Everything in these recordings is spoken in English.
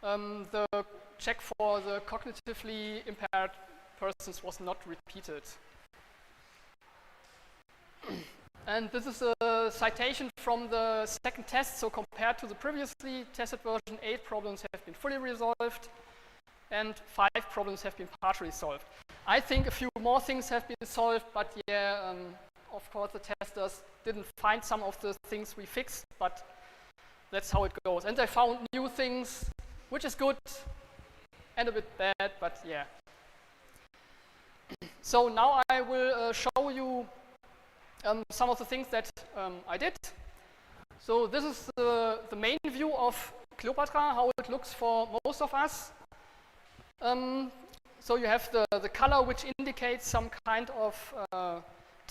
the check for the cognitively impaired persons was not repeated. And this is a citation from the second test. So compared to the previously tested version, 8 problems have been fully resolved and 5 problems have been partially solved. I think a few more things have been solved, but yeah, of course the testers didn't find some of the things we fixed, but that's how it goes. And they found new things, which is good and a bit bad, but yeah. So now I will show you some of the things that I did. So this is the main view of Cleopatra, how it looks for most of us. So you have the color, which indicates some kind of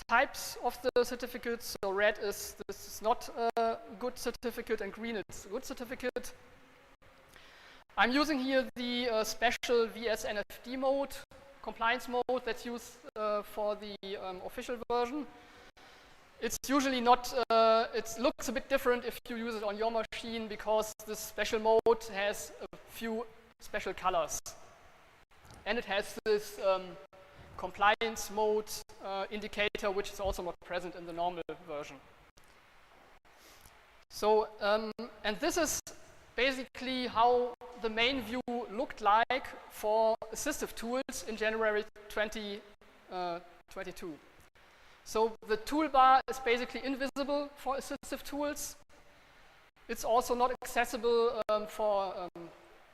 types of the certificates. So red is this is not a good certificate, and green is a good certificate. I'm using here the special VS-NFD mode, compliance mode that's used for the official version. It's usually not, it looks a bit different if you use it on your machine because this special mode has a few special colors. And it has this compliance mode indicator, which is also not present in the normal version. So, and this is basically how the main view looked like for assistive tools in January 2022. So the toolbar is basically invisible for assistive tools. It's also not accessible for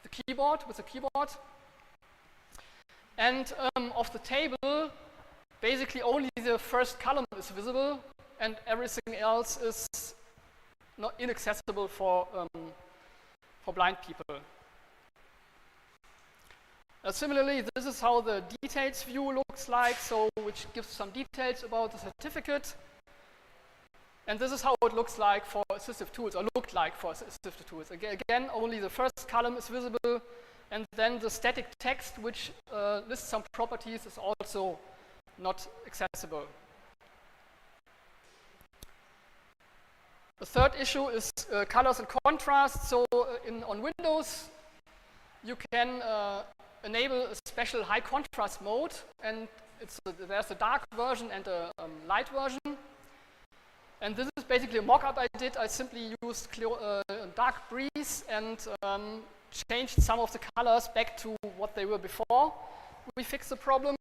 the keyboard, with the keyboard. And of the table, basically only the first column is visible and everything else is not inaccessible for blind people. Similarly, this is how the details view looks like, so which gives some details about the certificate. And this is how it looks like for assistive tools, or looked like for assistive tools. Again, only the first column is visible, and then the static text, which lists some properties, is also not accessible. The third issue is colors and contrast. So on Windows, you can enable a special high contrast mode, and there's a dark version and a light version. And this is basically a mock-up I did. I simply used dark breeze and changed some of the colors back to what they were before we fixed the problem.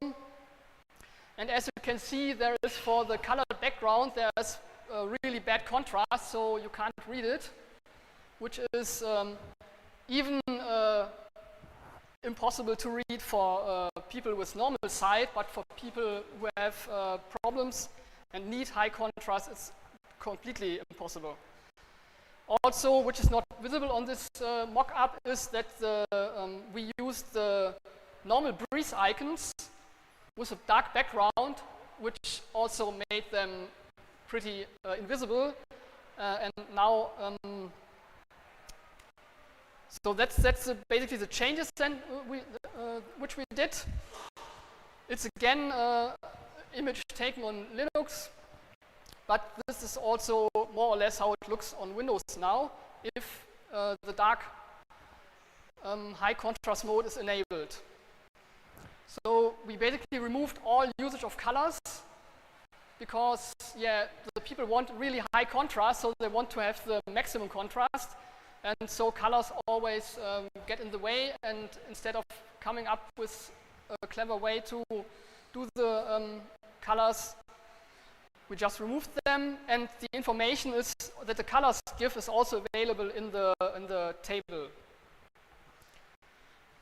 And as you can see, there is, for the colored background, there's a really bad contrast, so you can't read it, which is even impossible to read for people with normal sight, but for people who have problems and need high contrast, it's completely impossible. Also, which is not visible on this mock-up, is that we used the normal breeze icons with a dark background, which also made them pretty invisible. And now, so that's basically the changes then which we did. It's again image taken on Linux, but this is also more or less how it looks on Windows now if the dark high contrast mode is enabled. So we basically removed all usage of colors because, yeah, the people want really high contrast, so they want to have the maximum contrast. And so colors always get in the way, and instead of coming up with a clever way to do the colors, we just removed them, and the information is that the colors give is also available in the table.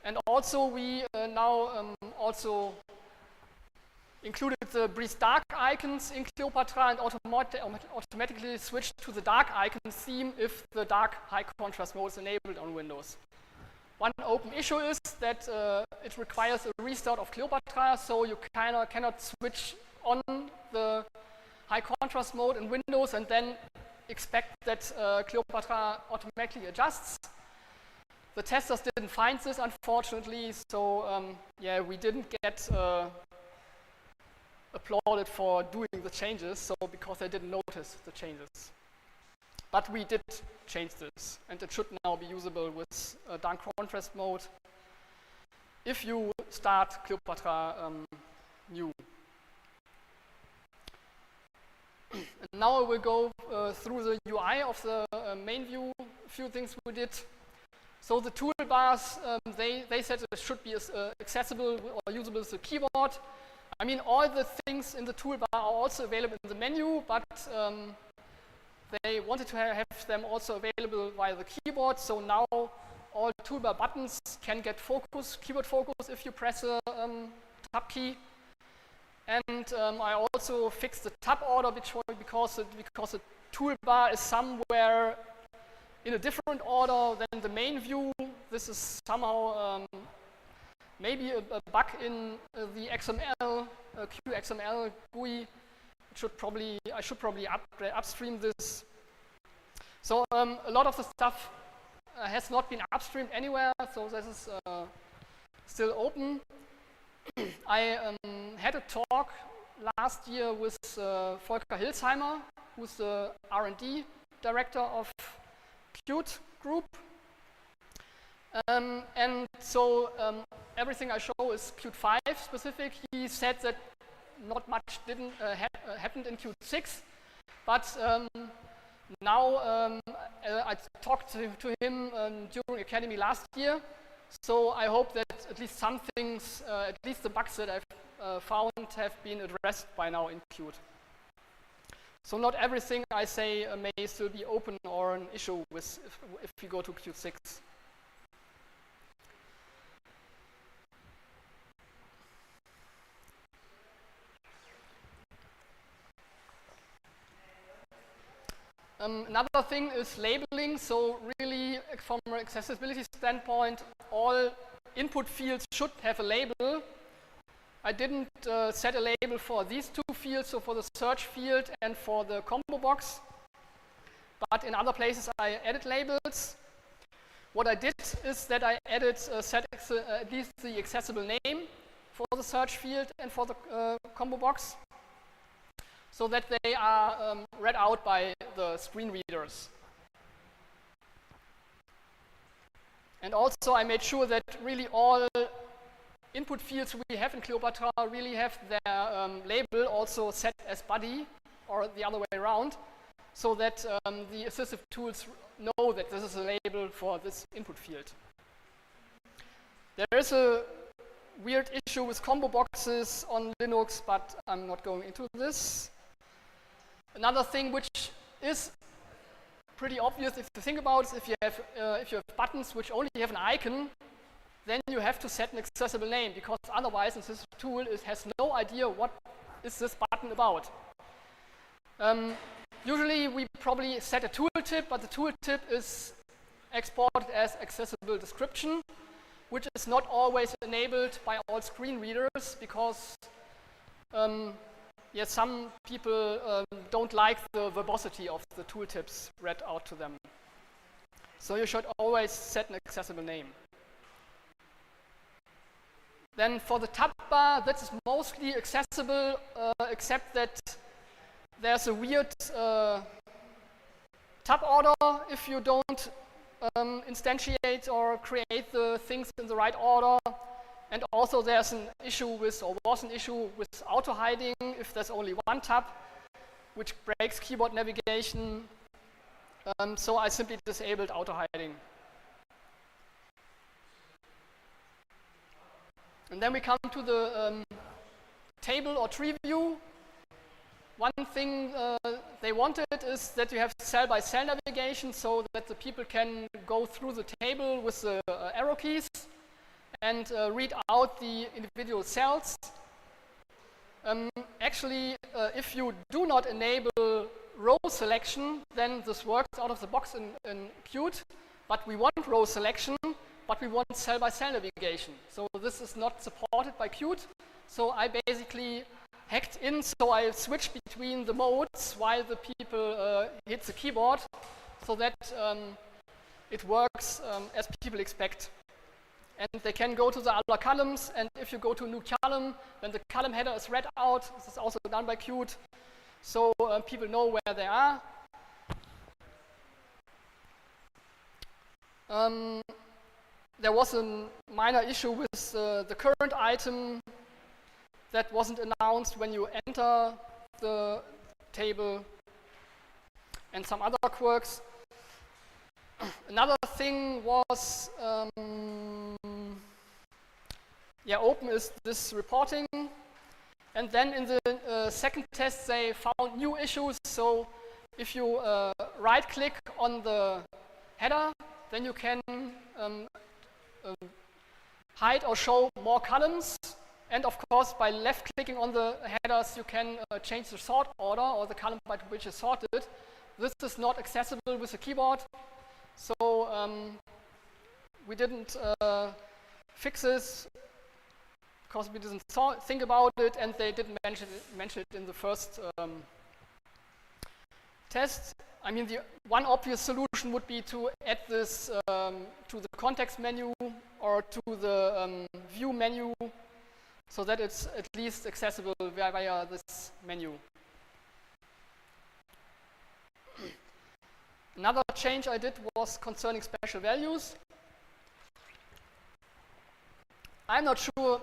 And also we now also included the breeze dark icons in Cleopatra and automatically switched to the dark icon theme if the dark high contrast mode is enabled on Windows. One open issue is that it requires a restart of Cleopatra, so you cannot switch on the high contrast mode in Windows and then expect that Cleopatra automatically adjusts. The testers didn't find this, unfortunately, so yeah, we didn't get applauded for doing the changes, so because they didn't notice the changes. But we did change this, and it should now be usable with dark contrast mode if you start Cleopatra new. And now I will go through the UI of the main view, a few things we did. So the toolbars, they said it should be accessible or usable as a keyboard. I mean, all the things in the toolbar are also available in the menu, but they wanted to have them also available via the keyboard. So now all toolbar buttons can get focus, keyboard focus, if you press a tab key. And I also fixed the tab order because the toolbar is somewhere in a different order than the main view. This is somehow maybe a bug in the XML, QXML GUI. I should probably upstream this. So a lot of the stuff has not been upstreamed anywhere, so this is still open. I had a talk last year with Volker Hilsheimer, who's the R&D director of Qt Group. And so everything I show is Qt 5 specific. He said that not much didn't happened in Qt 6, but now I talked to him during Academy last year. So I hope that at least some things, at least the bugs that I've found have been addressed by now in Qt. So not everything I say may still be open or an issue with if you go to Qt 6. Another thing is labeling. So really, from an accessibility standpoint, all input fields should have a label. I didn't set a label for these two fields, so for the search field and for the combo box. But in other places, I added labels. What I did is that I added set at least the accessible name for the search field and for the combo box, so that they are read out by the screen readers. And also I made sure that really all input fields we have in Cleopatra really have their label also set as body, or the other way around, so that the assistive tools know that this is a label for this input field. There is a weird issue with combo boxes on Linux, but I'm not going into this. Another thing which is pretty obvious if you think about it, if you have buttons which only have an icon, then you have to set an accessible name, because otherwise this tool has no idea what is this button about. Usually we probably set a tooltip, but the tooltip is exported as accessible description, which is not always enabled by all screen readers, because yes, some people don't like the verbosity of the tooltips read out to them. So you should always set an accessible name. Then for the tab bar, that is mostly accessible, except that there's a weird tab order if you don't instantiate or create the things in the right order. And also there's an issue with, or was an issue with auto-hiding if there's only one tab, which breaks keyboard navigation. So I simply disabled auto-hiding. And then we come to the table or tree view. One thing they wanted is that you have cell-by-cell navigation, so that the people can go through the table with the arrow keys and read out the individual cells. Actually, if you do not enable row selection, then this works out of the box in Qt, but we want row selection, but we want cell-by-cell navigation. So this is not supported by Qt, so I basically hacked in, so I switch between the modes while the people hit the keyboard, so that it works as people expect. And they can go to the other columns, and if you go to a new column, then the column header is read out. This is also done by Qt, so people know where they are. There was a minor issue with the current item that wasn't announced when you enter the table, and some other quirks. Another thing was, open is this reporting. And then in the second test, they found new issues. So if you right-click on the header, then you can hide or show more columns. And of course, by left-clicking on the headers, you can change the sort order or the column by which it's sorted. This is not accessible with a keyboard. So we didn't fix this because we didn't think about it, and they didn't mention it in the first test. I mean, the one obvious solution would be to add this to the context menu or to the view menu, so that it's at least accessible via this menu. Another change I did was concerning special values. I'm not sure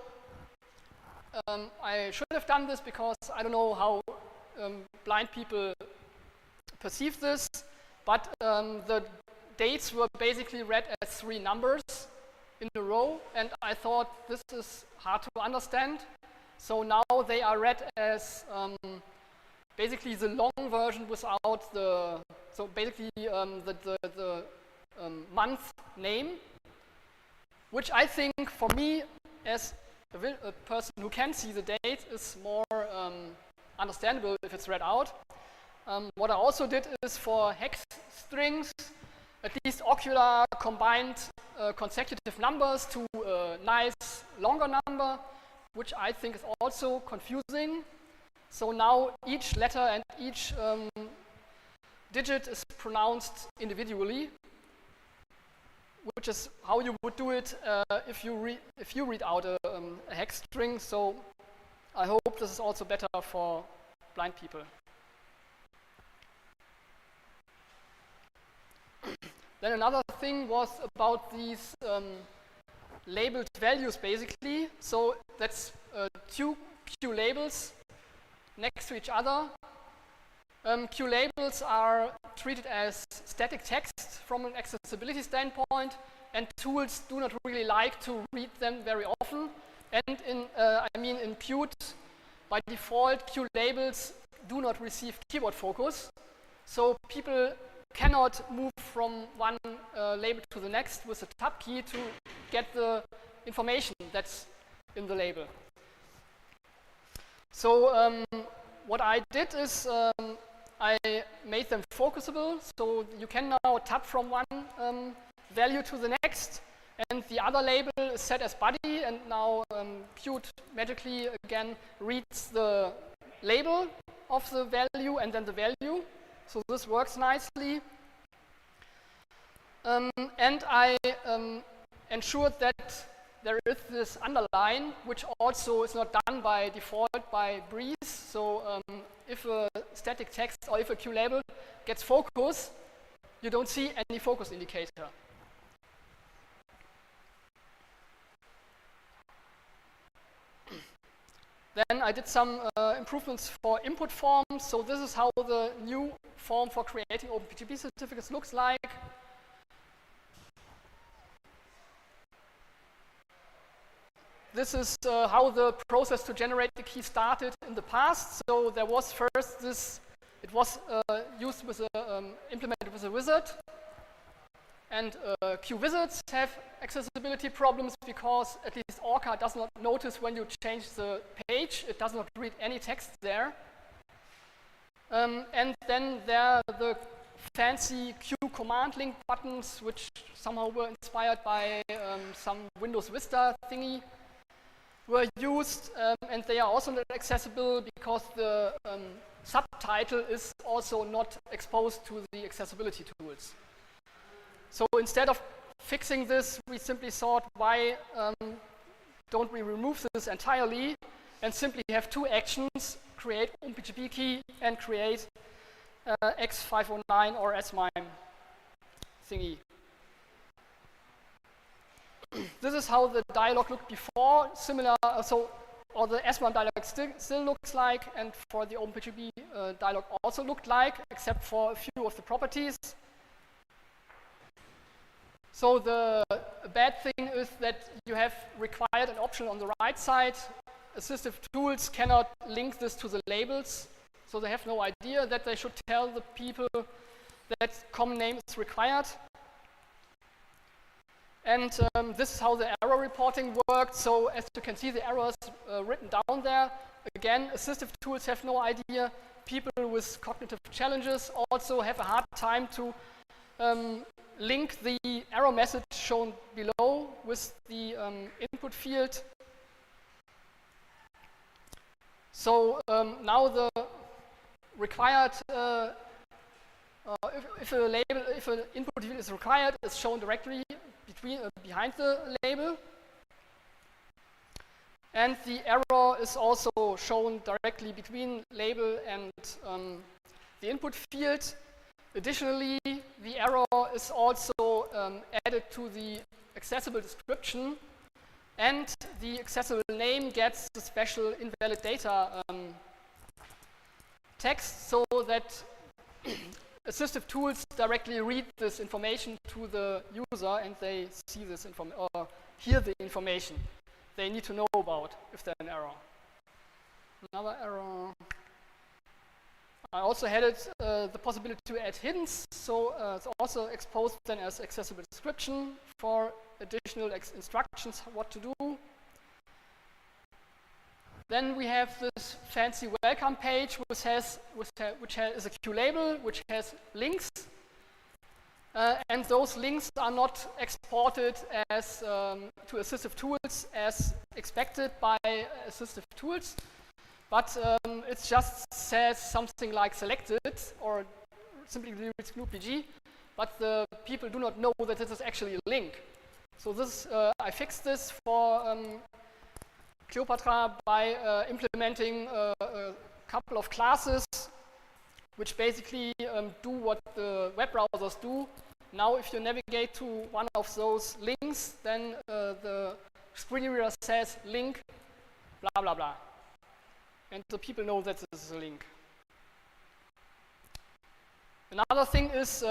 I should have done this because I don't know how blind people perceive this, but the dates were basically read as 3 numbers in a row, and I thought this is hard to understand. So now they are read as basically the long version without the, so basically the month name, which I think for me as a person who can see the date is more understandable if it's read out. What I also did is for hex strings, at least Ocular combined consecutive numbers to a nice longer number, which I think is also confusing. So now each letter and each digit is pronounced individually, which is how you would do it if you read out a hex string. So I hope this is also better for blind people. Then another thing was about these labeled values, basically. So that's 2 Q labels next to each other. Q labels are treated as static text from an accessibility standpoint, and tools do not really like to read them very often. And in Qt, by default, Q labels do not receive keyboard focus. So people cannot move from one label to the next with a tab key to get the information that's in the label. So what I did is I made them focusable, so you can now tab from one value to the next, and the other label is set as body, and now Qt magically again reads the label of the value and then the value. So this works nicely. And I ensured that there is this underline, which also is not done by default by Breeze. So if a static text or if a Q label gets focus, you don't see any focus indicator. Then I did some improvements for input forms. So this is how the new form for creating OpenPGP certificates looks like. This is how the process to generate the key started in the past. So there was first this, it was used with implemented with a wizard. And Q wizards have accessibility problems because at least Orca does not notice when you change the page. It does not read any text there. And then there are the fancy Q command link buttons, which somehow were inspired by some Windows Vista thingy, were used, and they are also not accessible because the subtitle is also not exposed to the accessibility tools. So instead of fixing this, we simply thought, why don't we remove this entirely and simply have 2 actions, create OpenPGP key and create X509 or SMIME thingy. this is how the dialog looked before, similar, or the S1 dialog still looks like, and for the OpenPGP dialog also looked like, except for a few of the properties. So the bad thing is that you have required an option on the right side. Assistive tools cannot link this to the labels, so they have no idea that they should tell the people that common name is required. And this is how the error reporting worked. So as you can see, the errors written down there. Again, assistive tools have no idea. People with cognitive challenges also have a hard time to link the error message shown below with the input field. So now the required, if an input field is required, it's shown directly behind the label. And the error is also shown directly between label and the input field. Additionally, the error is also added to the accessible description, and the accessible name gets the special invalid data text, so that assistive tools directly read this information to the user, and they see this or hear the information they need to know about if there's an error. Another error. I also had the possibility to add hints, so it's also exposed then as accessible description for additional instructions what to do. Then we have this fancy welcome page which is a Q label, which has links. And those links are not exported as to assistive tools as expected by assistive tools, but it just says something like selected or simply reads GNU-PG, but the people do not know that this is actually a link. So this I fixed this for Cleopatra by implementing a couple of classes which basically do what the web browsers do. Now if you navigate to one of those links, then the screen reader says link, blah, blah, blah. And the people know that this is a link. Another thing is,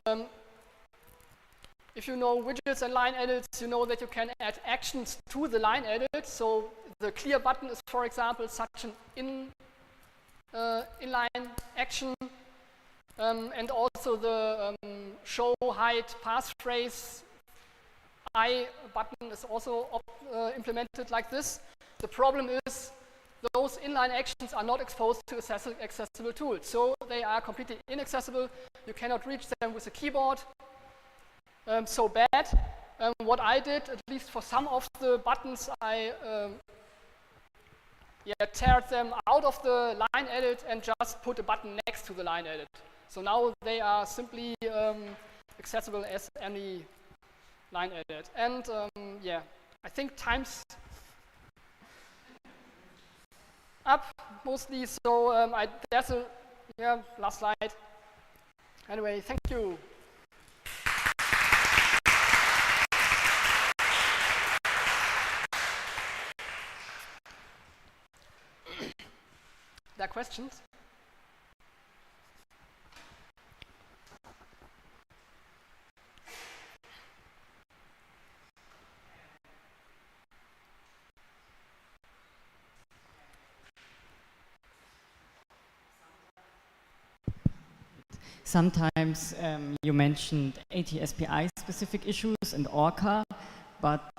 if you know widgets and line edits, you know that you can add actions to the line edit. So the clear button is, for example, such an inline action. And also the show, hide, passphrase I button is also implemented like this. The problem is those inline actions are not exposed to accessible tools. So they are completely inaccessible. You cannot reach them with a keyboard. So bad. What I did, at least for some of the buttons, I teared them out of the line edit and just put a button next to the line edit. So now they are simply accessible as any line edit. And yeah, I think time's up mostly. So there's a last slide. Anyway, thank you. There are questions? Sometimes you mentioned ATSPI specific issues and Orca, but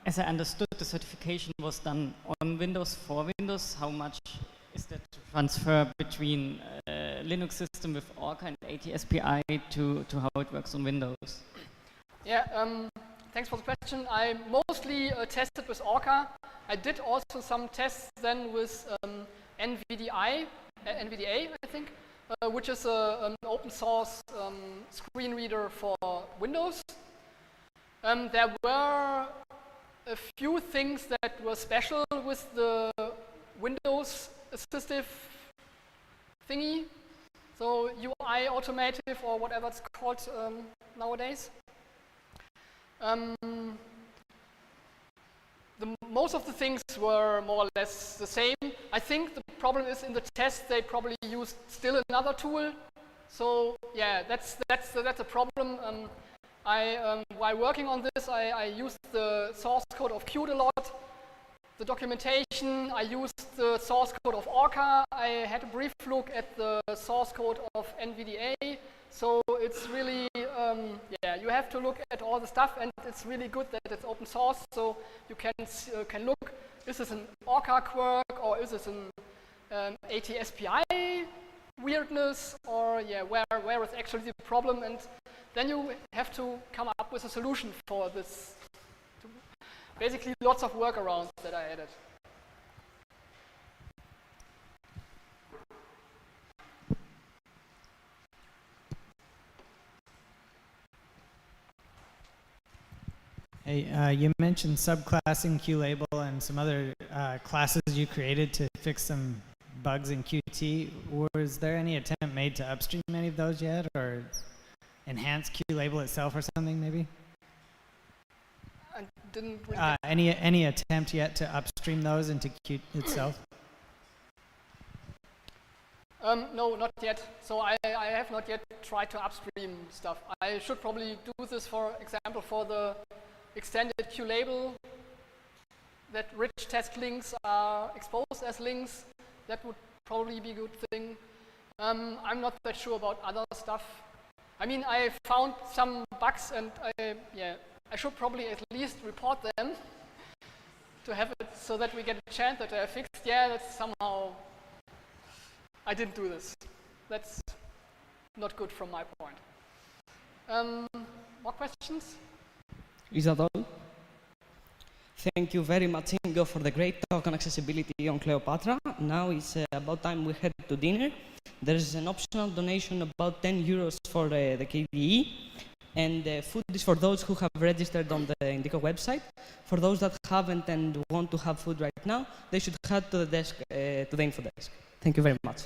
as I understood, the certification was done on Windows for Windows. How much is that transfer between Linux system with Orca and ATSPI to how it works on Windows? Yeah, thanks for the question. I mostly tested with Orca. I did also some tests then with NVDA, I think, which is an open source screen reader for Windows. There were a few things that were special with the Windows assistive thingy, so UI automative or whatever it's called nowadays. most of the things were more or less the same. I think the problem is in the test they probably used still another tool. So yeah, that's a problem. While working on this, I used the source code of Qt a lot. The documentation, I used the source code of Orca. I had a brief look at the source code of NVDA. So it's really, yeah, you have to look at all the stuff, and it's really good that it's open source. So you can look, is this an Orca quirk, or is this an ATSPI weirdness, or yeah, where is actually the problem? And then you have to come up with a solution for this. Basically, lots of workarounds that I added. Hey, you mentioned subclassing QLabel and some other classes you created to fix some bugs in Qt. Was there any attempt made to upstream any of those yet, or enhance QLabel itself or something maybe? I didn't really any attempt yet to upstream those into Qt itself? No, not yet. So I have not yet tried to upstream stuff. I should probably do this, for example, for the extended QLabel, that rich test links are exposed as links. That would probably be a good thing. I'm not that sure about other stuff. I mean, I found some bugs, and I should probably at least report them to have it so that we get a chance that they're fixed. Yeah, that's somehow, I didn't do this. That's not good from my point. More questions? Is that all? Thank you very much, Ingo, for the great talk on accessibility on Cleopatra. Now it's about time we head to dinner. There is an optional donation about 10 euros for the KDE. And food is for those who have registered on the Indico website. For those that haven't and want to have food right now, they should head to the desk, to the info desk. Thank you very much.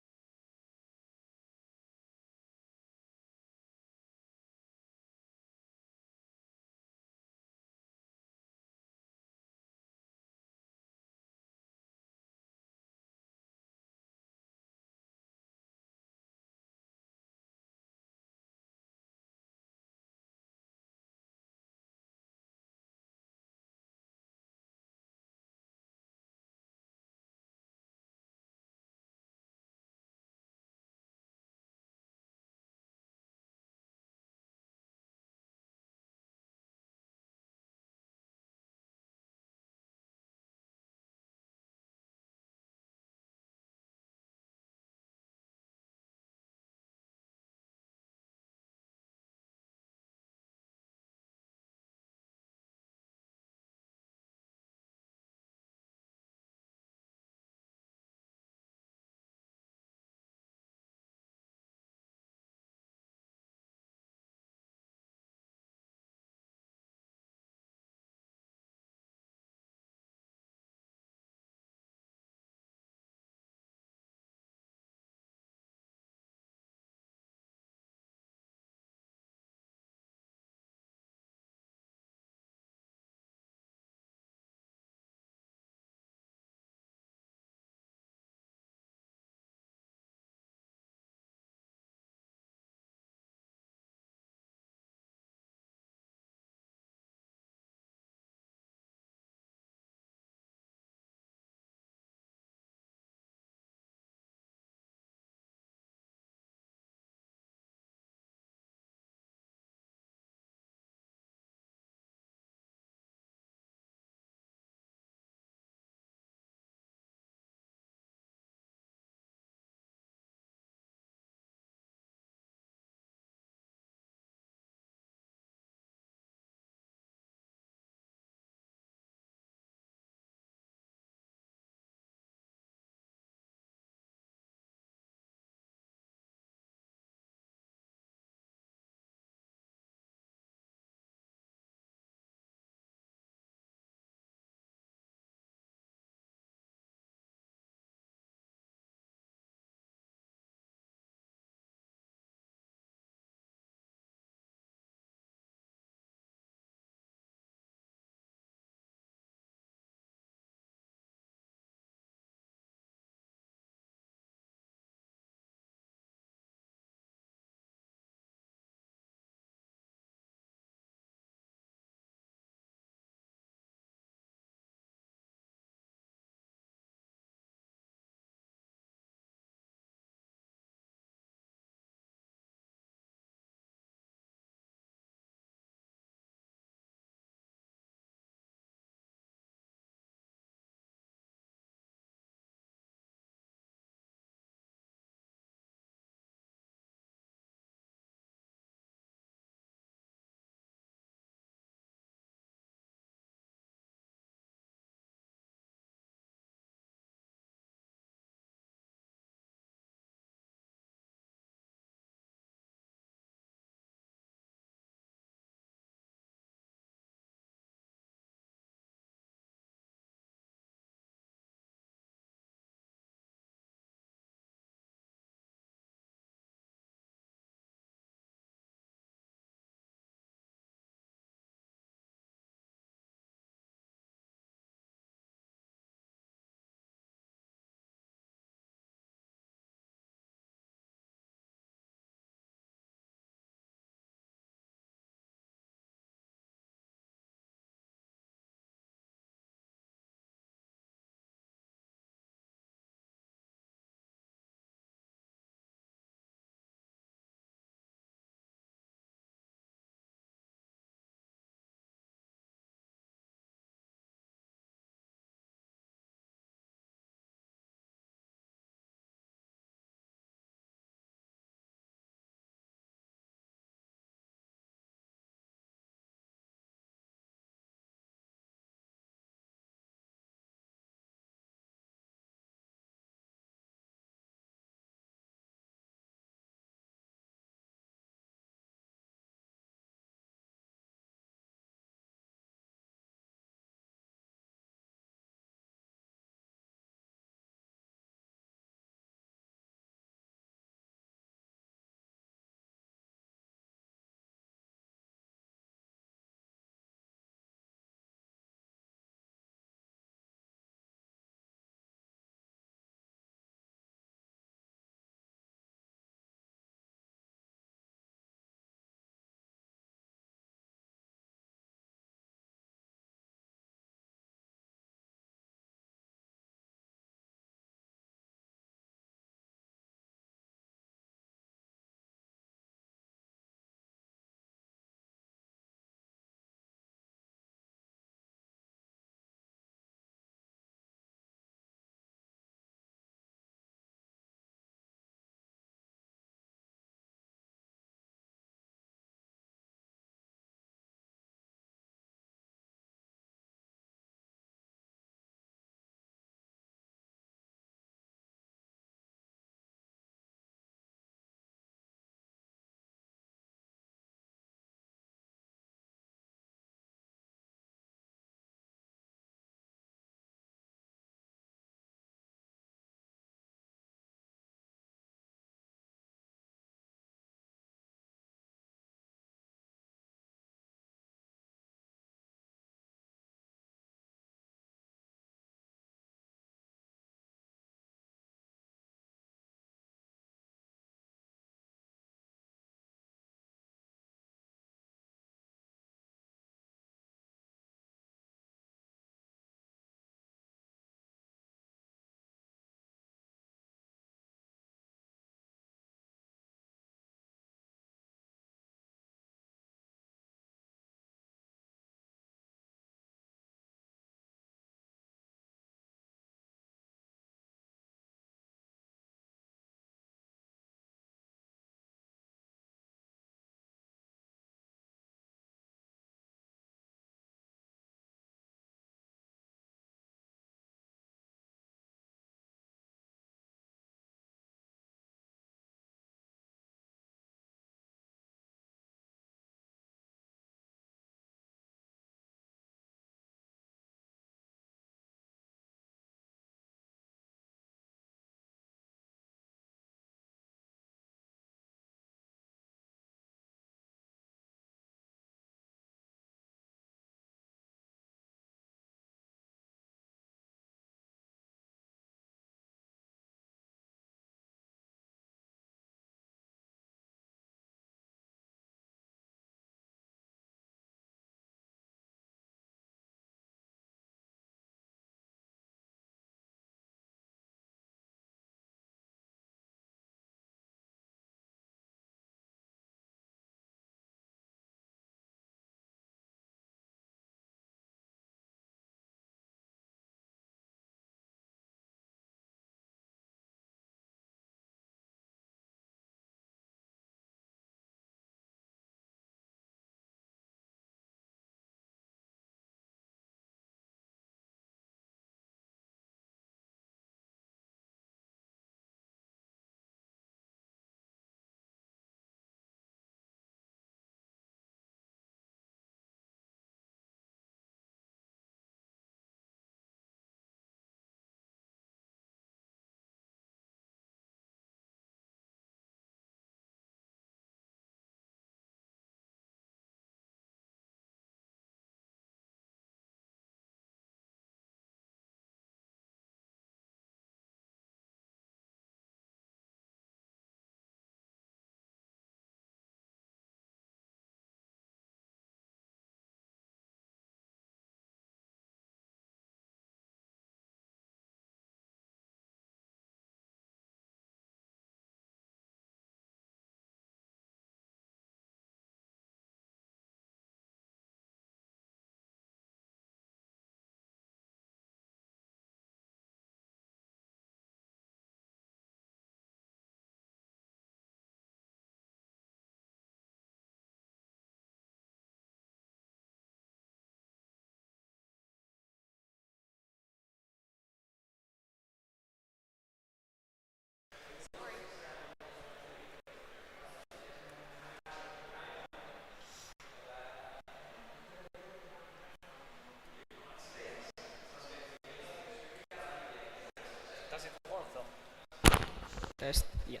Test, yeah.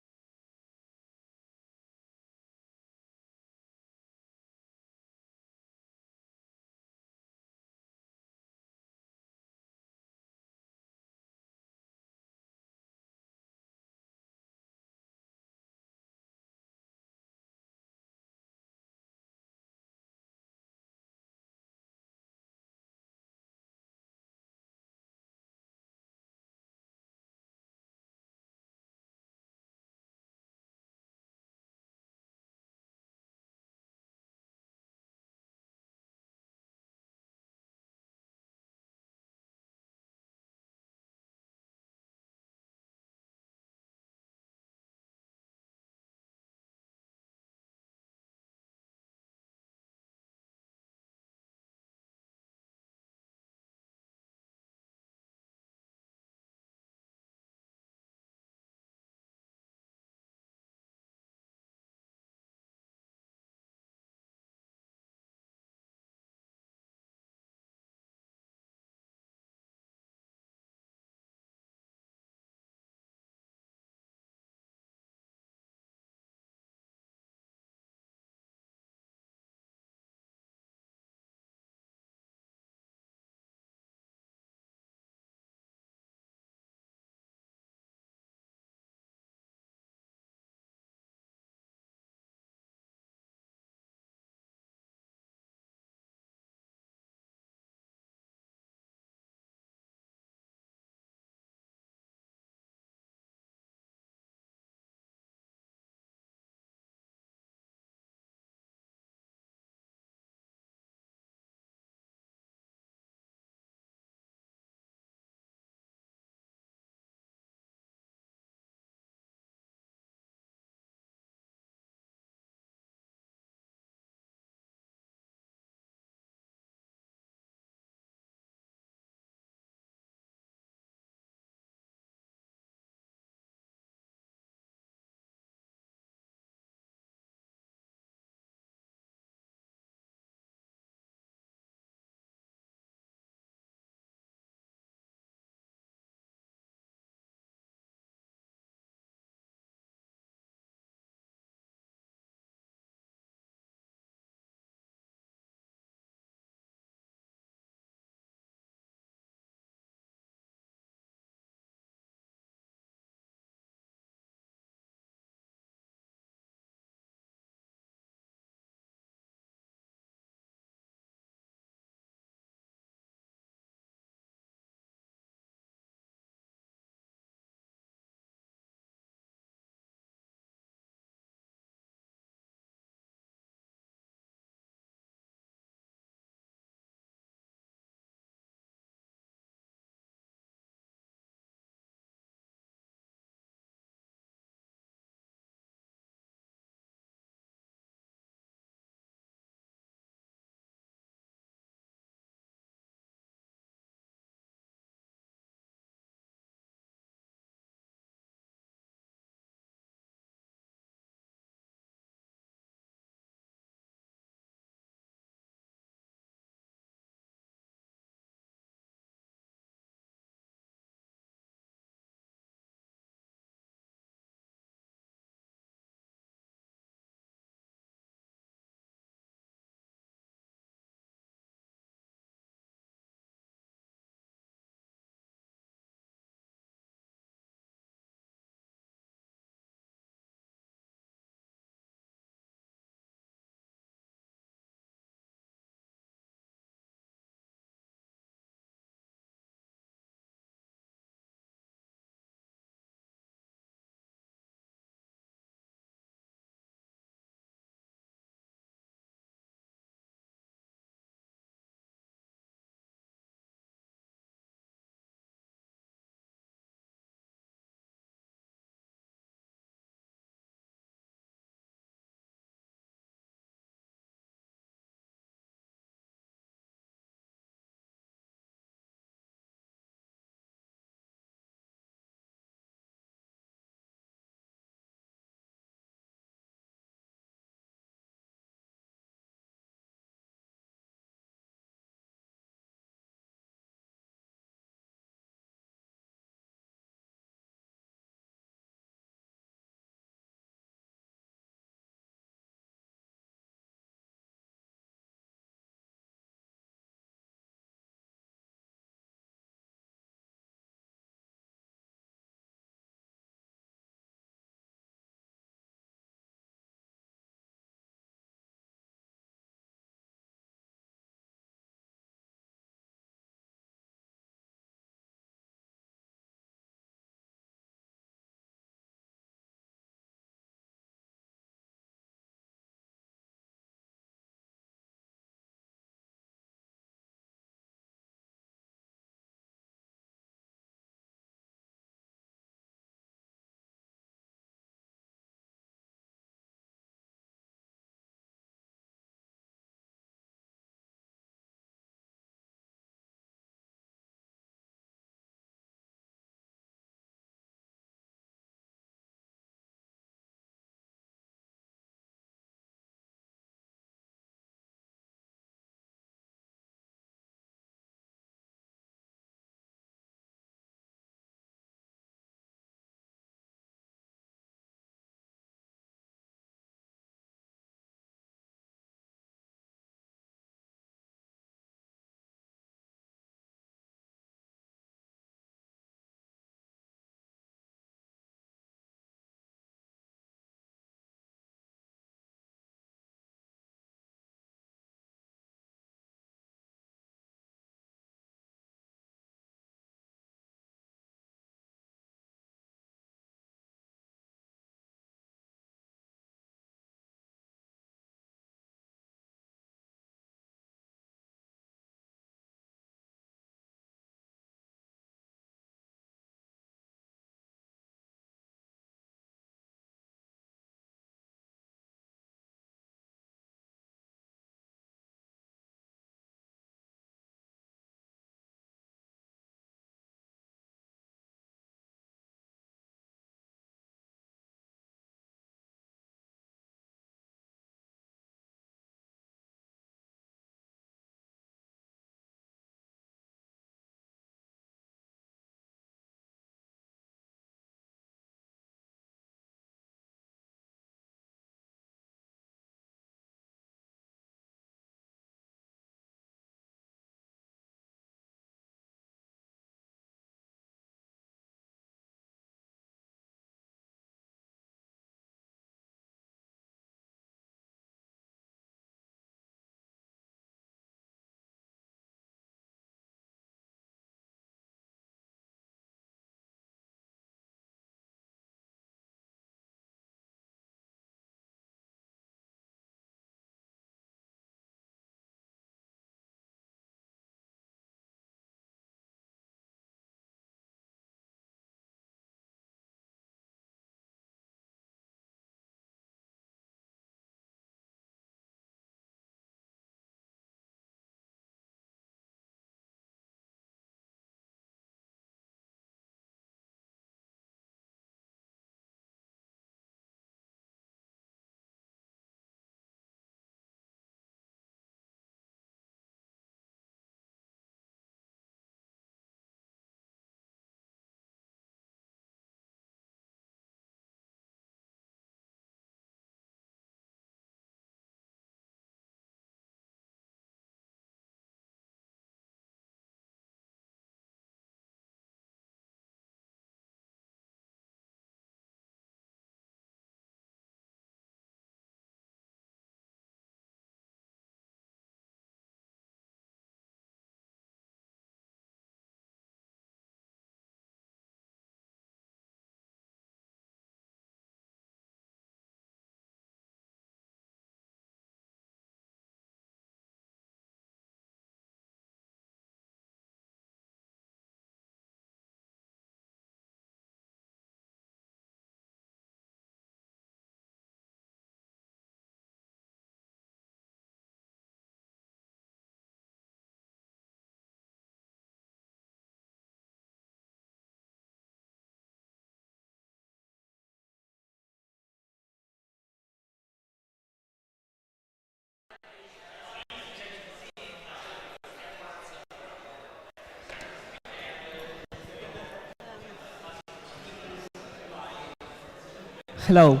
Hello.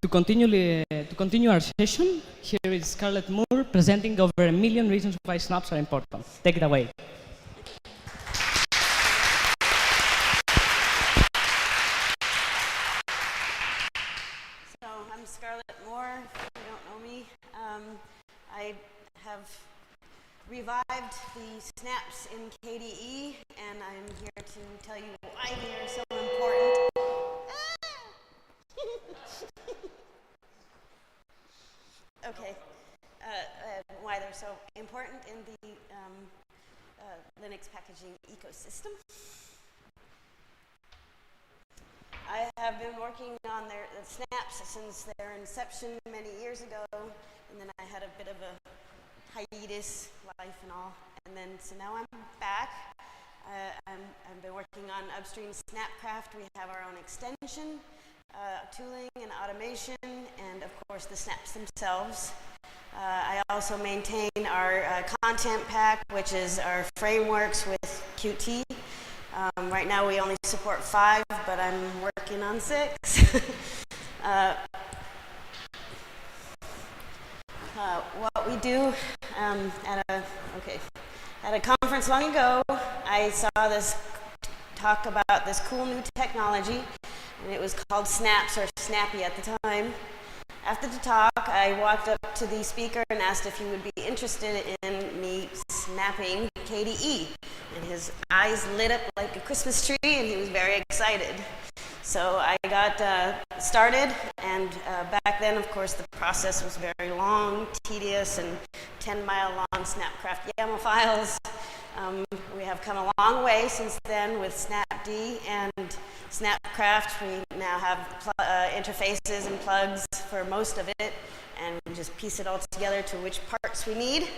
To continue our session, here is Scarlett Moore presenting over 1 million reasons why snaps are important. Take it away. So I'm Scarlett Moore, if you don't know me. I have revived the snaps in KDE, and I'm here to tell you why they are so important. Okay, why they're so important in the Linux packaging ecosystem. I have been working on the snaps since their inception many years ago, and then I had a bit of a hiatus, life and all, and then so now I'm back. I've been working on upstream Snapcraft. We have our own extension, tooling and automation, and of course the snaps themselves. I also maintain our content pack, which is our frameworks with Qt. Right now we only support 5, but I'm working on 6. What we do at a conference long ago, I saw this talk about this cool new technology, and it was called Snaps, or Snappy at the time. After the talk, I walked up to the speaker and asked if he would be interested in me snapping KDE. And his eyes lit up like a Christmas tree, and he was very excited. So I got started, and back then, of course, the process was very long, tedious, and 10-mile-long Snapcraft YAML files. We have come a long way since then with Snapd and Snapcraft. We now have interfaces and plugs for most of it, and we just piece it all together to which parts we need.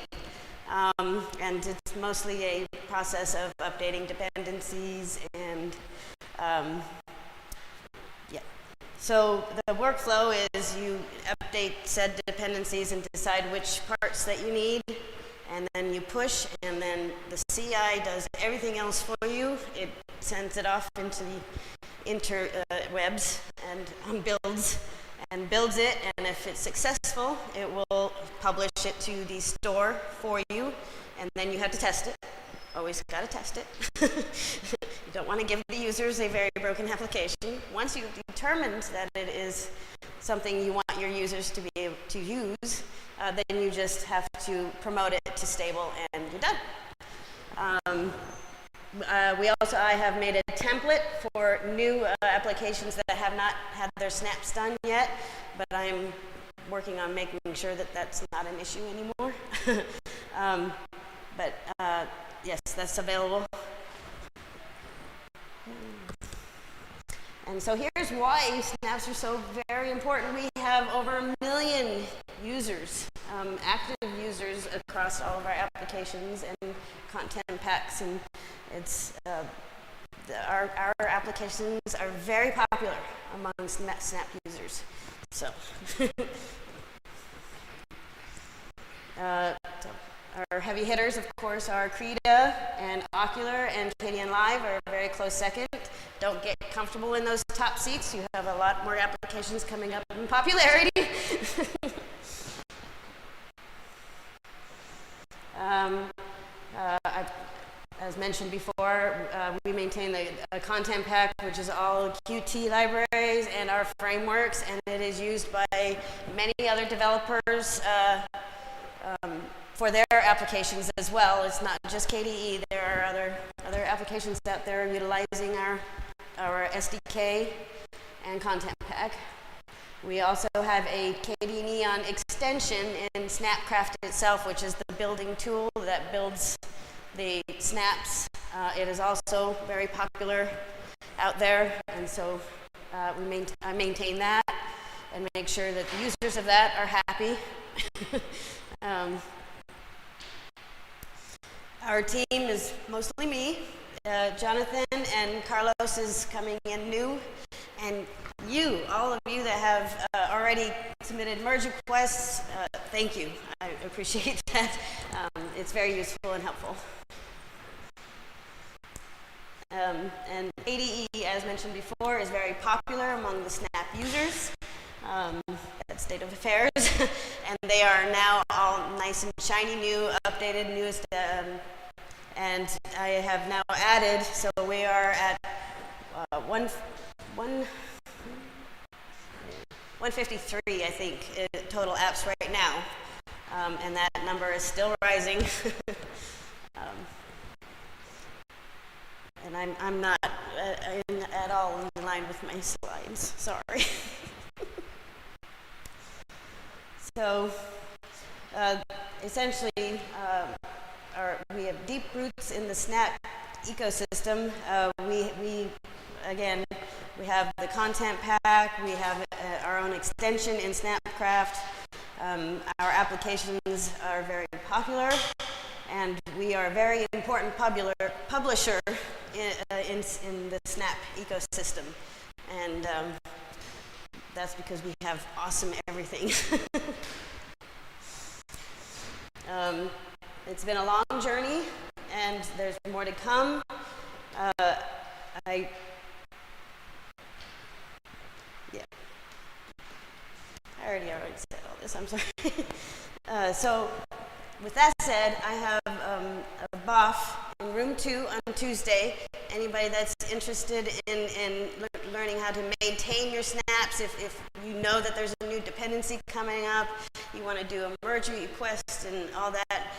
And it's mostly a process of updating dependencies and So the workflow is you update said dependencies and decide which parts that you need, and then you push, and then the CI does everything else for you. It sends it off into the interwebs and builds it, and if it's successful, it will publish it to the store for you, and then you have to test it. Always got to test it. You don't want to give the users a very broken application. Once you've determined that it is something you want your users to be able to use, then you just have to promote it to stable, and you're done. I have made a template for new applications that have not had their snaps done yet, but I'm working on making sure that that's not an issue anymore. Yes, that's available. And so here's why snaps are so very important. We have over 1 million users, active users across all of our applications and content packs, and it's our applications are very popular among Snap users. So, our heavy hitters, of course, are Krita and Ocular, and KDE Live are a very close second. Don't get comfortable in those top seats. You have a lot more applications coming up in popularity. As mentioned before, we maintain the content pack, which is all Qt libraries and our frameworks, and it is used by many other developers for their applications as well. It's not just KDE. There are other applications out there utilizing our SDK and content pack. We also have a KDE Neon extension in Snapcraft itself, which is the building tool that builds the snaps. It is also very popular out there, and so I maintain that and make sure that the users of that are happy. Our team is mostly me. Jonathan and Carlos is coming in new, And you, all of you that have already submitted merge requests, thank you. I appreciate that. It's very useful and helpful. And KDE, as mentioned before, is very popular among the Snap users. That state of affairs. And they are now all nice and shiny, new, updated, newest. And I have now added, so we are at 153, I think, total apps right now. And that number is still rising. And I'm not at all in line with my slides, sorry. So, essentially, we have deep roots in the Snap ecosystem. Again, we have the content pack, we have our own extension in Snapcraft. Our applications are very popular, and we are a very important publisher in the Snap ecosystem. And that's because we have awesome everything. It's been a long journey, and there's more to come. I already said all this, I'm sorry. So, with that said, I have a BOF in room 2 on Tuesday. Anybody that's interested in learning how to maintain your snaps, if you know that there's a new dependency coming up, you want to do a merge request and all that,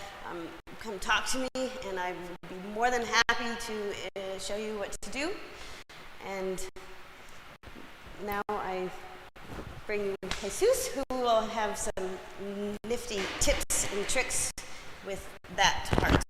come talk to me, and I would be more than happy to show you what to do. And now I bring Jesus, who will have some nifty tips and tricks with that part.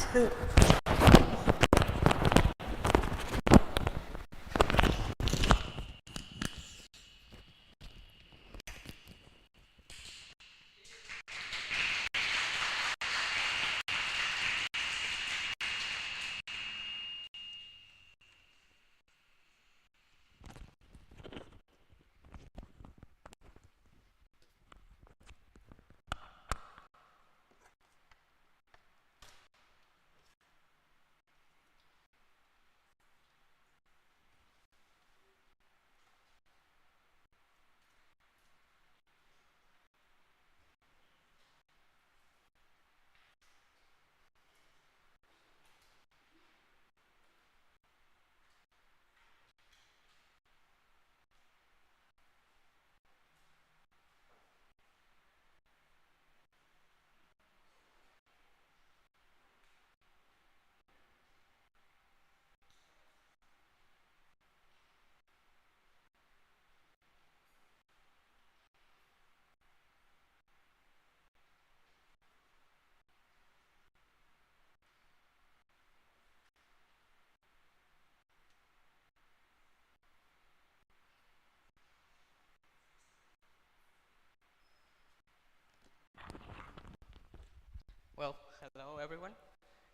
Well, hello everyone.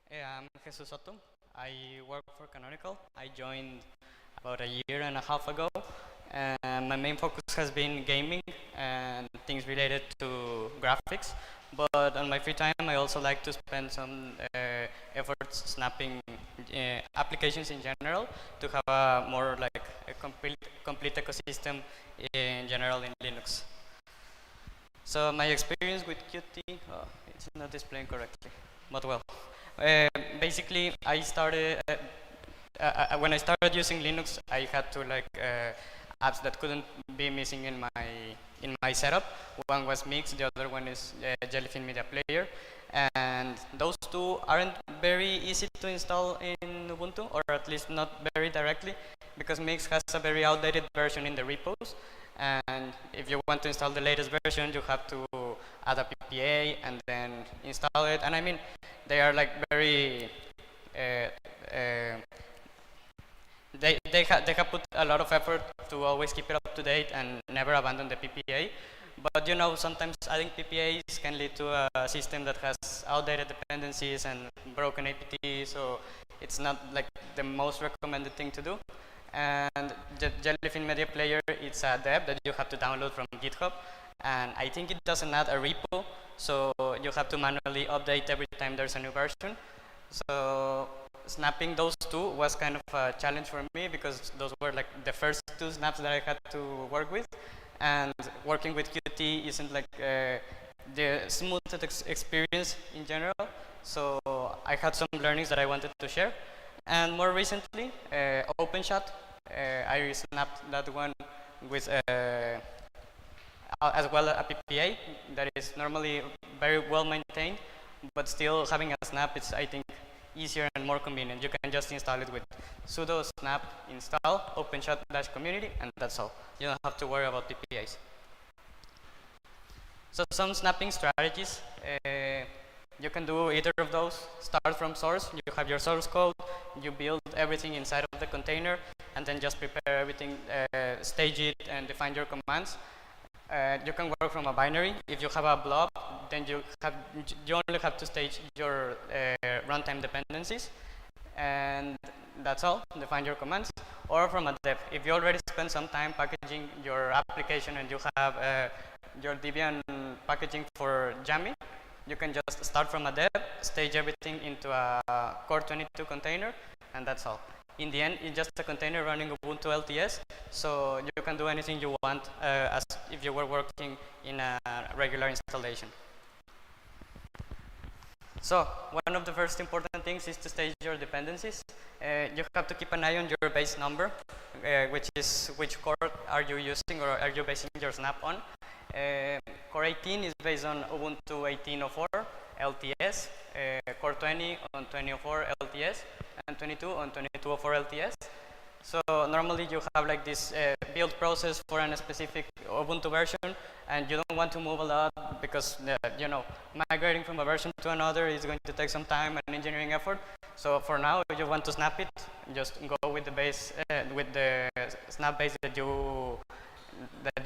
I'm Jesus Soto. I work for Canonical. I joined about a year and a half ago, and my main focus has been gaming and things related to graphics. But on my free time, I also like to spend some efforts snapping applications in general to have a more like a complete ecosystem in general in Linux. So my experience with Qt, it's not displaying correctly, but well. Basically, I started, when I started using Linux, I had to like apps that couldn't be missing in my setup. One was Mix, the other one is Jellyfin Media Player. And those two aren't very easy to install in Ubuntu, or at least not very directly, because Mix has a very outdated version in the repos. And if you want to install the latest version, you have to add a PPA and then install it. And I mean, they are like very, they have put a lot of effort to always keep it up to date and never abandon the PPA. But you know, sometimes adding PPAs can lead to a system that has outdated dependencies and broken APT, so it's not like the most recommended thing to do. And the Jellyfin Media Player, it's a deb that you have to download from GitHub. And I think it doesn't add a repo, so you have to manually update every time there's a new version. So snapping those two was kind of a challenge for me because those were like the first two snaps that I had to work with. And working with Qt isn't like the smoothest experience in general. So I had some learnings that I wanted to share. And more recently, OpenShot, I snapped that one with as well a PPA that is normally very well maintained, but still having a snap is, I think, easier and more convenient. You can just install it with sudo snap install openshot-community, and that's all. You don't have to worry about PPAs. So some snapping strategies. You can do either of those. Start from source. You have your source code. You build everything inside of the container, and then just prepare everything, stage it, and define your commands. You can work from a binary. If you have a blob, then you only have to stage your runtime dependencies, and that's all. Define your commands. Or from a dev. If you already spent some time packaging your application and you have your Debian packaging for Jammy, you can just start from a dev, stage everything into a Core 22 container, and that's all. In the end, it's just a container running Ubuntu LTS, so you can do anything you want as if you were working in a regular installation. So one of the first important things is to stage your dependencies. You have to keep an eye on your base number, which core are you using or are you basing your snap on. Core 18 is based on Ubuntu 18.04 LTS, Core 20 on 20.04 LTS, and 22 on 22.04 LTS. So normally you have like this build process for a specific Ubuntu version, and you don't want to move a lot because you know, migrating from a version to another is going to take some time and engineering effort. So for now, if you want to snap it, just go with the base, with the snap base that you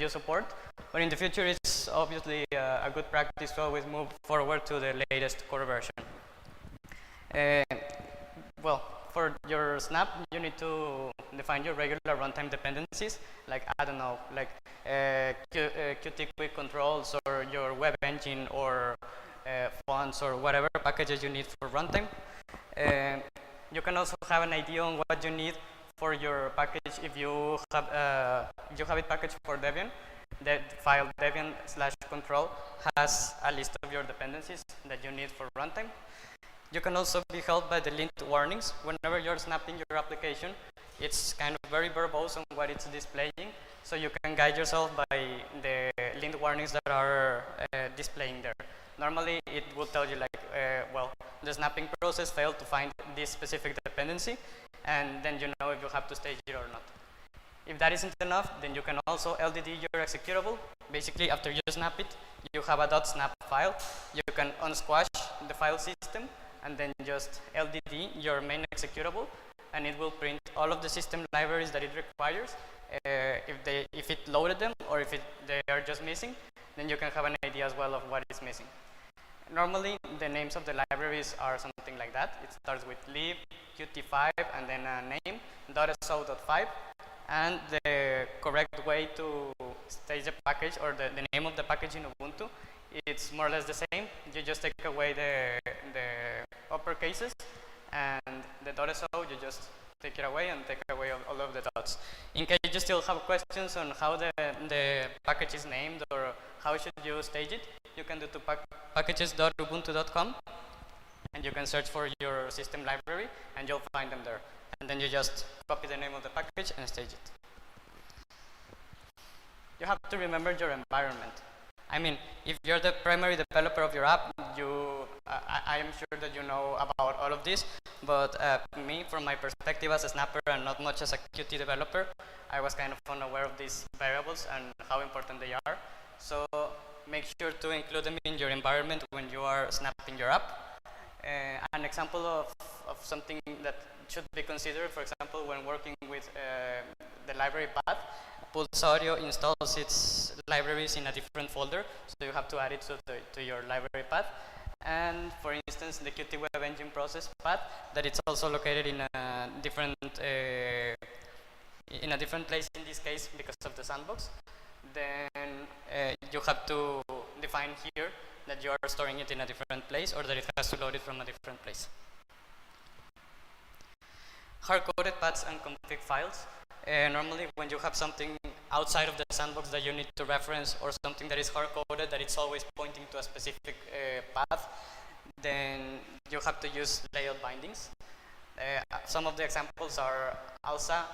support. But in the future, it's obviously a good practice to always move forward to the latest core version. Well, for your snap, you need to define your regular runtime dependencies, like, I don't know, like Qt quick controls or your web engine or fonts or whatever packages you need for runtime. You can also have an idea on what you need for your package if you have it packaged for Debian. The file debian/control has a list of your dependencies that you need for runtime. You can also be helped by the linked warnings. Whenever you're snapping your application, it's kind of very verbose on what it's displaying. So you can guide yourself by the linked warnings that are displaying there. Normally, it will tell you like, well, the snapping process failed to find this specific dependency, and then you know if you have to stage it or not. If that isn't enough, then you can also LDD your executable. Basically, after you snap it, you have a .snap file. You can unsquash the file system and then just LDD your main executable, and it will print all of the system libraries that it requires. If it loaded them or if they are just missing, then you can have an idea as well of what is missing. Normally, the names of the libraries are something like that. It starts with lib, qt5, and then a name, .so.5. And the correct way to stage the package or the name of the package in Ubuntu, it's more or less the same. You just take away the upper cases, and the .so, you just take it away and take away all of the dots. In case you still have questions on how the package is named or how should you stage it, you can do to packages.ubuntu.com, and you can search for your system library, and you'll find them there. And then you just copy the name of the package and stage it. You have to remember your environment. I mean, if you're the primary developer of your app, I am sure that you know about all of this, but me, from my perspective as a snapper and not much as a Qt developer, I was kind of unaware of these variables and how important they are. So make sure to include them in your environment when you are snapping your app. An example of something that should be considered, for example, when working with the library path, Pulse Audio installs its libraries in a different folder, so you have to add it to your library path. And for instance, the Qt Web Engine process path, that it's also located in a different in a different place in this case because of the sandbox, then you have to define here that you are storing it in a different place or that it has to load it from a different place. Hard-coded paths and config files. Normally when you have something outside of the sandbox that you need to reference or something that is hard-coded that it's always pointing to a specific path, then you have to use layout bindings. Some of the examples are ALSA,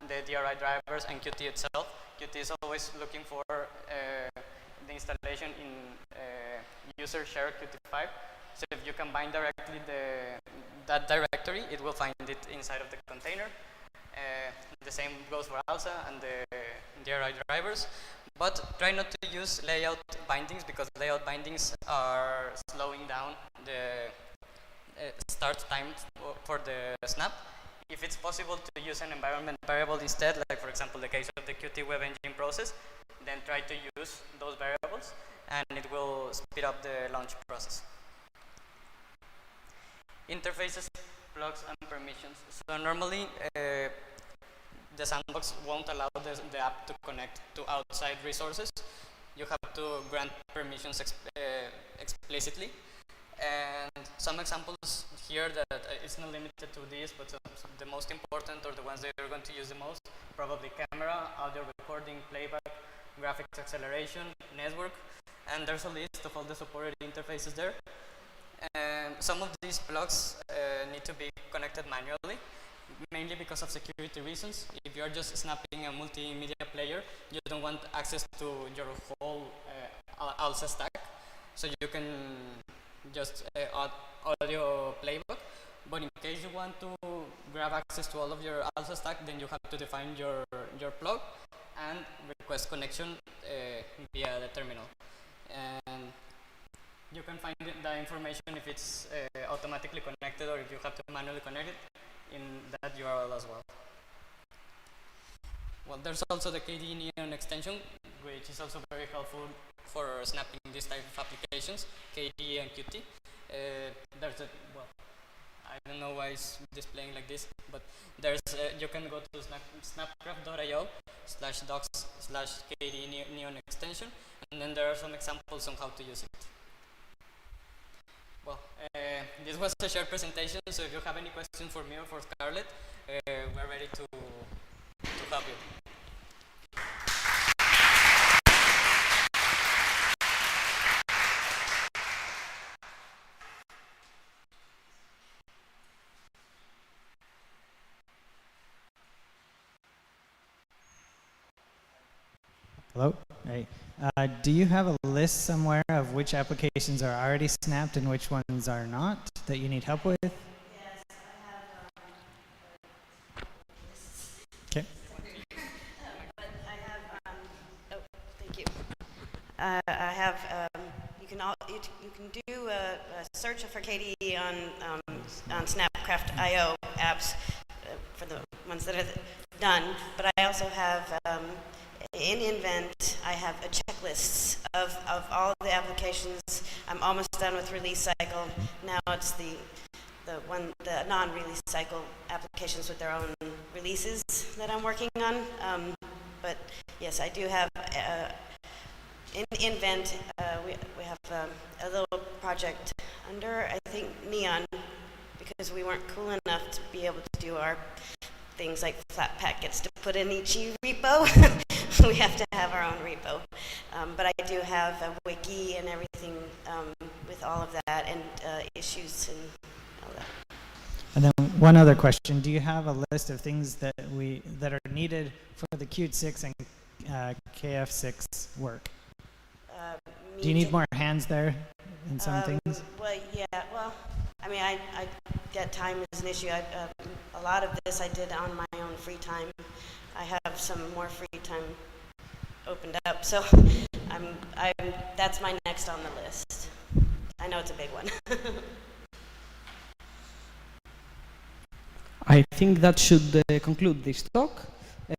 the DRI drivers, and Qt itself. Qt is always looking for the installation in user share Qt5. So if you combine directly that directory, it will find it inside of the container. The same goes for ALSA and the DRI drivers. But try not to use layout bindings because layout bindings are slowing down the start time for the snap. If it's possible to use an environment variable instead, like for example the case of the Qt Web Engine process, then try to use those variables and it will speed up the launch process. Interfaces, plugs, and permissions. So normally the sandbox won't allow the app to connect to outside resources. You have to grant permissions explicitly. And some examples here that it's not limited to these, but the most important or the ones that you're going to use the most, probably camera, audio recording, playback, graphics acceleration, network, and there's a list of all the supported interfaces there. And some of these plugs need to be connected manually, mainly because of security reasons. If you're just snapping a multimedia player, you don't want access to your whole ALSA stack, so you can just add audio playback. But in case you want to grab access to all of your ALSA stack, then you have to define your plug and request connection via the terminal. And you can find the information if it's automatically connected or if you have to manually connect it in that URL as well. Well, there's also the KDE Neon extension, which is also very helpful for snapping this type of applications, KDE and Qt. There's a, well, I don't know why it's displaying like this, but there's you can go to snapcraft.io/docs/KDE Neon extension, and then there are some examples on how to use it. Well, this was a short presentation, so if you have any questions for me or for Scarlett, we're ready to help you. Hello? Hey. Do you have a list somewhere of which applications are already snapped and which ones are not that you need help with? Yes, I have. Okay. But I have. Oh, thank you. I have. You can do a search for KDE on Snapcraft.io apps for the ones that are done. But I also have. In Invent, I have a checklist of all the applications. I'm almost done with release cycle. Now it's the non-release cycle applications with their own releases that I'm working on. But yes, I do have in Invent. We have a little project under, I think, Neon, because we weren't cool enough to be able to do our things like Flatpak gets to put in each repo. We have to have our own repo. But I do have a wiki and everything with all of that and issues and all that. And then one other question: do you have a list of things that are needed for the Qt 6 and KF6 work? Do you need more hands there in some things? Well, yeah. Well, I mean, I get time is an issue. A lot of this I did on my own free time. I have some more free time opened up, so that's my next on the list. I know it's a big one. I think that should conclude this talk.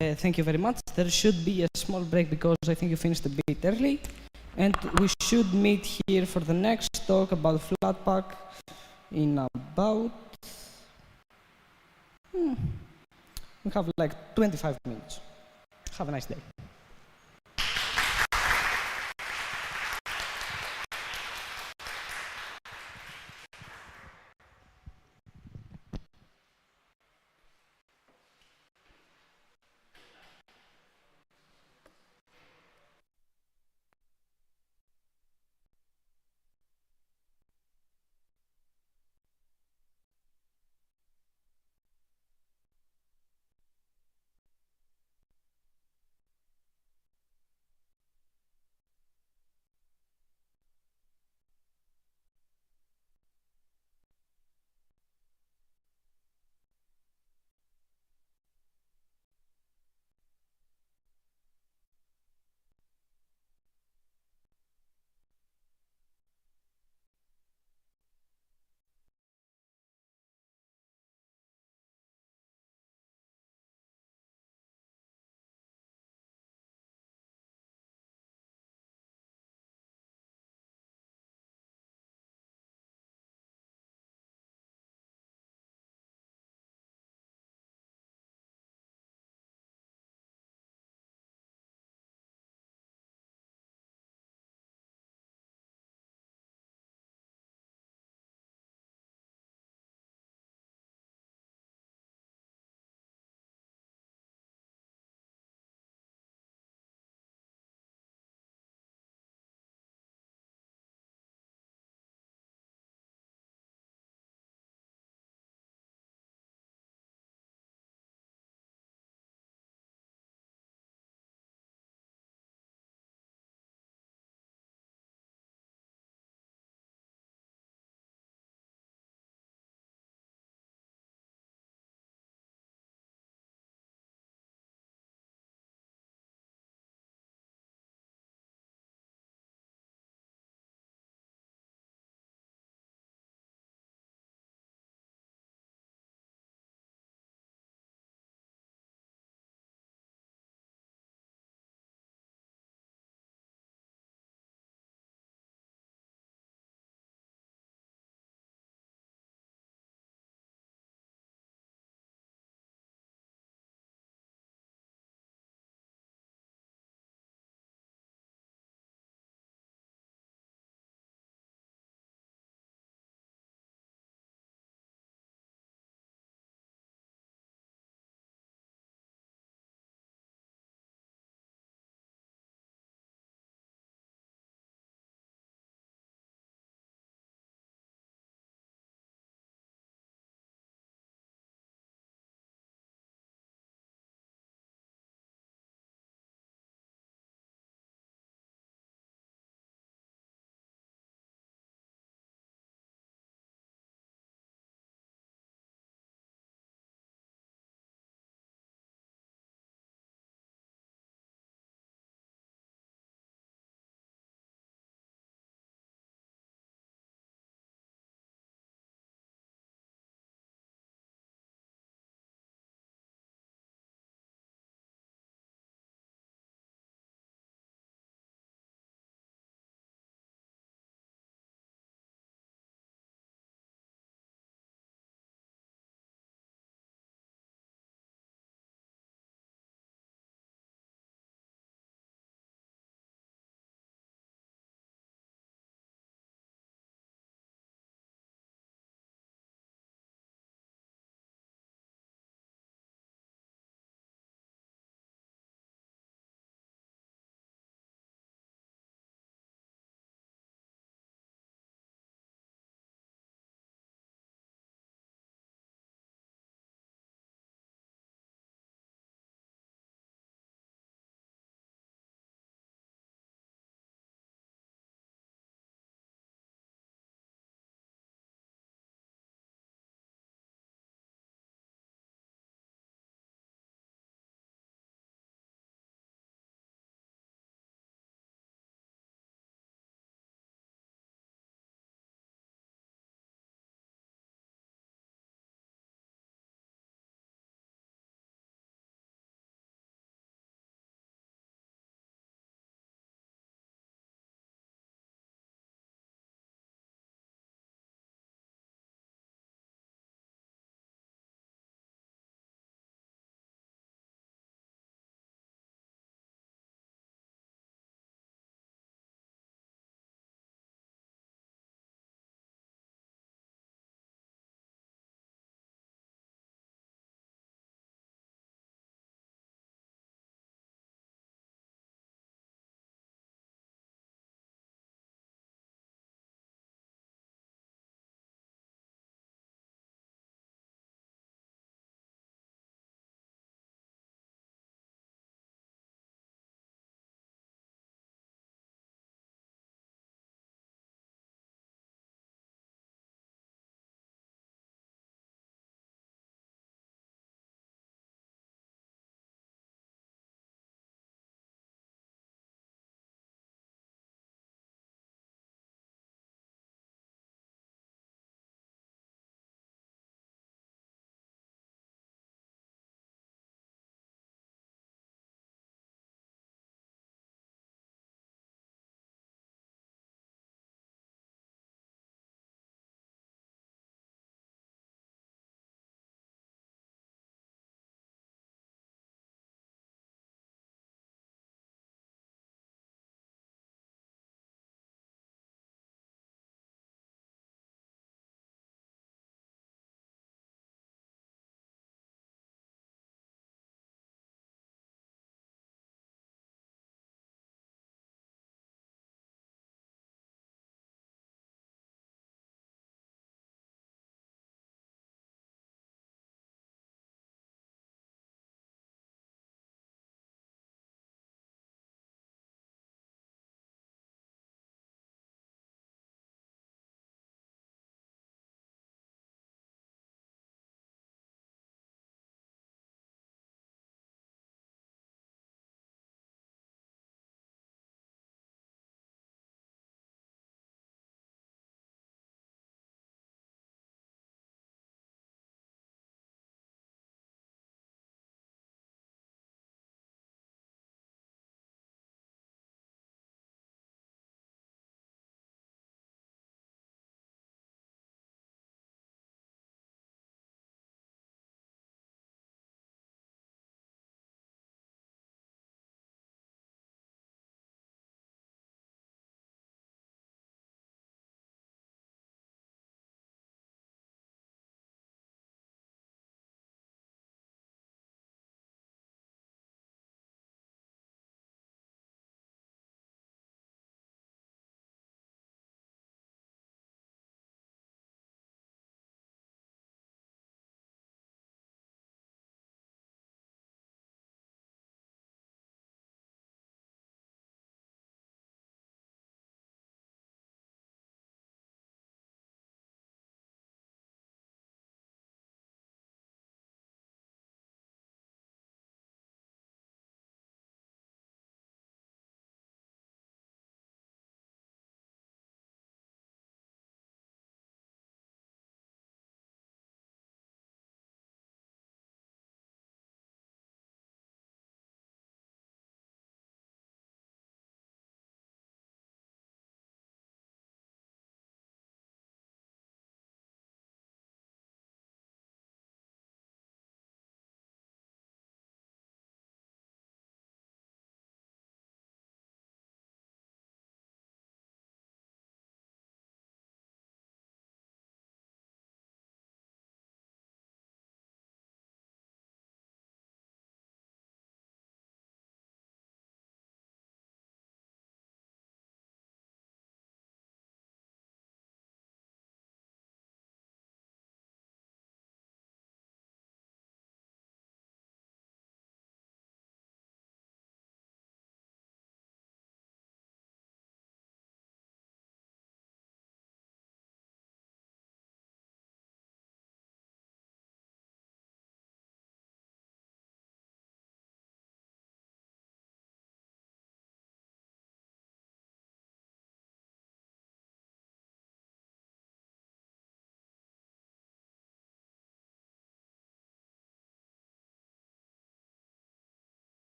Thank you very much. There should be a small break because I think you finished a bit early. And we should meet here for the next talk about Flatpak in about... We have like 25 minutes. Have a nice day.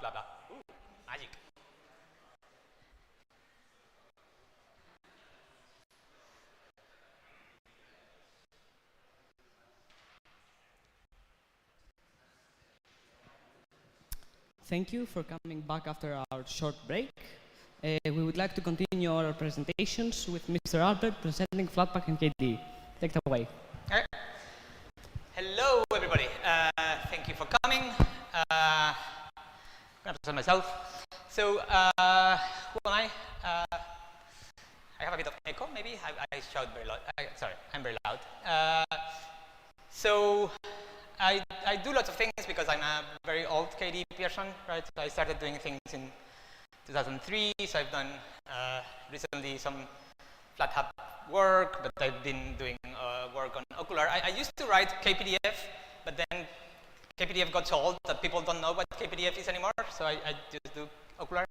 blah, blah, blah. Ooh, magic. Thank you for coming back after our short break. We would like to continue our presentations with Mr. Albert presenting Flatpak and KDE. Take it away. All right. Hello, everybody. Thank you for coming. I'm going to present myself. So, who am I? I have a bit of echo, maybe. I shout very loud. Sorry, I'm very loud. So, I do lots of things because I'm a very old KDE person, right? So I started doing things in 2003, so I've done recently some FlatHub work, but I've been doing work on Okular. I used to write KPDF, but then KPDF got so old that people don't know what KPDF is anymore, so I just do Okular.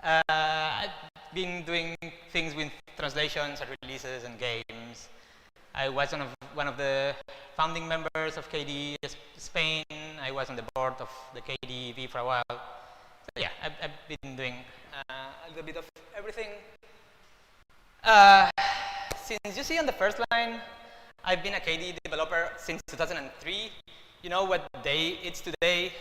I've been doing things with translations and releases and games. I was one of the founding members of KDE Spain. I was on the board of the KDE for a while. So yeah, I've been doing a little bit of everything. Since you see on the first line, I've been a KDE developer since 2003. You know what day it's today?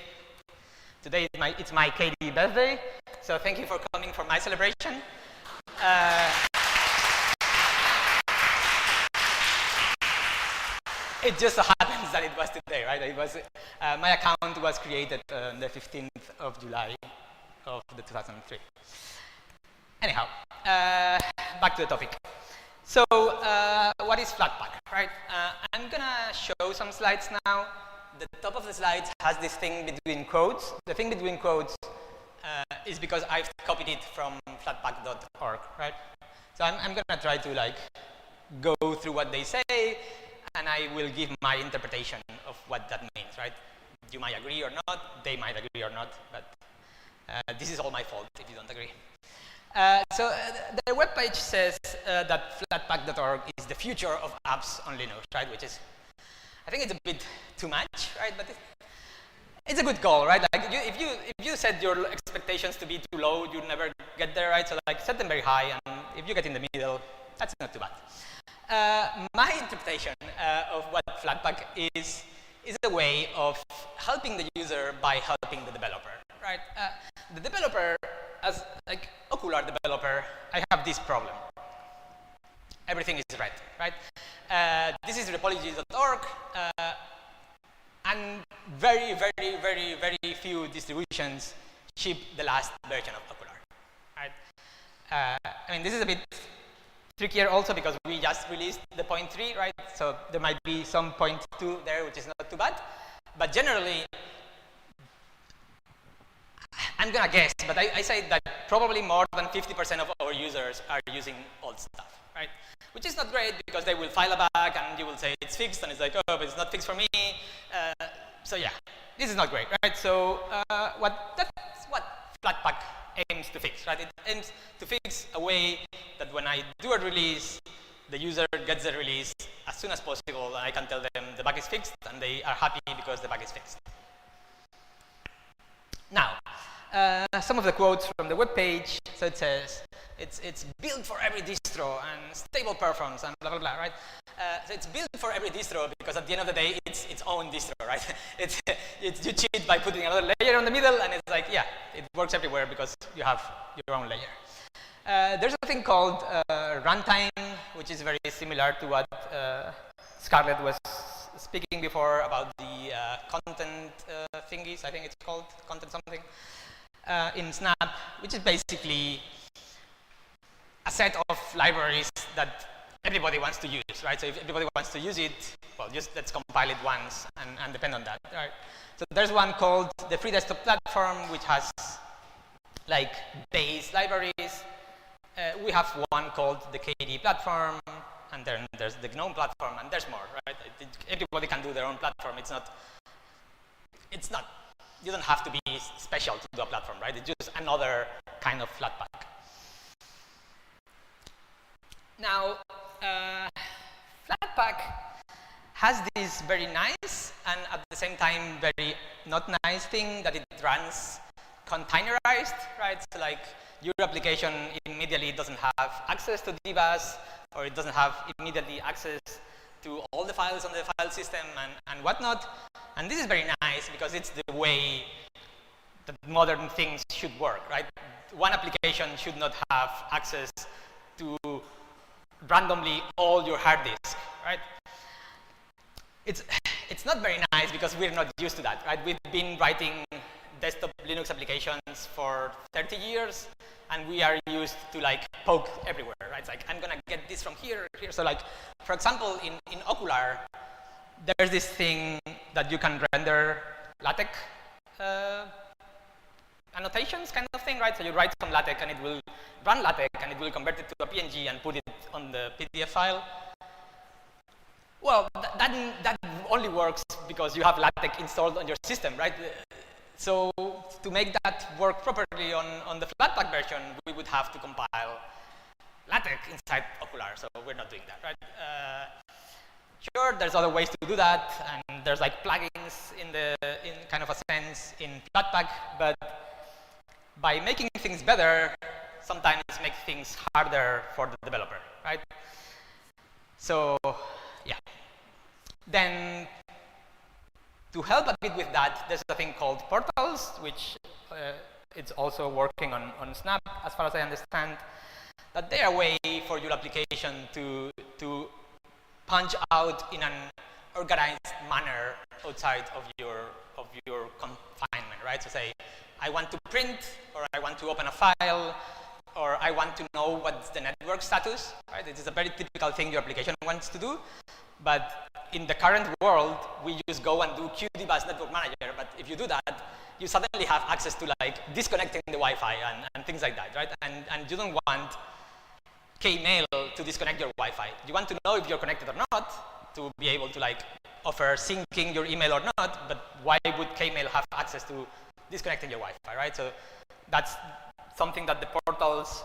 Today it's my KDE birthday, so thank you for coming for my celebration. It just so happens that it was today, right? It was, my account was created on the 15th of July of the 2003. Anyhow, back to the topic. So, what is Flatpak, right? I'm gonna show some slides now. The top of the slides has this thing between quotes. The thing between quotes is because I've copied it from flatpak.org, right? So I'm gonna try to like go through what they say, and I will give my interpretation of what that means, right? You might agree or not, they might agree or not, but this is all my fault if you don't agree. So the webpage says that flatpak.org is the future of apps on Linux, right? Which is, I think it's a bit too much, right? But it's a good goal, right? Like if you set your expectations to be too low, you never get there, right? So like set them very high, and if you get in the middle, that's not too bad. My interpretation of what Flatpak is a way of helping the user by helping the developer, right? The developer, as like Okular developer, I have this problem. Everything is red, right? This is repositories.org, and very, very, very, very few distributions ship the last version of Okular, right? I mean, this is a bit trickier also because we just released the 0.3, right? So there might be some 0.2 there, which is not too bad. But generally, I'm gonna guess, but I say that probably more than 50% of our users are using old stuff, right? Which is not great because they will file a bug and you will say it's fixed, and it's like, oh, but it's not fixed for me. So yeah, this is not great, right? So that's what Flatpak aims to fix, right? It aims to fix a way that when I do a release, the user gets the release as soon as possible, and I can tell them the bug is fixed, and they are happy because the bug is fixed. Now, some of the quotes from the webpage. So it says, it's built for every distro and stable performance and blah, blah, blah, right? So it's built for every distro because at the end of the day, it's its own distro, right? You cheat by putting another layer in the middle, and it's like, yeah, it works everywhere because you have your own layer. There's a thing called runtime, which is very similar to what Scarlett was speaking before about the content thingies, I think it's called content something, in Snap, which is basically a set of libraries that everybody wants to use, right? So if everybody wants to use it, well, just let's compile it once and depend on that, right? So there's one called the Free Desktop Platform, which has like base libraries. We have one called the KDE Platform, and then there's the GNOME Platform, and there's more, right? Everybody can do their own platform. It's not, you don't have to be special to do a platform, right? It's just another kind of Flatpak. Now, Flatpak has this very nice and at the same time very not nice thing that it runs containerized, right? So like your application immediately doesn't have access to dbus, or it doesn't have immediately access to all the files on the file system and whatnot. And this is very nice because it's the way that modern things should work, right? One application should not have access to randomly all your hard disk, right? It's not very nice because we're not used to that, right? We've been writing desktop Linux applications for 30 years, and we are used to like poke everywhere, right? It's like, I'm gonna get this from here. So like, for example, in Ocular, there's this thing that you can render LaTeX annotations kind of thing, right? So you write some LaTeX and it will run LaTeX and it will convert it to a PNG and put it on the PDF file. Well, that only works because you have LaTeX installed on your system, right? So to make that work properly on the Flatpak version, we would have to compile LaTeX inside Ocular, so we're not doing that, right? Sure, there's other ways to do that, and there's like plugins in kind of a sense in Flatpak, but by making things better, sometimes make things harder for the developer, right? So, yeah. Then, to help a bit with that, there's a thing called portals, which it's also working on Snap, as far as I understand, that they are a way for your application to punch out in an organized manner outside of your confinement, right? So say, I want to print, or I want to open a file, or I want to know what's the network status, right? It is a very typical thing your application wants to do, but in the current world, we just go and do QDBus Network Manager, but if you do that, you suddenly have access to like disconnecting the Wi-Fi and things like that, right? And you don't want Kmail to disconnect your Wi-Fi. You want to know if you're connected or not, to be able to like offer syncing your email or not, but why would Kmail have access to disconnecting your Wi-Fi, right? So that's something that the portals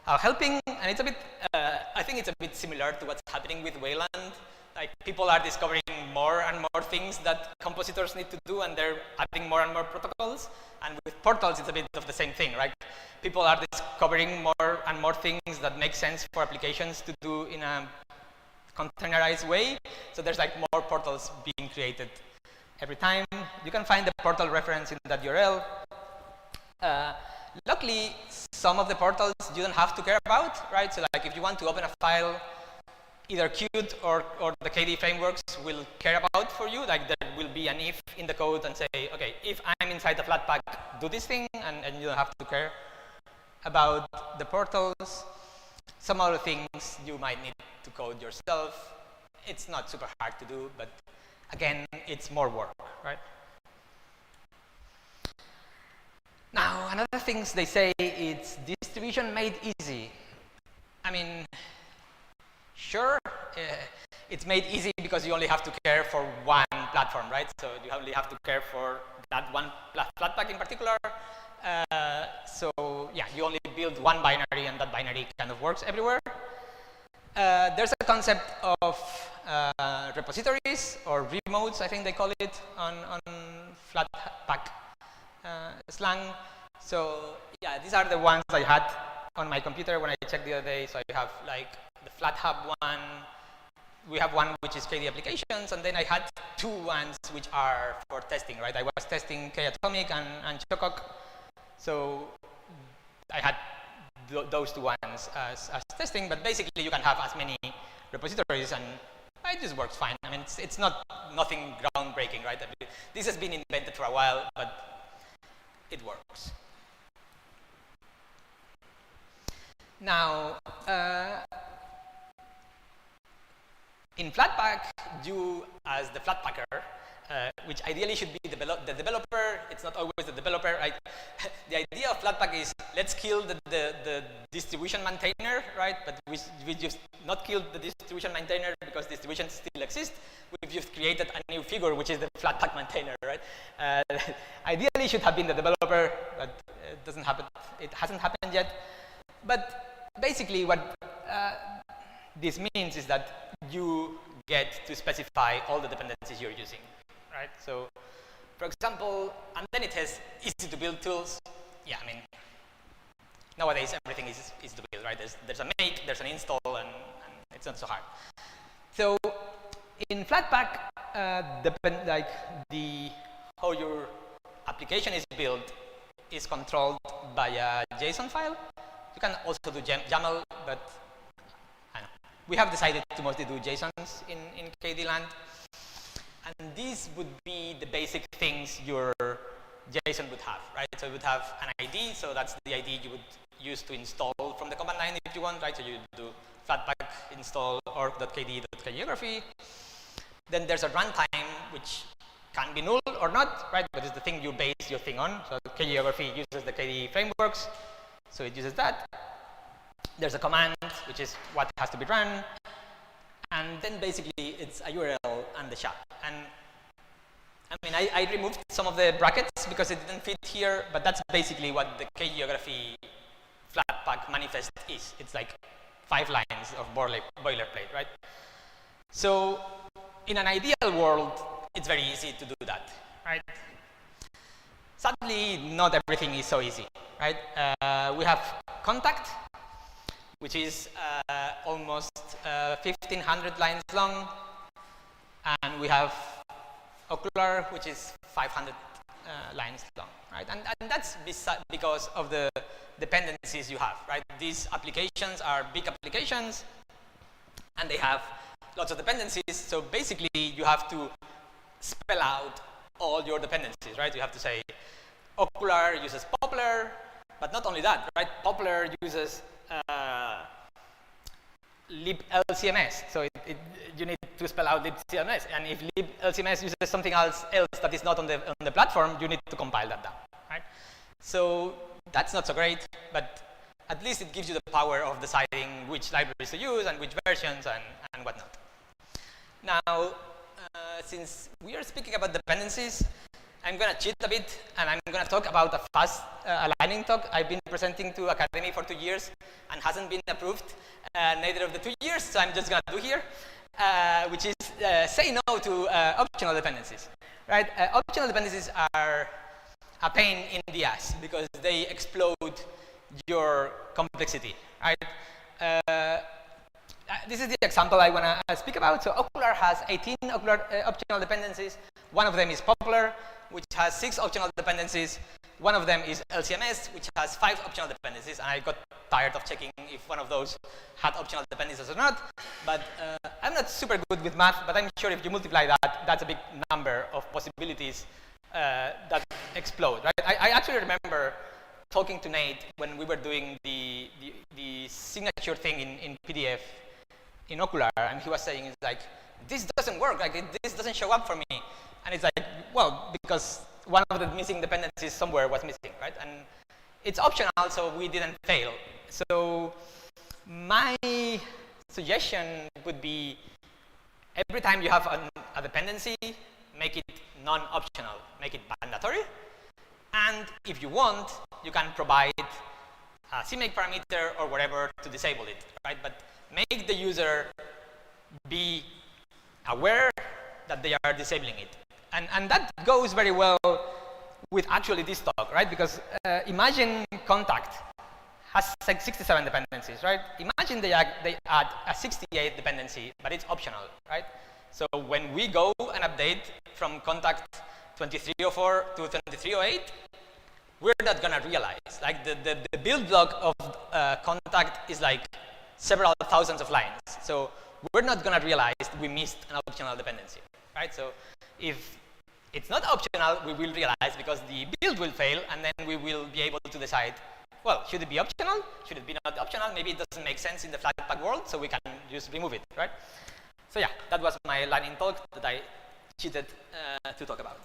are helping, and it's a bit, I think it's a bit similar to what's happening with Wayland. Like people are discovering more and more things that compositors need to do, and they're adding more and more protocols. And with portals, it's a bit of the same thing, right? People are discovering more and more things that make sense for applications to do in a containerized way. So there's like more portals being created every time. You can find the portal reference in that URL. Luckily, some of the portals you don't have to care about, right? So like if you want to open a file, either Qt or the KDE frameworks will care about for you. Like there will be an if in the code and say, okay, if I'm inside the Flatpak, do this thing, and you don't have to care about the portals. Some other things you might need to code yourself. It's not super hard to do, but again, it's more work, right? Now, another things they say it's distribution made easy. I mean, sure, it's made easy because you only have to care for one platform, right? So you only have to care for that one Flatpak in particular. So yeah, you only build one binary, and that binary kind of works everywhere. There's a concept of repositories or remotes, I think they call it on Flatpak slang. So yeah, these are the ones I had on my computer when I checked the other day. So I have like the FlatHub one. We have one which is KDE applications, and then I had two ones which are for testing, right? I was testing Katomic and Chokok. So I had those two ones as testing, but basically you can have as many repositories, and it just works fine. I mean, it's not nothing groundbreaking, right? I mean, this has been invented for a while, but it works. Now, in Flatpak, you as the Flatpacker, which ideally should be the developer, it's not always the developer, right? The idea of Flatpak is let's kill the distribution maintainer, right? But we just not kill the distribution maintainer because distributions still exist. We've just created a new figure, which is the Flatpak maintainer, right? Ideally, it should have been the developer, but it doesn't happen. It hasn't happened yet. But basically, what this means is that you get to specify all the dependencies you're using, right? So For example, and then it has easy to build tools. Yeah, I mean, nowadays everything is easy to build, right? There's a make, there's an install, and it's not so hard. So in Flatpak, how your application is built is controlled by a JSON file. You can also do YAML, but I know. We have decided to mostly do JSONs in KDE land. And these would be the basic things your JSON would have, right? So it would have an ID, so that's the ID you would use to install from the command line if you want, right? So you do flatpak install org.kde.geography. Then there's a runtime, which can be null or not, right? But it's the thing you base your thing on. So geography uses the KDE frameworks, so it uses that. There's a command, which is what has to be run. And then basically it's a URL and the SHA. And I mean, I removed some of the brackets because it didn't fit here, but that's basically what the geography Flatpak manifest is. It's like 5 lines of boilerplate, right? So in an ideal world, it's very easy to do that, right? Sadly, not everything is so easy, right? We have contact, which is almost 1,500 lines long, and we have ocular, which is 500 lines long, right? And that's because of the dependencies you have, right? These applications are big applications, and they have lots of dependencies. So basically, you have to spell out all your dependencies, right? You have to say, ocular uses popular, but not only that, right? Popular uses libLCMS, so you need to spell out libCMS, and if libLCMS uses something else that is not on the platform, you need to compile that down, right? So that's not so great, but at least it gives you the power of deciding which libraries to use and which versions and whatnot. Now, since we are speaking about dependencies, I'm going to cheat a bit, and I'm going to talk about a fast aligning talk. I've been presenting to Akademy for 2 years and hasn't been approved neither of the 2 years, so I'm just going to do here, which is say no to optional dependencies. Right? Optional dependencies are a pain in the ass because they explode your complexity. Right? This is the example I want to speak about. So Ocular has 18 optional dependencies. One of them is Popular, which has 6 optional dependencies. One of them is LCMS, which has 5 optional dependencies. And I got tired of checking if one of those had optional dependencies or not. But I'm not super good with math, but I'm sure if you multiply that, that's a big number of possibilities that explode. Right? I actually remember talking to Nate when we were doing the signature thing in PDF in Ocular, and he was saying, it's like, this doesn't work, like this doesn't show up for me. And it's like, well, because one of the missing dependencies somewhere was missing, right? And it's optional, so we didn't fail. So my suggestion would be, every time you have a dependency, make it non-optional, make it mandatory. And if you want, you can provide a CMake parameter or whatever to disable it, right? But make the user be aware that they are disabling it. And that goes very well with actually this talk, right? Because imagine contact has like 67 dependencies, right? Imagine they add a 68 dependency, but it's optional, right? So when we go and update from contact 2304 to 2308, we're not going to realize. Like the build block of contact is like several thousands of lines. So we're not going to realize we missed an optional dependency, right? So if it's not optional, we will realize because the build will fail, and then we will be able to decide, well, should it be optional? Should it be not optional? Maybe it doesn't make sense in the Flatpak world, so we can just remove it, right? So yeah, that was my lightning talk that I cheated to talk about.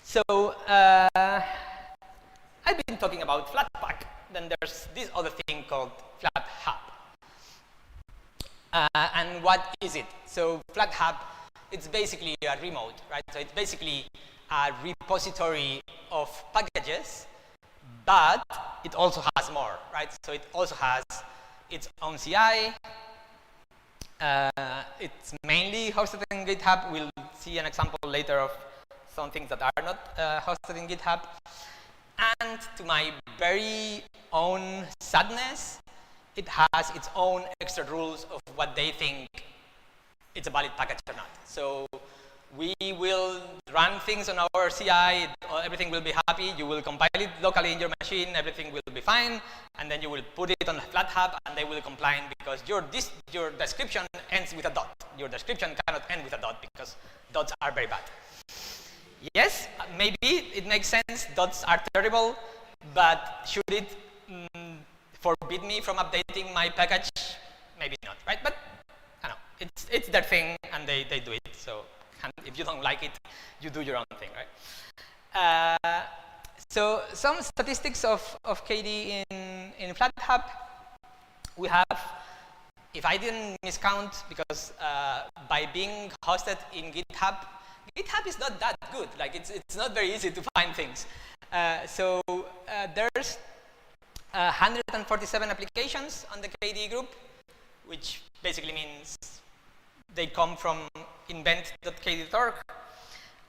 So I've been talking about Flatpak. Then there's this other thing called FlatHub. And what is it? So FlatHub, it's basically a remote, right? So it's basically a repository of packages, but it also has more, right? So it also has its own CI. It's mainly hosted in GitHub. We'll see an example later of some things that are not hosted in GitHub. And to my very own sadness, it has its own extra rules of what they think it's a valid package or not. So we will run things on our CI, everything will be happy, you will compile it locally in your machine, everything will be fine, and then you will put it on FlatHub and they will comply because your description ends with a dot. Your description cannot end with a dot because dots are very bad. Yes, maybe it makes sense, dots are terrible, but should it forbid me from updating my package? Maybe not, right? But I don't know, it's their thing and they do it, so if you don't like it, you do your own thing, right? So some statistics of KDE in FlatHub, we have, if I didn't miscount, because by being hosted in GitHub is not that good. Like it's not very easy to find things. So there's 147 applications on the KDE group, which basically means they come from invent.kd.org.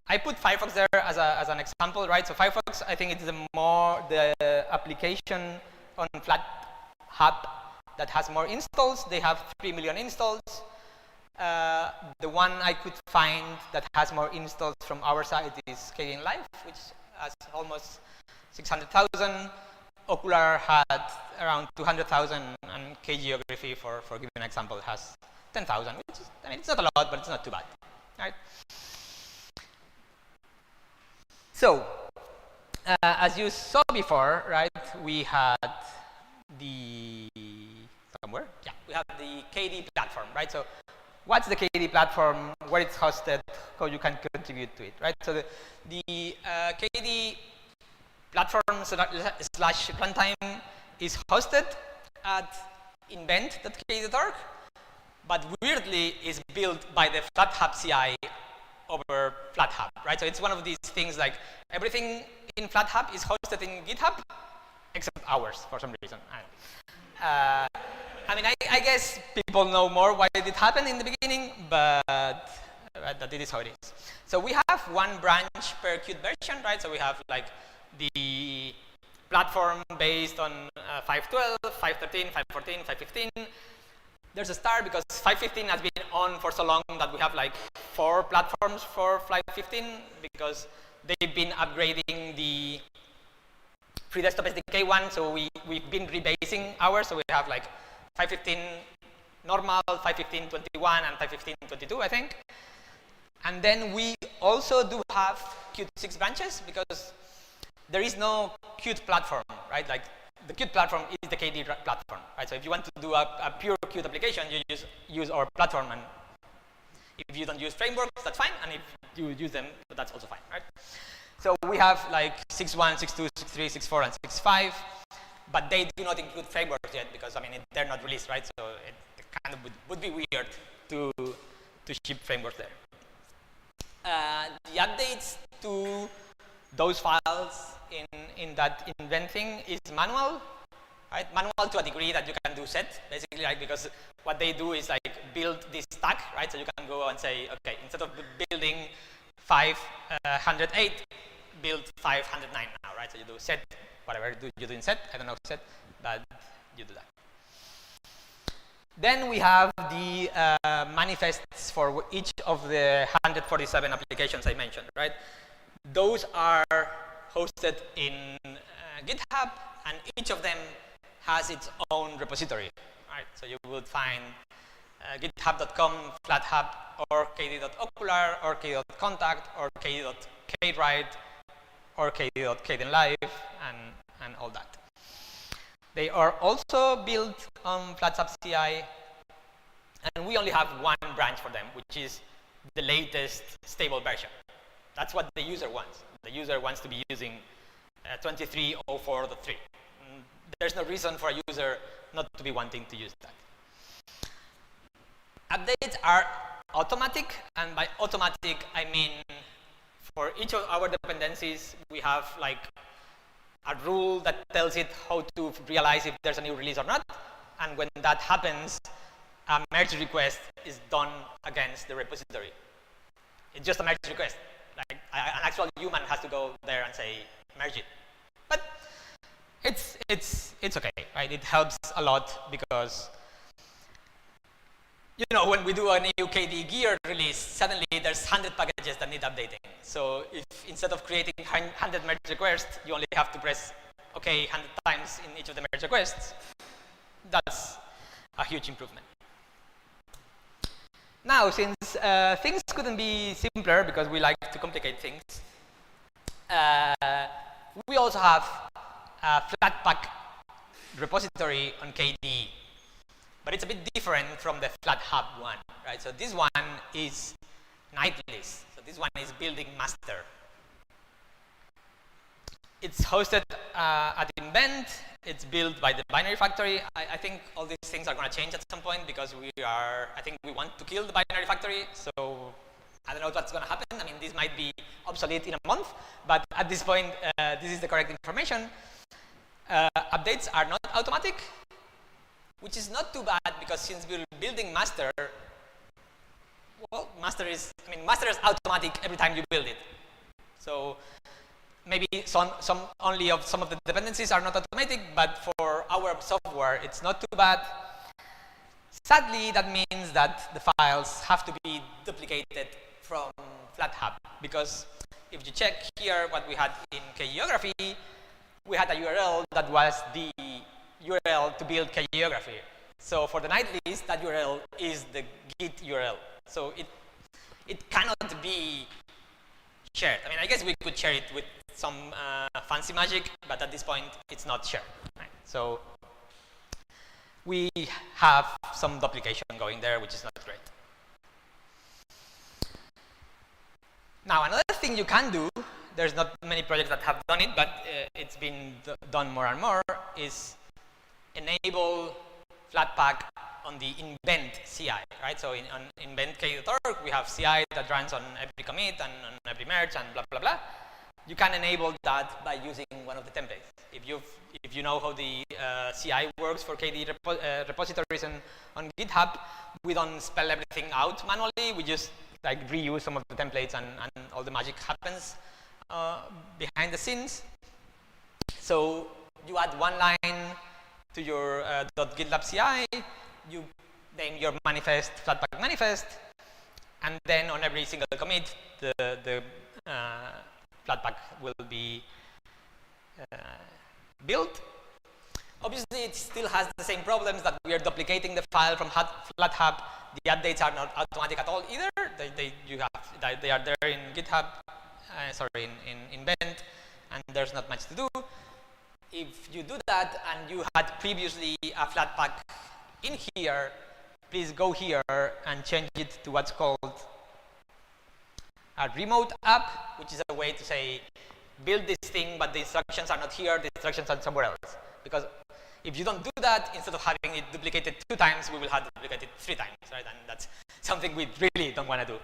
I put Firefox there as an example, right? So Firefox, I think it's the application on FlatHub that has more installs. They have 3 million installs. The one I could find that has more installs from our side is KDE Live, which has almost 600,000. Okular had around 200,000, and KGeography, for giving an example, has 10,000, which is, I mean, it's not a lot, but it's not too bad, right? So, as you saw before, right, we had the, somewhere? Yeah, we have the KDE platform, right? So, what's the KDE platform, where it's hosted, how you can contribute to it, right? So, the KDE platform slash runtime is hosted at invent.kd.org, but weirdly is built by the FlatHub CI over FlatHub, right? So it's one of these things like everything in FlatHub is hosted in GitHub except ours for some reason. I mean, I guess people know more why it happened in the beginning, but that it is how it is. So we have one branch per Qt version, right? So we have like the platform based on 5.12, 5.13, 5.14, 5.15. There's a star because 5.15 has been on for so long that we have like 4 platforms for 5.15 because they've been upgrading the free desktop SDK one, so we've been rebasing ours, so we have like 5.15 normal, 5.15 21, and 5.15 22, I think. And then we also do have Qt 6 branches because there is no Qt platform, right? Like the Qt platform is the KDE platform, right? So if you want to do a pure Qt application, you use our platform, and if you don't use frameworks, that's fine, and if you use them, that's also fine, right? So we have like 6.1, 6.2, 6.3, 6.4, and 6.5, but they do not include frameworks yet because, I mean, they're not released, right? So it kind of would be weird to ship frameworks there. The updates to those files in that invent thing is manual, right? Manual to a degree that you can do set, basically, right? Because what they do is like build this stack, right? So you can go and say, okay, instead of building 508, build 509 now, right? So you do set, whatever you do in set, I don't know set, but you do that. Then we have the manifests for each of the 147 applications I mentioned, right? Those are hosted in GitHub, and each of them has its own repository, right? So you would find github.com FlatHub, or kd.okular, or kd.contact, or kd.kwrite, or kd.kdenlive, and all that. They are also built on FlatHub CI, and we only have one branch for them, which is the latest stable version. That's what the user wants. The user wants to be using 23.04.3. There's no reason for a user not to be wanting to use that. Updates are automatic, and by automatic, I mean for each of our dependencies, we have like a rule that tells it how to realize if there's a new release or not. And when that happens, a merge request is done against the repository. It's just a merge request. Like an actual human has to go there and say merge it. But it's okay, right? It helps a lot because when we do a new KDE gear release, suddenly there's 100 packages that need updating. So if instead of creating 100 merge requests, you only have to press OK 100 times in each of the merge requests, that's a huge improvement. Now, since things couldn't be simpler because we like to complicate things, we also have a Flatpak repository on KDE. But it's a bit different from the FlatHub one, right? So this one is nightlist. So this one is building master. It's hosted at Invent. It's built by the binary factory. I think all these things are going to change at some point because I think we want to kill the binary factory. So I don't know what's going to happen. I mean, this might be obsolete in a month, but at this point, this is the correct information. Updates are not automatic, which is not too bad because since we're building master, well, master is automatic every time you build it. So maybe some of the dependencies are not automatic, but for our software, it's not too bad. Sadly, that means that the files have to be duplicated from FlatHub, because if you check here what we had in Geography, we had a URL that was the URL to build Geography. So for the nightlist, that URL is the Git URL. So it cannot be shared. I mean, I guess we could share it with some fancy magic, but at this point, it's not shared. Right? So we have some duplication going there, which is not great. Now, another thing you can do, there's not many projects that have done it, but it's been done more and more, is enable Flatpak on the Invent CI, right? So on invent.k.org, we have CI that runs on every commit and on every merge and blah, blah, blah. You can enable that by using one of the templates. If you know how the CI works for KDE repositories on GitHub, we don't spell everything out manually. We just like reuse some of the templates and all the magic happens behind the scenes. So you add one line to your .gitlab CI, you name your manifest Flatpak manifest, and then on every single commit, the Flatpak will be built. Obviously, it still has the same problems that we are duplicating the file from FlatHub. The updates are not automatic at all either. They are there in GitHub, in Invent, and there's not much to do. If you do that and you had previously a Flatpak in here, please go here and change it to what's called a remote app, which is a way to say, build this thing, but the instructions are not here, the instructions are somewhere else. Because if you don't do that, instead of having it duplicated 2 times, we will have to duplicate it 3 times, right? And that's something we really don't want to do.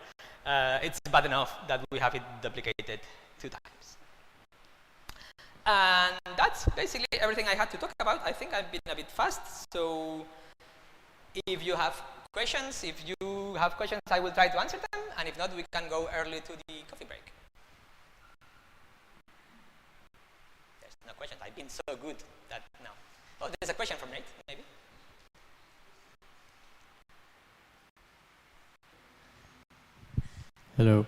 It's bad enough that we have it duplicated 2 times. And that's basically everything I had to talk about. I think I've been a bit fast, so if you have questions, I will try to answer them, and if not, we can go early to the coffee break. There's no questions. I've been so good that no. Oh, there's a question from Nate, maybe. Hello.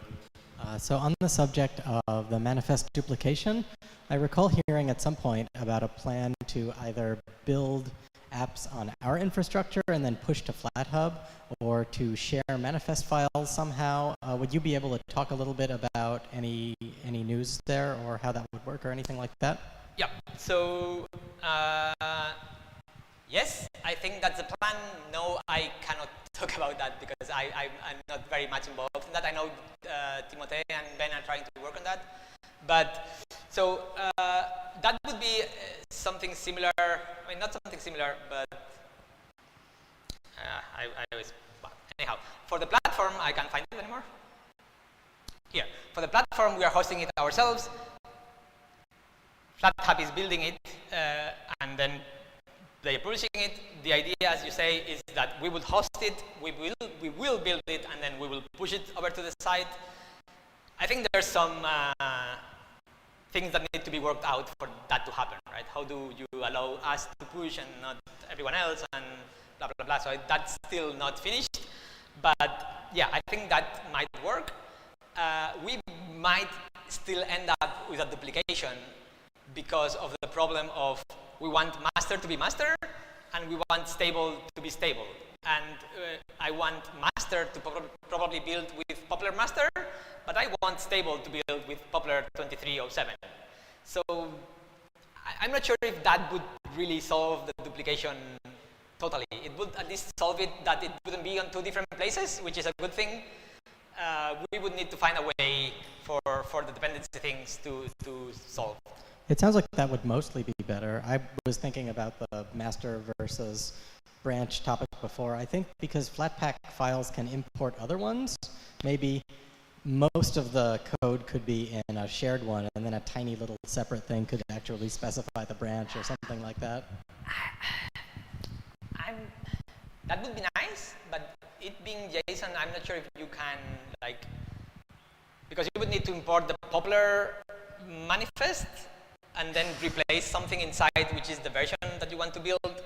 So on the subject of the manifest duplication, I recall hearing at some point about a plan to either build apps on our infrastructure and then push to FlatHub, or to share manifest files somehow. Would you be able to talk a little bit about any news there, or how that would work, or anything like that? Yeah. So yes, I think that's the plan. No, I cannot talk about that because I'm not very much involved in that. I know Timothée and Ben are trying to work on that. But so that would be something similar. I mean, not something similar, but I always. Well, anyhow, for the platform, I can't find it anymore. Here, for the platform, we are hosting it ourselves. FlatHub is building it, and then they are publishing it. The idea, as you say, is that we would host it, we will build it, and then we will push it over to the site. I think there's some things that need to be worked out for that to happen, right? How do you allow us to push and not everyone else and blah, blah, blah. So that's still not finished. But yeah, I think that might work. We might still end up with a duplication because of the problem of we want master to be master and we want stable to be stable. And I want master to probably build with popular master, but I want stable to build with popular 2307. So I'm not sure if that would really solve the duplication totally. It would at least solve it that it wouldn't be on two different places, which is a good thing. We would need to find a way for the dependency things to solve. It sounds like that would mostly be better. I was thinking about the master versus branch topic before. I think because Flatpak files can import other ones, maybe most of the code could be in a shared one, and then a tiny little separate thing could actually specify the branch or something like that. That would be nice, but it being JSON, I'm not sure if you can, like, because you would need to import the popular manifest and then replace something inside, which is the version that you want to build.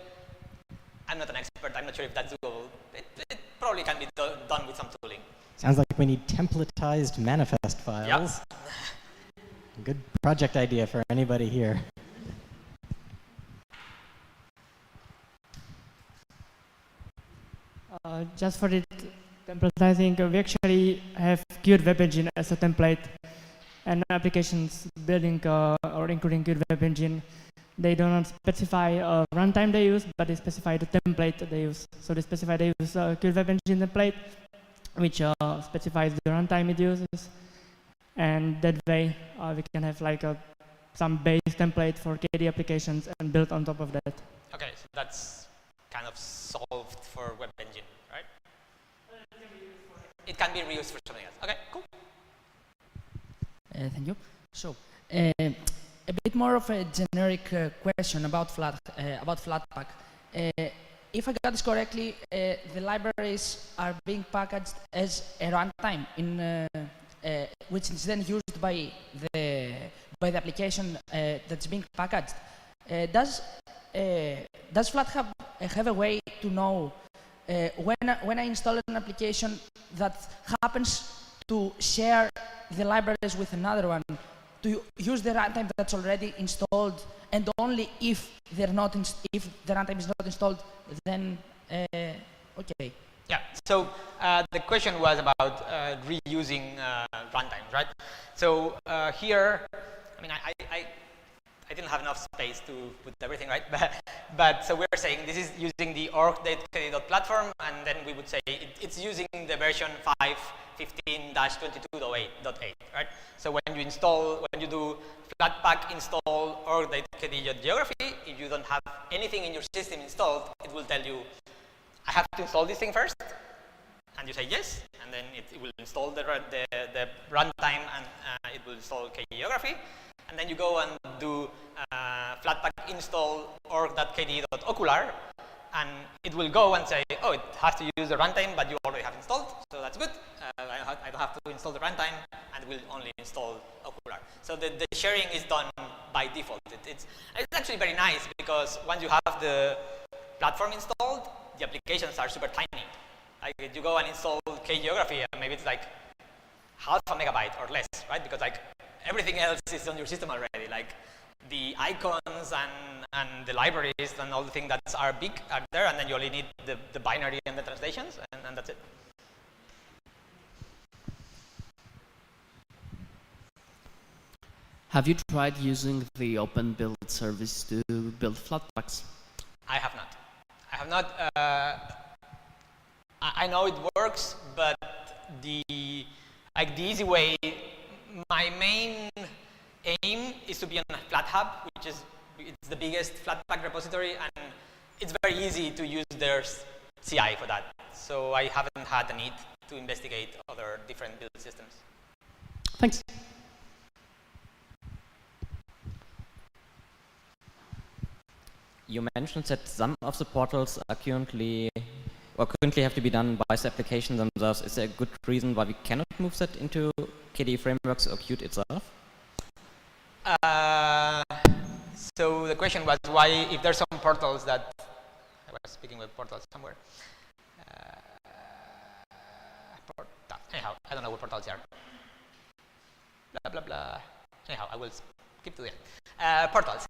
I'm not an expert. I'm not sure if that's doable. It probably can be done with some tooling. Sounds like we need templatized manifest files. Yep. Good project idea for anybody here. Just for the templatizing, we actually have Qt Web Engine as a template, and applications building or including Qt Web Engine, they do not specify a runtime they use, but they specify the template they use. So they specify they use a Qt Web Engine template, which specifies the runtime it uses, and that way we can have like some base template for KDE applications and build on top of that. Okay, so that's kind of solved for Web Engine, right? It can be reused for something else. Okay, cool. Thank you. So, a bit more of a generic question about Flatpak. If I got this correctly, the libraries are being packaged as a runtime, which is then used by the application that's being packaged. Does FlatHub have a way to know when I install an application that happens to share the libraries with another one, to use the runtime that's already installed, and only if they're not if the runtime is not installed, then okay. Yeah. So the question was about reusing runtimes, right? So here, I mean, I didn't have enough space to put everything, right? But so we're saying this is using the org.kde.platform, and then we would say it's using the version 5.15-22.8, right? So when you do Flatpak install org.kde.geography, if you don't have anything in your system installed, it will tell you, I have to install this thing first, and you say yes, and then it will install the runtime, and it will install geography, and then you go and do Flatpak install org.kde.ocular, and it will go and say, oh, it has to use the runtime, but you already have installed, so that's good. I don't have to install the runtime, and it will only install ocular. So the sharing is done by default. It's actually very nice, because once you have the platform installed, the applications are super tiny. Like you go and install geography, and maybe it's like half a megabyte or less, right? Because like everything else is on your system already. Like the icons and the libraries and all the things that are big are there, and then you only need the binary and the translations, and that's it. Have you tried using the open build service to build Flatpaks? I have not. I have not. I know it works, but the easy way. My main aim is to be on FlatHub, which is the biggest Flatpak repository, and it's very easy to use their CI for that. So I haven't had the need to investigate other different build systems. Thanks. You mentioned that some of the portals are currently have to be done by the application themselves. Is there a good reason why we cannot move that into KDE frameworks or Qt itself? So the question was why, if there's some portals that, I was speaking with portals somewhere. Anyhow, I don't know what portals are. Blah, blah, blah. Anyhow, I will skip to the end. Portals.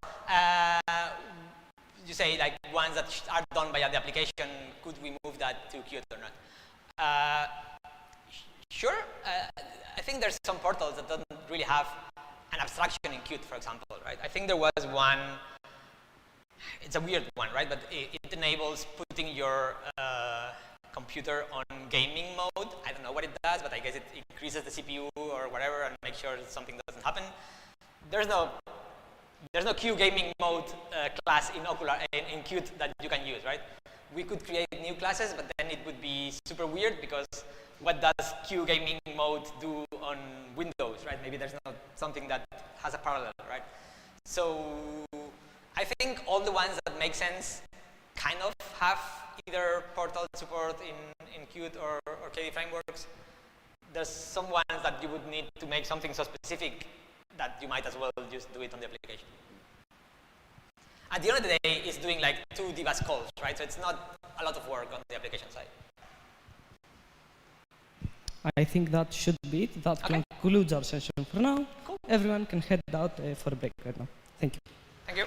You say like ones that are done by the application, could we move that to Qt or not? Sure. I think there's some portals that don't really have an abstraction in Qt, for example, right? I think there was one, it's a weird one, right? But it enables putting your computer on gaming mode. I don't know what it does, but I guess it increases the CPU or whatever and makes sure that something doesn't happen. There's no Q gaming mode class in Qt that you can use, right? We could create new classes, but then it would be super weird because what does Q gaming mode do on Windows, right? Maybe there's not something that has a parallel, right? So I think all the ones that make sense kind of have either portal support in Qt or KDE frameworks. There's some ones that you would need to make something so specific that you might as well just do it on the application. At the end of the day, it's doing like 2 dbus calls, right? So it's not a lot of work on the application side. I think that should be it. That concludes our session for now. Cool. Everyone can head out for a break right now. Thank you. Thank you.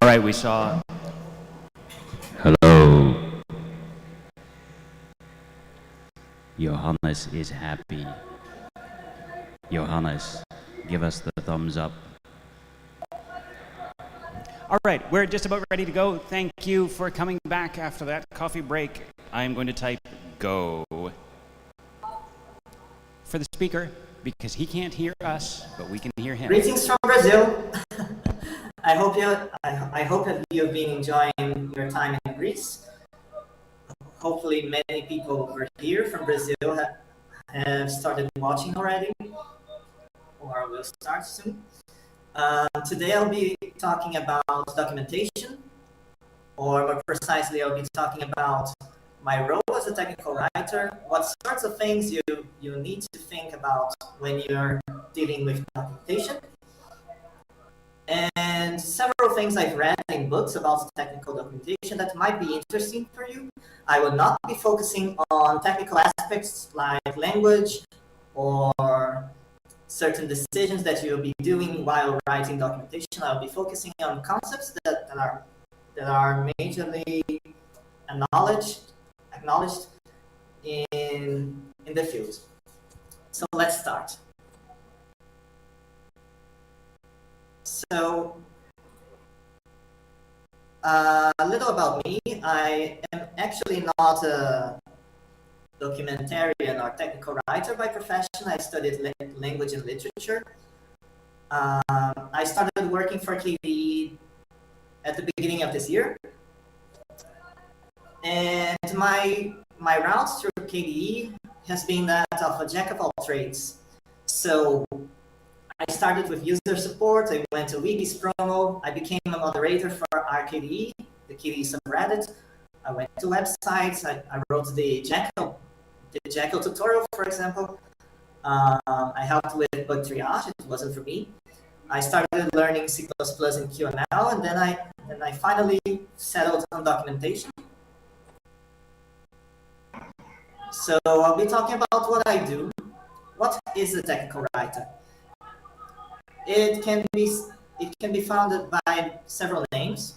right, we saw. Hello. Johannes is happy. Johannes, give us the thumbs up. All right, we're just about ready to go. Thank you for coming back after that coffee break. I'm going to type go for the speaker because he can't hear us, but we can hear him. Greetings from Brazil. I hope you've been enjoying your time in Greece. Hopefully many people over here from Brazil have started watching already, or will start soon. Today I'll be talking about documentation, or more precisely I'll be talking about my role as a technical writer, what sorts of things you need to think about when you're dealing with documentation, and several things I've read in books about technical documentation that might be interesting for you. I will not be focusing on technical aspects like language or certain decisions that you'll be doing while writing documentation. I'll be focusing on concepts that are majorly acknowledged in the field. So let's start. So a little about me. I am actually not a documentarian or technical writer by profession. I studied language and literature. I started working for KDE at the beginning of this year. And my route through KDE has been that of a jack of all trades. So I started with user support. I went to Wikis promo. I became a moderator for our KDE, the KDE subreddit. I went to websites. I wrote the Jekyll tutorial, for example. I helped with bug triage. It wasn't for me. I started learning C++ and QML, and then I finally settled on documentation. So I'll be talking about what I do. What is a technical writer? It can be founded by several names: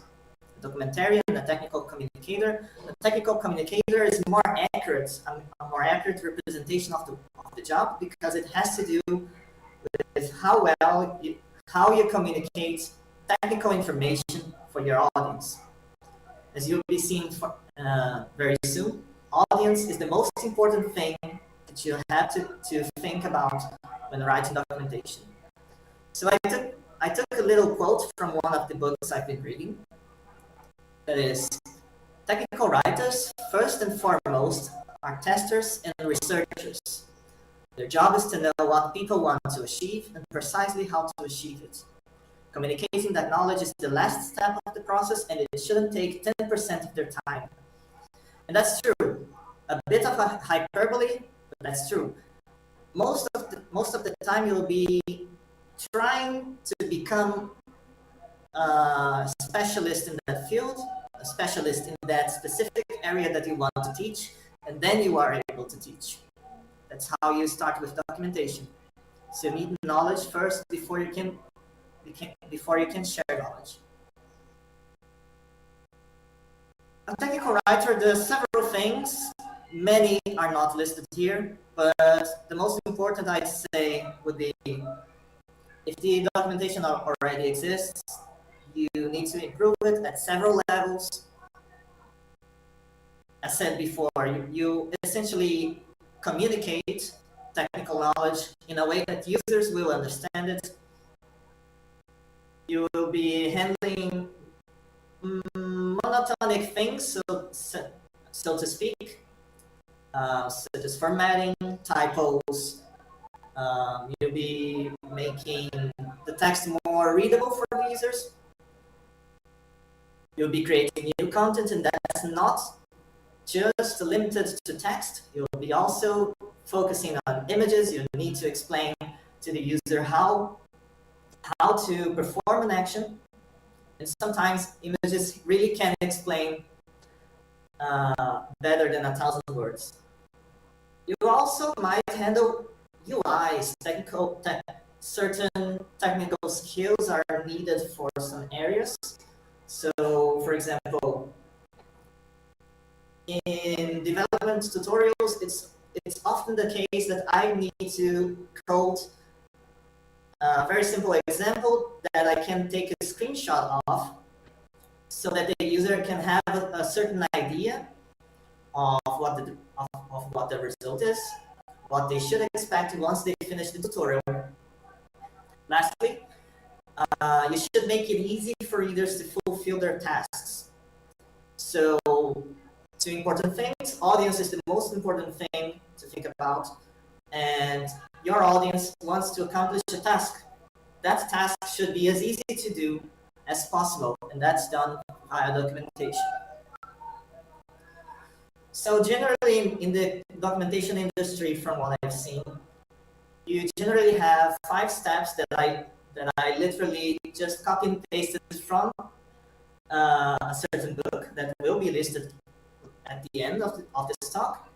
a documentarian, a technical communicator. A technical communicator is a more accurate representation of the job because it has to do with how you communicate technical information for your audience. As you'll be seeing very soon, audience is the most important thing that you have to think about when writing documentation. So I took a little quote from one of the books I've been reading. That is, technical writers, first and foremost, are testers and researchers. Their job is to know what people want to achieve and precisely how to achieve it. Communicating that knowledge is the last step of the process, and it shouldn't take 10% of their time. And that's true. A bit of a hyperbole, but that's true. Most of the time you'll be trying to become a specialist in that field, a specialist in that specific area that you want to teach, and then you are able to teach. That's how you start with documentation. So you need knowledge first before you can share knowledge. A technical writer does several things. Many are not listed here, but the most important I'd say would be, if the documentation already exists, you need to improve it at several levels. As said before, you essentially communicate technical knowledge in a way that users will understand it. You will be handling monotonic things, so to speak, such as formatting, typos. You'll be making the text more readable for the users. You'll be creating new content, and that's not just limited to text. You'll be also focusing on images. You need to explain to the user how to perform an action. And sometimes images really can explain better than 1,000 words. You also might handle UIs. Certain technical skills are needed for some areas. So, for example, in development tutorials, it's often the case that I need to code a very simple example that I can take a screenshot of so that the user can have a certain idea of what the result is, what they should expect once they finish the tutorial. Lastly, you should make it easy for readers to fulfill their tasks. So, two important things. Audience is the most important thing to think about, and your audience wants to accomplish a task. That task should be as easy to do as possible, and that's done via documentation. So generally in the documentation industry, from what I've seen, you generally have 5 steps that I literally just copy and pasted from a certain book that will be listed at the end of this talk,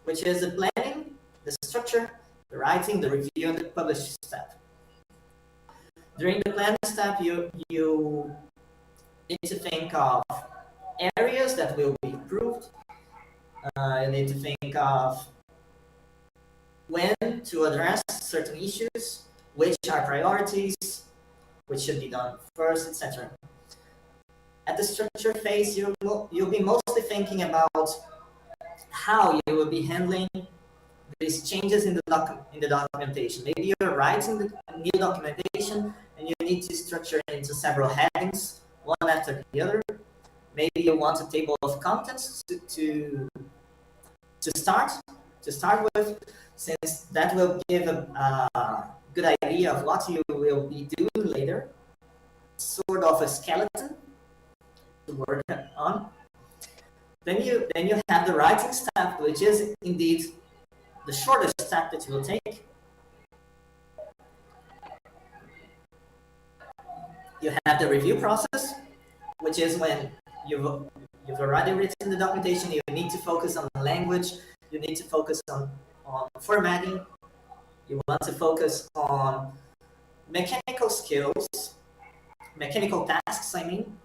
which is the planning, the structure, the writing, the review, and the publish step. During the planning step, you need to think of areas that will be improved. You need to think of when to address certain issues, which are priorities, which should be done first, etc. At the structure phase, you'll be mostly thinking about how you will be handling these changes in the documentation. Maybe you're writing the new documentation and you need to structure it into several headings, one after the other. Maybe you want a table of contents to start with, since that will give a good idea of what you will be doing later. Sort of a skeleton to work on. Then you have the writing step, which is indeed the shortest step that you will take. You have the review process, which is when you've already written the documentation, you need to focus on the language, you need to focus on formatting, you want to focus on mechanical skills, mechanical tasks, I mean.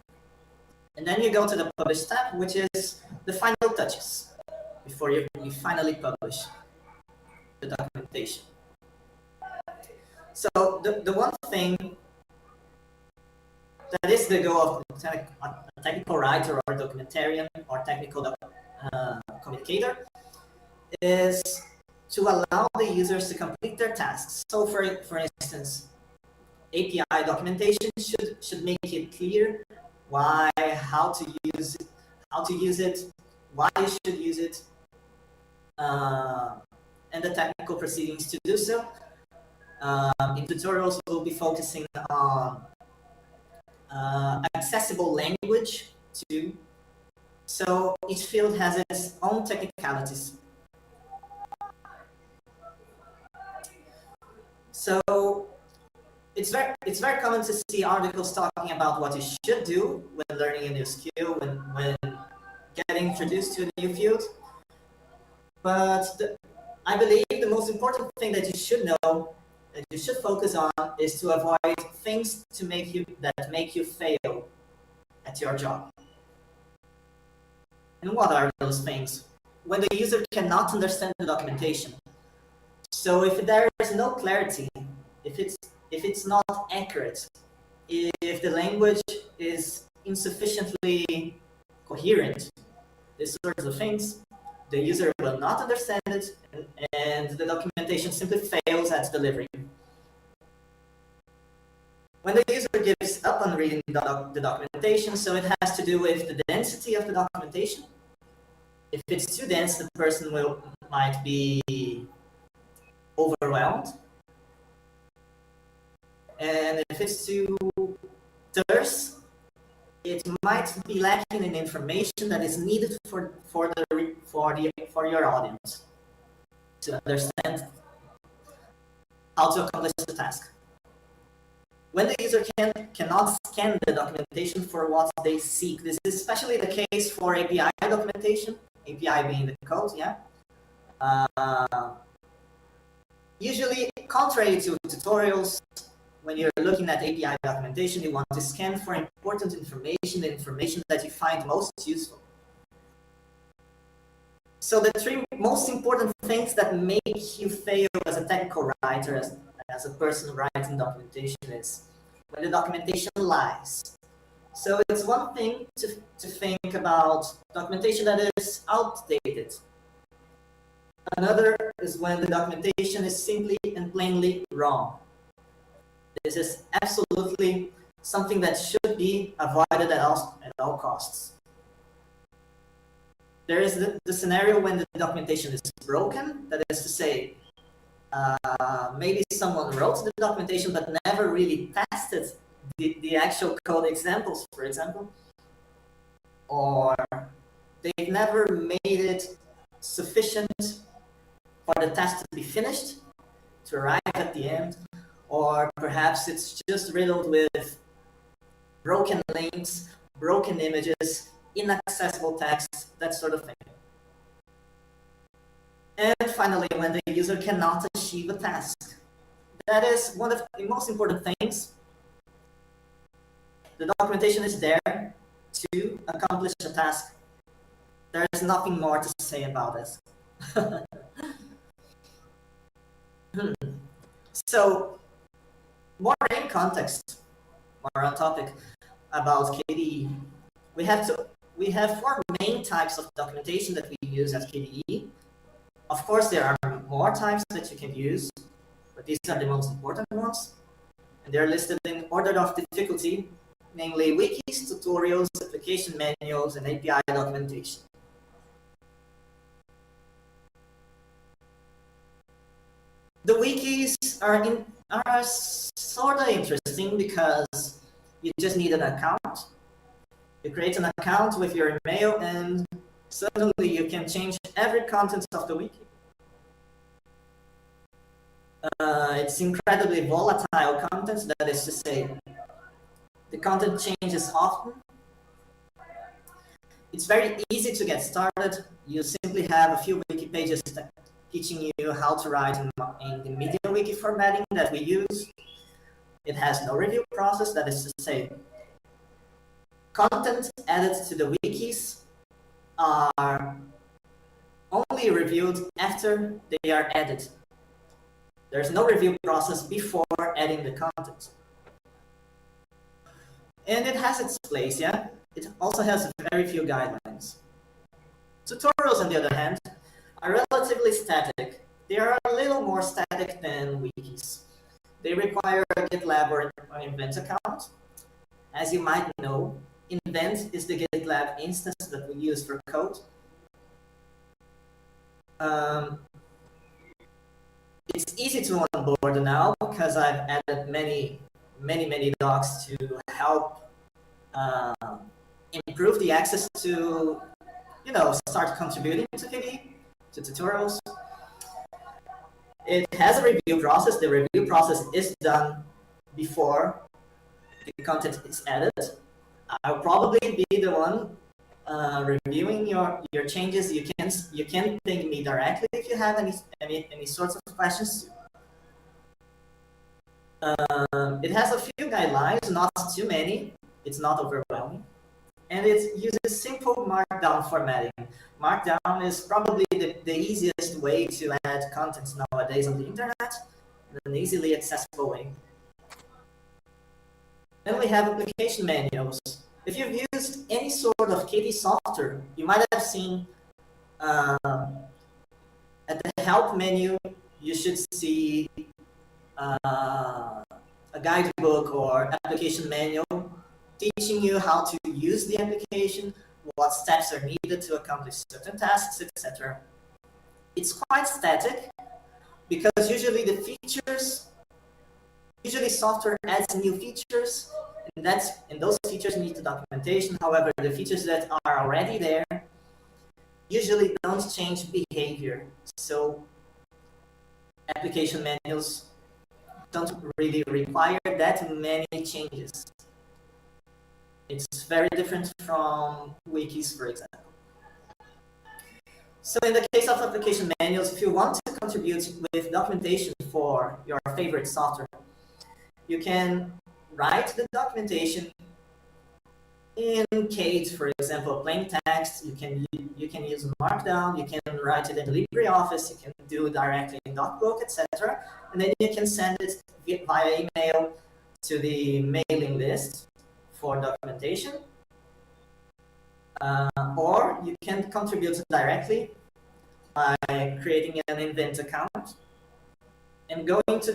And then you go to the publish step, which is the final touches before you finally publish the documentation. So the one thing that is the goal of a technical writer or documentarian or technical communicator is to allow the users to complete their tasks. So for instance, API documentation should make it clear why, how to use it, why you should use it, and the technical proceedings to do so. In tutorials, we'll be focusing on accessible language too. So each field has its own technicalities. So it's very common to see articles talking about what you should do when learning a new skill, when getting introduced to a new field. But I believe the most important thing that you should know, that you should focus on, is to avoid things that make you fail at your job. And what are those things? When the user cannot understand the documentation. So if there is no clarity, if it's not accurate, if the language is insufficiently coherent, these sorts of things, the user will not understand it, and the documentation simply fails at delivery. When the user gives up on reading the documentation, so it has to do with the density of the documentation. If it's too dense, the person might be overwhelmed. And if it's too terse, it might be lacking in information that is needed for your audience to understand how to accomplish the task. When the user cannot scan the documentation for what they seek, this is especially the case for API documentation, API being the code, yeah. Usually, contrary to tutorials, when you're looking at API documentation, you want to scan for important information, the information that you find most useful. So the three most important things that make you fail as a technical writer, as a person writing documentation, is when the documentation lies. So it's one thing to think about documentation that is outdated. Another is when the documentation is simply and plainly wrong. This is absolutely something that should be avoided at all costs. There is the scenario when the documentation is broken, that is to say, maybe someone wrote the documentation but never really tested the actual code examples, for example, or they've never made it sufficient for the test to be finished, to arrive at the end, or perhaps it's just riddled with broken links, broken images, inaccessible text, that sort of thing. And finally, when the user cannot achieve a task. That is one of the most important things. The documentation is there to accomplish a task. There is nothing more to say about this. So, more in context, more on topic about KDE. We have four main types of documentation that we use at KDE. Of course, there are more types that you can use, but these are the most important ones. And they're listed in order of difficulty, namely wikis, tutorials, application manuals, and API documentation. The wikis are sort of interesting because you just need an account. You create an account with your email and suddenly you can change every content of the wiki. It's incredibly volatile content, that is to say, the content changes often. It's very easy to get started. You simply have a few wiki pages teaching you how to write in the MediaWiki formatting that we use. It has no review process, that is to say, content added to the wikis are only reviewed after they are added. There's no review process before adding the content. And it has its place, yeah? It also has very few guidelines. Tutorials, on the other hand, are relatively static. They are a little more static than wikis. They require a GitLab or an Invent account. As you might know, Invent is the GitLab instance that we use for code. It's easy to onboard now because I've added many docs to help improve the access to, start contributing to KDE, to tutorials. It has a review process. The review process is done before the content is added. I'll probably be the one reviewing your changes. You can ping me directly if you have any sorts of questions. It has a few guidelines, not too many. It's not overwhelming. And it uses simple Markdown formatting. Markdown is probably the easiest way to add content nowadays on the internet, in an easily accessible way. Then we have application manuals. If you've used any sort of KDE software, you might have seen at the help menu, you should see a guidebook or application manual teaching you how to use the application, what steps are needed to accomplish certain tasks, etc. It's quite static because usually software adds new features, and those features need the documentation. However, the features that are already there usually don't change behavior. So application manuals don't really require that many changes. It's very different from wikis, for example. So in the case of application manuals, if you want to contribute with documentation for your favorite software, you can write the documentation in KDE, for example, plain text. You can use Markdown. You can write it in LibreOffice. You can do it directly in DocBook, etc. And then you can send it via email to the mailing list for documentation. Or you can contribute directly by creating an Invent account and going to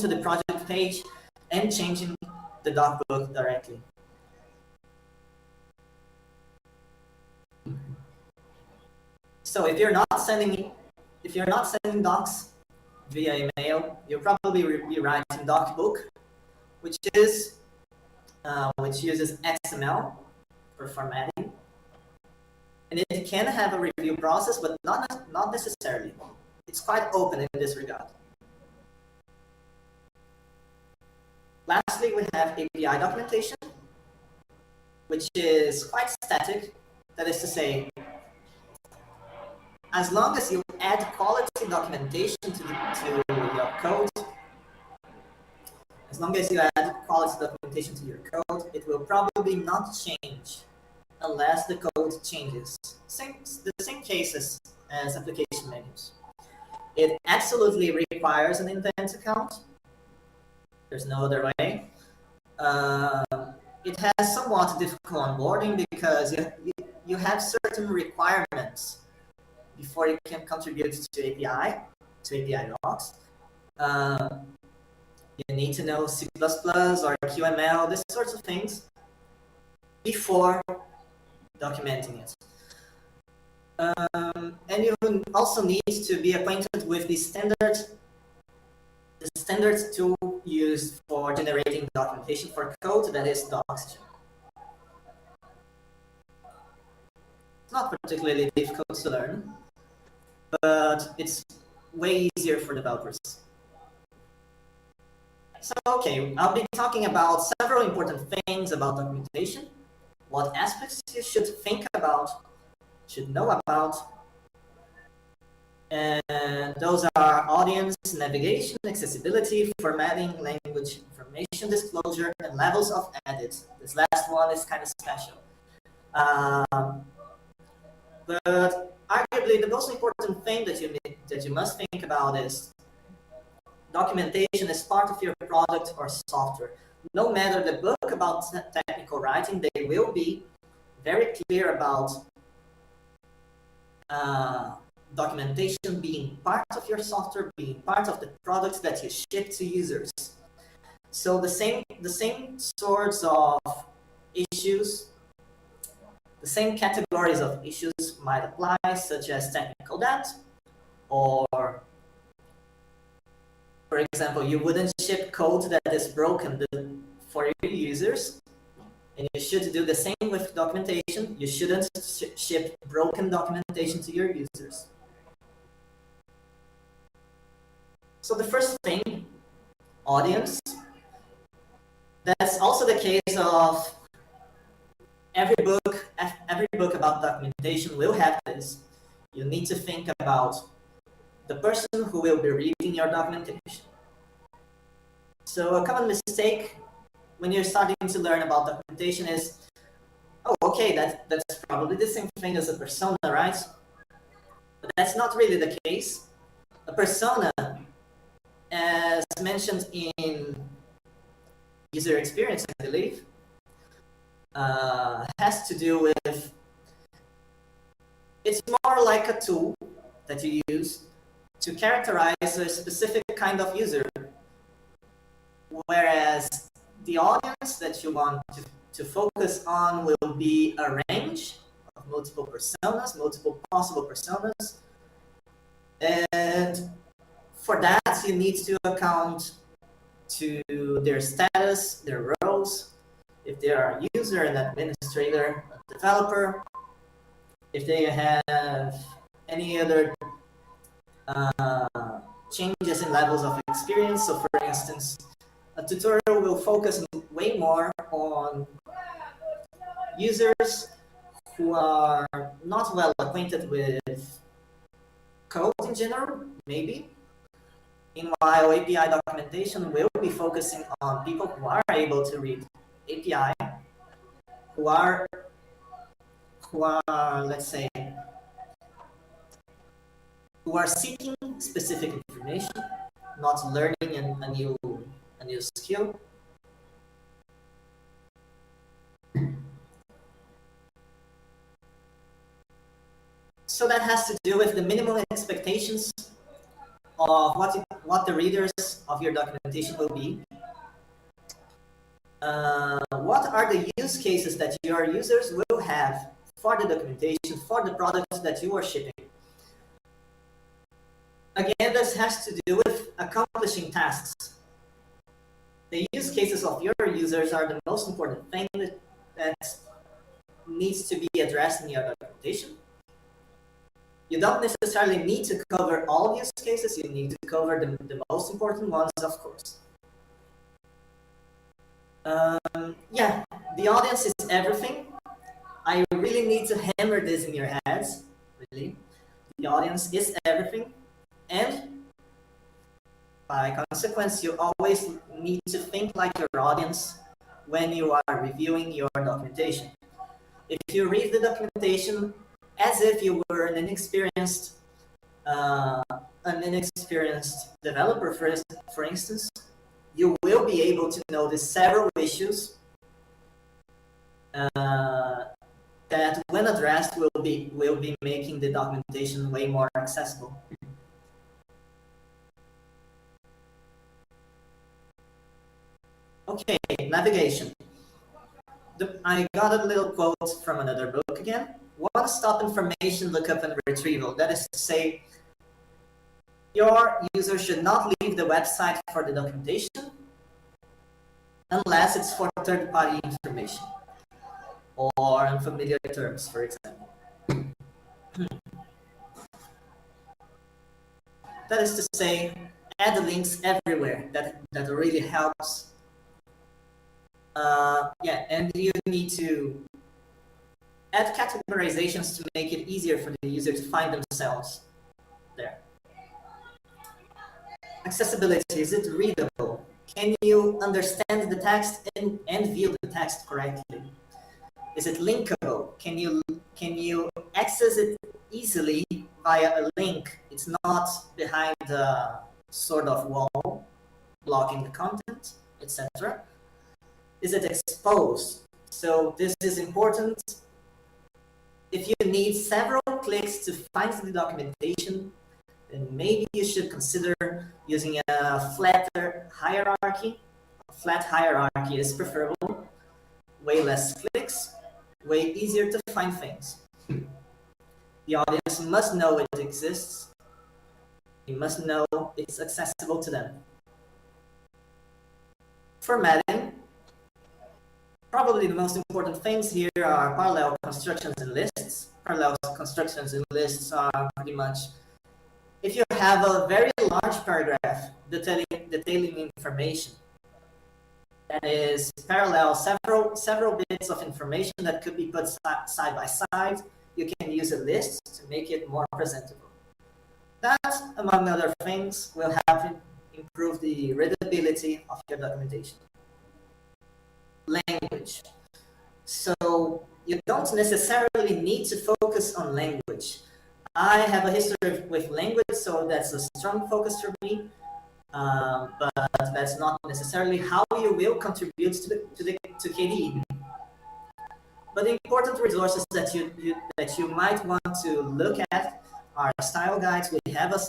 the project page and changing the DocBook directly. So if you're not sending docs via email, you'll probably be writing DocBook, which uses XML for formatting, and it can have a review process, but not necessarily. It's quite open in this regard. Lastly, we have API documentation, which is quite static. That is to say, as long as you add quality documentation to your code, as long as you add quality documentation to your code, it will probably not change unless the code changes. The same cases as application menus. It absolutely requires an Invent account. There's no other way. It has somewhat difficult onboarding because you have certain requirements before you can contribute to API docs. You need to know C++ or QML, these sorts of things, before documenting it. And you also need to be acquainted with the standard tool used for generating documentation for code, that is Doxygen. It's not particularly difficult to learn, but it's way easier for developers. So, okay, I'll be talking about several important things about documentation, what aspects you should think about, should know about, and those are audience, navigation, accessibility, formatting, language, information disclosure, and levels of edit. This last one is kind of special. But arguably, the most important thing that you must think about is documentation is part of your product or software. No matter the book about technical writing, they will be very clear about documentation being part of your software, being part of the products that you ship to users. So the same sorts of issues, the same categories of issues might apply, such as technical debt, or, for example, you wouldn't ship code that is broken for your users, and you should do the same with documentation. You shouldn't ship broken documentation to your users. So the first thing, audience. That's also the case of every book about documentation will have this. You need to think about the person who will be reading your documentation. So a common mistake when you're starting to learn about documentation is, oh, okay, that's probably the same thing as a persona, right? But that's not really the case. A persona, as mentioned in user experience, I believe, has to do with, it's more like a tool that you use to characterize a specific kind of user, whereas the audience that you want to focus on will be a range of multiple personas, multiple possible personas, and for that you need to account to their status, their roles, if they are a user, an administrator, a developer, if they have any other changes in levels of experience. So for instance, a tutorial will focus way more on users who are not well acquainted with code in general, maybe, Meanwhile, API documentation will be focusing on people who are able to read API, who are let's say, who are seeking specific information, not learning a new skill. So that has to do with the minimum expectations of what the readers of your documentation will be. What are the use cases that your users will have for the documentation, for the products that you are shipping? Again, this has to do with accomplishing tasks. The use cases of your users are the most important thing that needs to be addressed in your documentation. You don't necessarily need to cover all use cases, you need to cover the most important ones, of course. Yeah, the audience is everything. I really need to hammer this in your heads, really. The audience is everything, and by consequence, you always need to think like your audience when you are reviewing your documentation. If you read the documentation as if you were an inexperienced developer, for instance, you will be able to notice several issues that, when addressed, will be making the documentation way more accessible. Okay, navigation. I got a little quote from another book again. One-stop information lookup and retrieval. That is to say, your user should not leave the website for the documentation unless it's for third-party information or unfamiliar terms, for example. That is to say, add links everywhere. That really helps. Yeah, and you need to add categorizations to make it easier for the user to find themselves there. Accessibility, is it readable? Can you understand the text and view the text correctly? Is it linkable? Can you access it easily via a link? It's not behind a sort of wall blocking the content, etc. Is it exposed? So this is important. If you need several clicks to find the documentation, then maybe you should consider using a flatter hierarchy. A flat hierarchy is preferable. Way less clicks, way easier to find things. The audience must know it exists. You must know it's accessible to them. Formatting. Probably the most important things here are parallel constructions and lists. Parallel constructions and lists are pretty much, if you have a very large paragraph detailing information that is parallel several bits of information that could be put side by side, you can use a list to make it more presentable. That, among other things, will help improve the readability of your documentation. Language. So you don't necessarily need to focus on language. I have a history with language, so that's a strong focus for me, but that's not necessarily how you will contribute to KDE. But the important resources that you might want to look at are style guides. We have a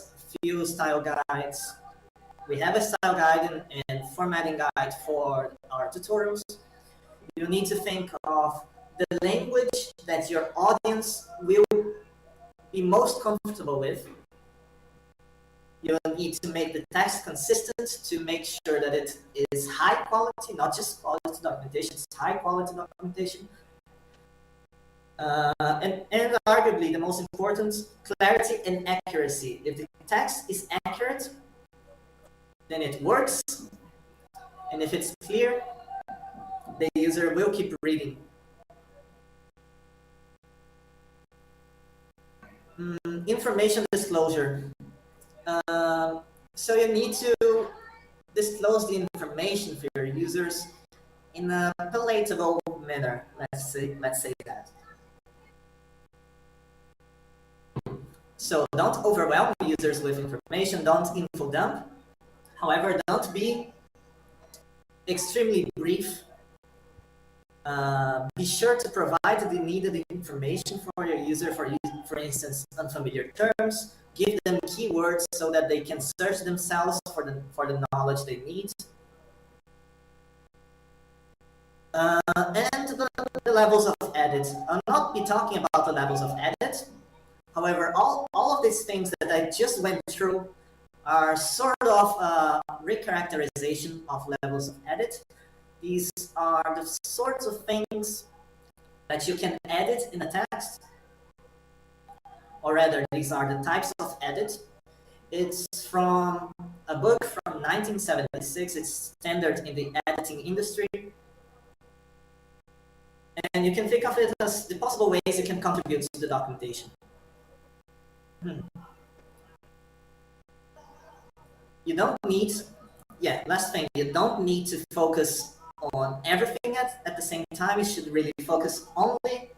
few style guides. We have a style guide and formatting guide for our tutorials. You need to think of the language that your audience will be most comfortable with. You need to make the text consistent to make sure that it is high quality, not just quality documentation, it's high quality documentation. And arguably the most important, clarity and accuracy. If the text is accurate, then it works. And if it's clear, the user will keep reading. Information disclosure. So you need to disclose the information for your users in a palatable manner, let's say that. So don't overwhelm users with information, don't info dump. However, don't be extremely brief. Be sure to provide the needed information for your user, for instance, unfamiliar terms. Give them keywords so that they can search themselves for the knowledge they need. And the levels of edit. I'll not be talking about the levels of edit. However, all of these things that I just went through are sort of a recharacterization of levels of edit. These are the sorts of things that you can edit in a text, or rather, these are the types of edit. It's from a book from 1976. It's standard in the editing industry. And you can think of it as the possible ways you can contribute to the documentation. You don't need, last thing, you don't need to focus on everything at the same time. You should really focus only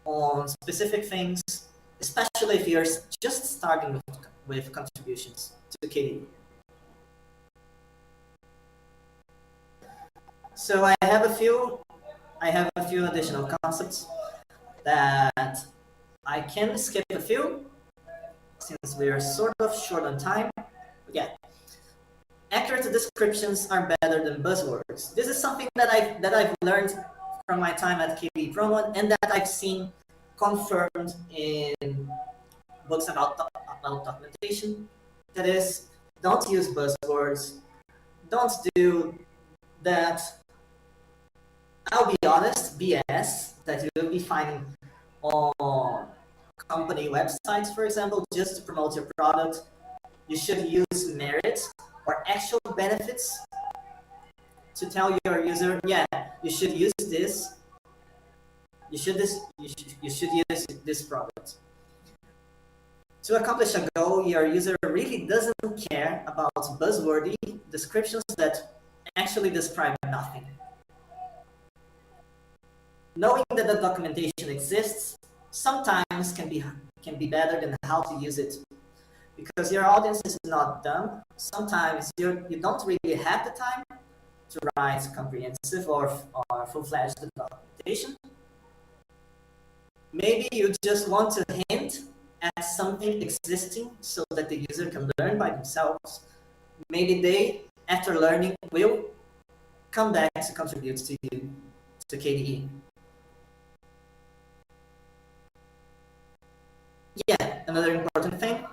on specific things, especially if you're just starting with contributions to KDE. So I have a few additional concepts that I can skip a few since we are sort of short on time. But yeah, accurate descriptions are better than buzzwords. This is something that I've learned from my time at KDE Promo and that I've seen confirmed in books about documentation. That is, don't use buzzwords. Don't do that, I'll be honest, BS that you'll be finding on company websites, for example, just to promote your product. You should use merit or actual benefits to tell your user, yeah, you should use this. You should use this product. To accomplish a goal, your user really doesn't care about buzzwordy descriptions that actually describe nothing. Knowing that the documentation exists sometimes can be better than how to use it, because your audience is not dumb. Sometimes you don't really have the time to write comprehensive or full-fledged documentation. Maybe you just want to hint at something existing so that the user can learn by themselves. Maybe they, after learning, will come back to contribute to you, to KDE. Yeah, another important thing.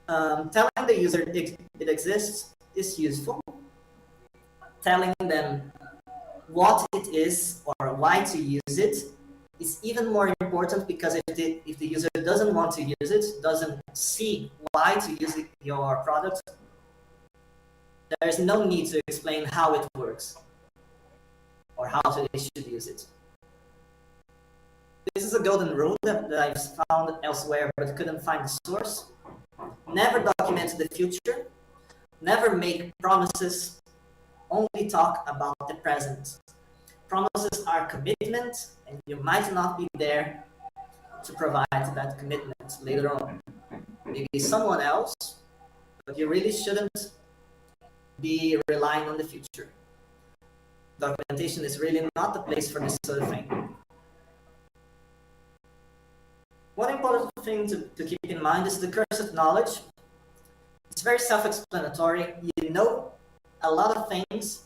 Telling the user it exists is useful. Telling them what it is or why to use it is even more important, because if the user doesn't want to use it, doesn't see why to use your product, there is no need to explain how it works or how they should use it. This is a golden rule that I've found elsewhere but couldn't find the source. Never document the future. Never make promises. Only talk about the present. Promises are commitment, and you might not be there to provide that commitment later on. Maybe someone else, but you really shouldn't be relying on the future. Documentation is really not the place for this sort of thing. One important thing to keep in mind is the curse of knowledge. It's very self-explanatory. You know a lot of things,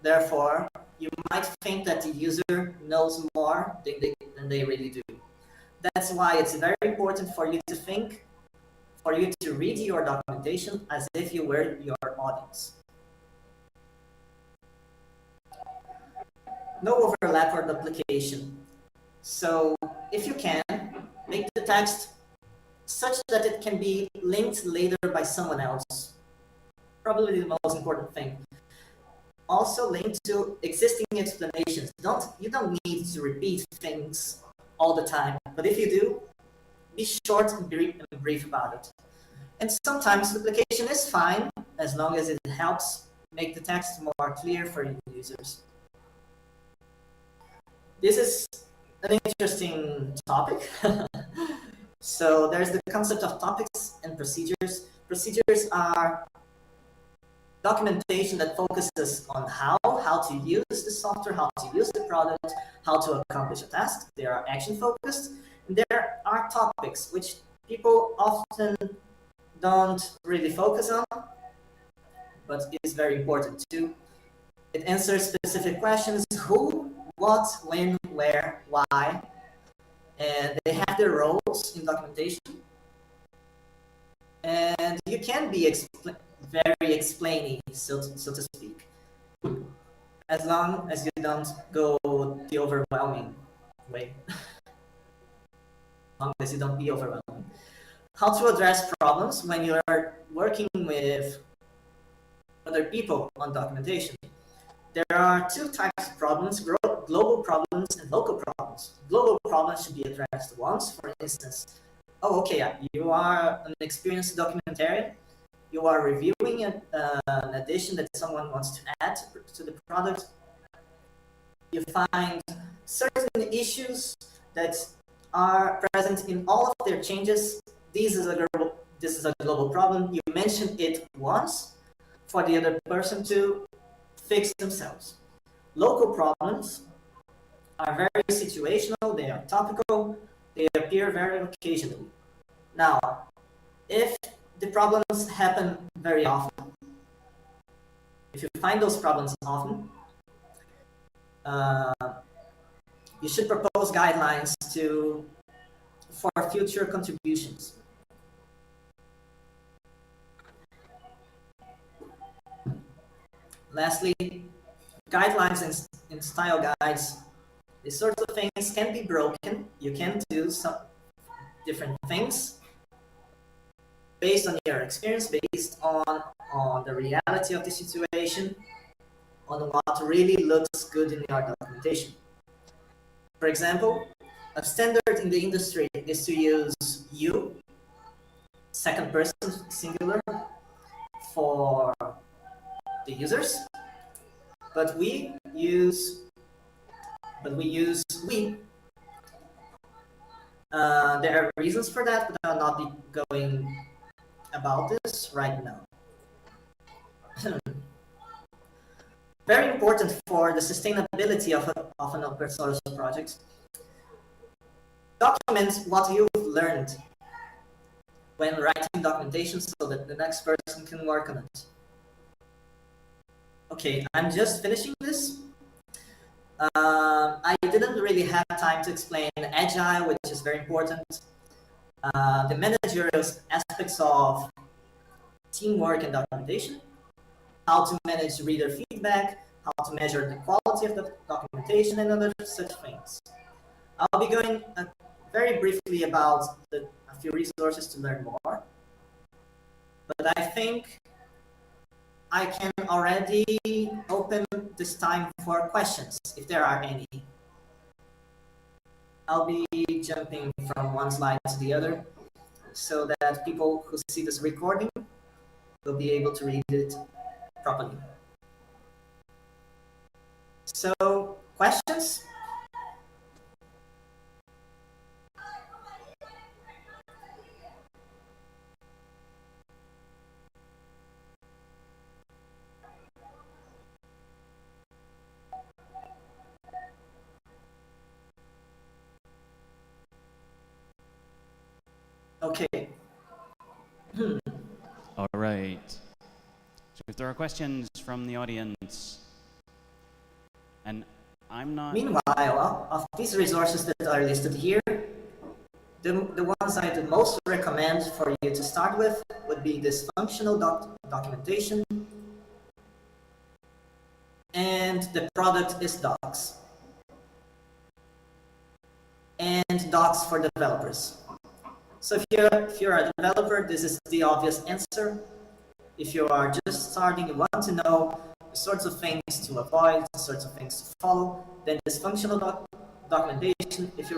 therefore, you might think that the user knows more than they really do. That's why it's very important for you to think, for you to read your documentation as if you were your audience. No overlap or duplication. So if you can, make the text such that it can be linked later by someone else. Probably the most important thing. Also link to existing explanations. You don't need to repeat things all the time, but if you do, be short and brief about it. And sometimes duplication is fine as long as it helps make the text more clear for users. This is an interesting topic. So there's the concept of topics and procedures. Procedures are documentation that focuses on how to use the software, how to use the product, how to accomplish a task. They are action focused. And there are topics which people often don't really focus on, but is very important too. It answers specific questions: who, what, when, where, why, and they have their roles in documentation. And you can be very explainy, so to speak, as long as you don't go the overwhelming way. As long as you don't be overwhelming. How to address problems when you are working with other people on documentation. There are two types of problems: global problems and local problems. Global problems should be addressed once. For instance, oh, okay, you are an experienced documentarian. You are reviewing an addition that someone wants to add to the product. You find certain issues that are present in all of their changes. This is a global problem. You mention it once for the other person to fix themselves. Local problems are very situational, they are topical, they appear very occasionally. Now, if the problems happen very often, if you find those problems often, you should propose guidelines for future contributions. Lastly, guidelines and style guides. These sorts of things can be broken. You can do some different things based on your experience, based on the reality of the situation, on what really looks good in your documentation. For example, a standard in the industry is to use you, second person singular, for the users, but we use we. There are reasons for that, but I'll not be going about this right now. Very important for the sustainability of an open source project. Document what you've learned when writing documentation so that the next person can work on it. Okay, I'm just finishing this. I didn't really have time to explain Agile, which is very important. The managerial aspects of teamwork and documentation, how to manage reader feedback, how to measure the quality of the documentation, and other such things. I'll be going very briefly about a few resources to learn more, but I think I can already open this time for questions, if there are any. I'll be jumping from one slide to the other so that people who see this recording will be able to read it properly. So, questions? Okay. All right. So if there are questions from the audience, and I'm not... Meanwhile, of these resources that are listed here, the ones I would most recommend for you to start with would be this functional documentation, and the product is docs. And docs for developers. So if you're a developer, this is the obvious answer. If you are just starting, you want to know the sorts of things to avoid, the sorts of things to follow, then this functional documentation. If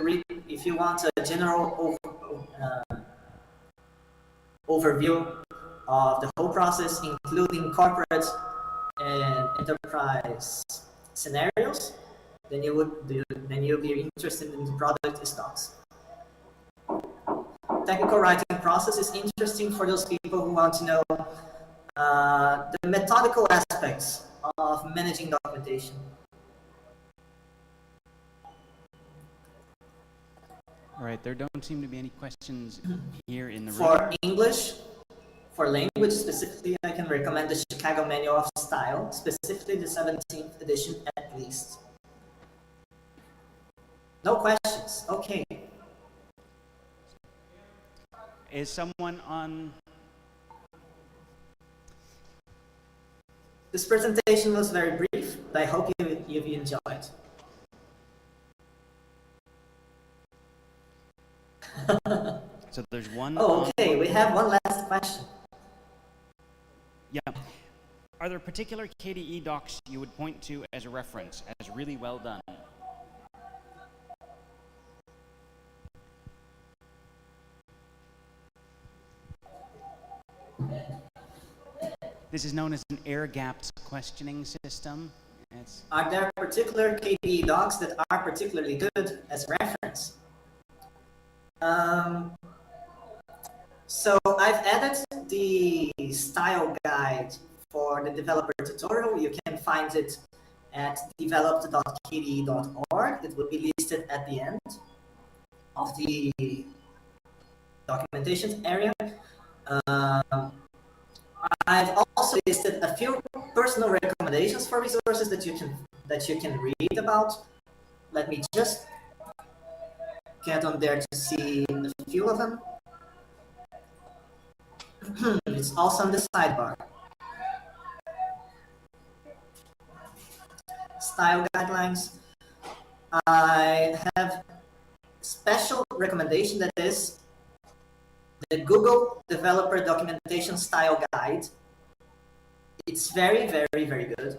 you want a general overview of the whole process, including corporate and enterprise scenarios, then you'll be interested in the product stocks. Technical writing process is interesting for those people who want to know the methodical aspects of managing documentation. All right, there don't seem to be any questions here in the room. For English, for language specifically, I can recommend the Chicago Manual of Style, specifically the 17th edition at least. No questions, okay. Is someone on? This presentation was very brief, but I hope you've enjoyed. So there's one. Oh, okay, we have one last question. Yeah. Are there particular KDE docs you would point to as a reference, as really well done? This is known as an air-gapped questioning system. Are there particular KDE docs that are particularly good as reference? So I've added the style guide for the developer tutorial. You can find it at developed.kde.org. It will be listed at the end of the documentation area. I've also listed a few personal recommendations for resources that you can read about. Let me just get on there to see a few of them. It's also on the sidebar. Style guidelines. I have special recommendation that is the Google Developer Documentation Style Guide. It's very, very, very good.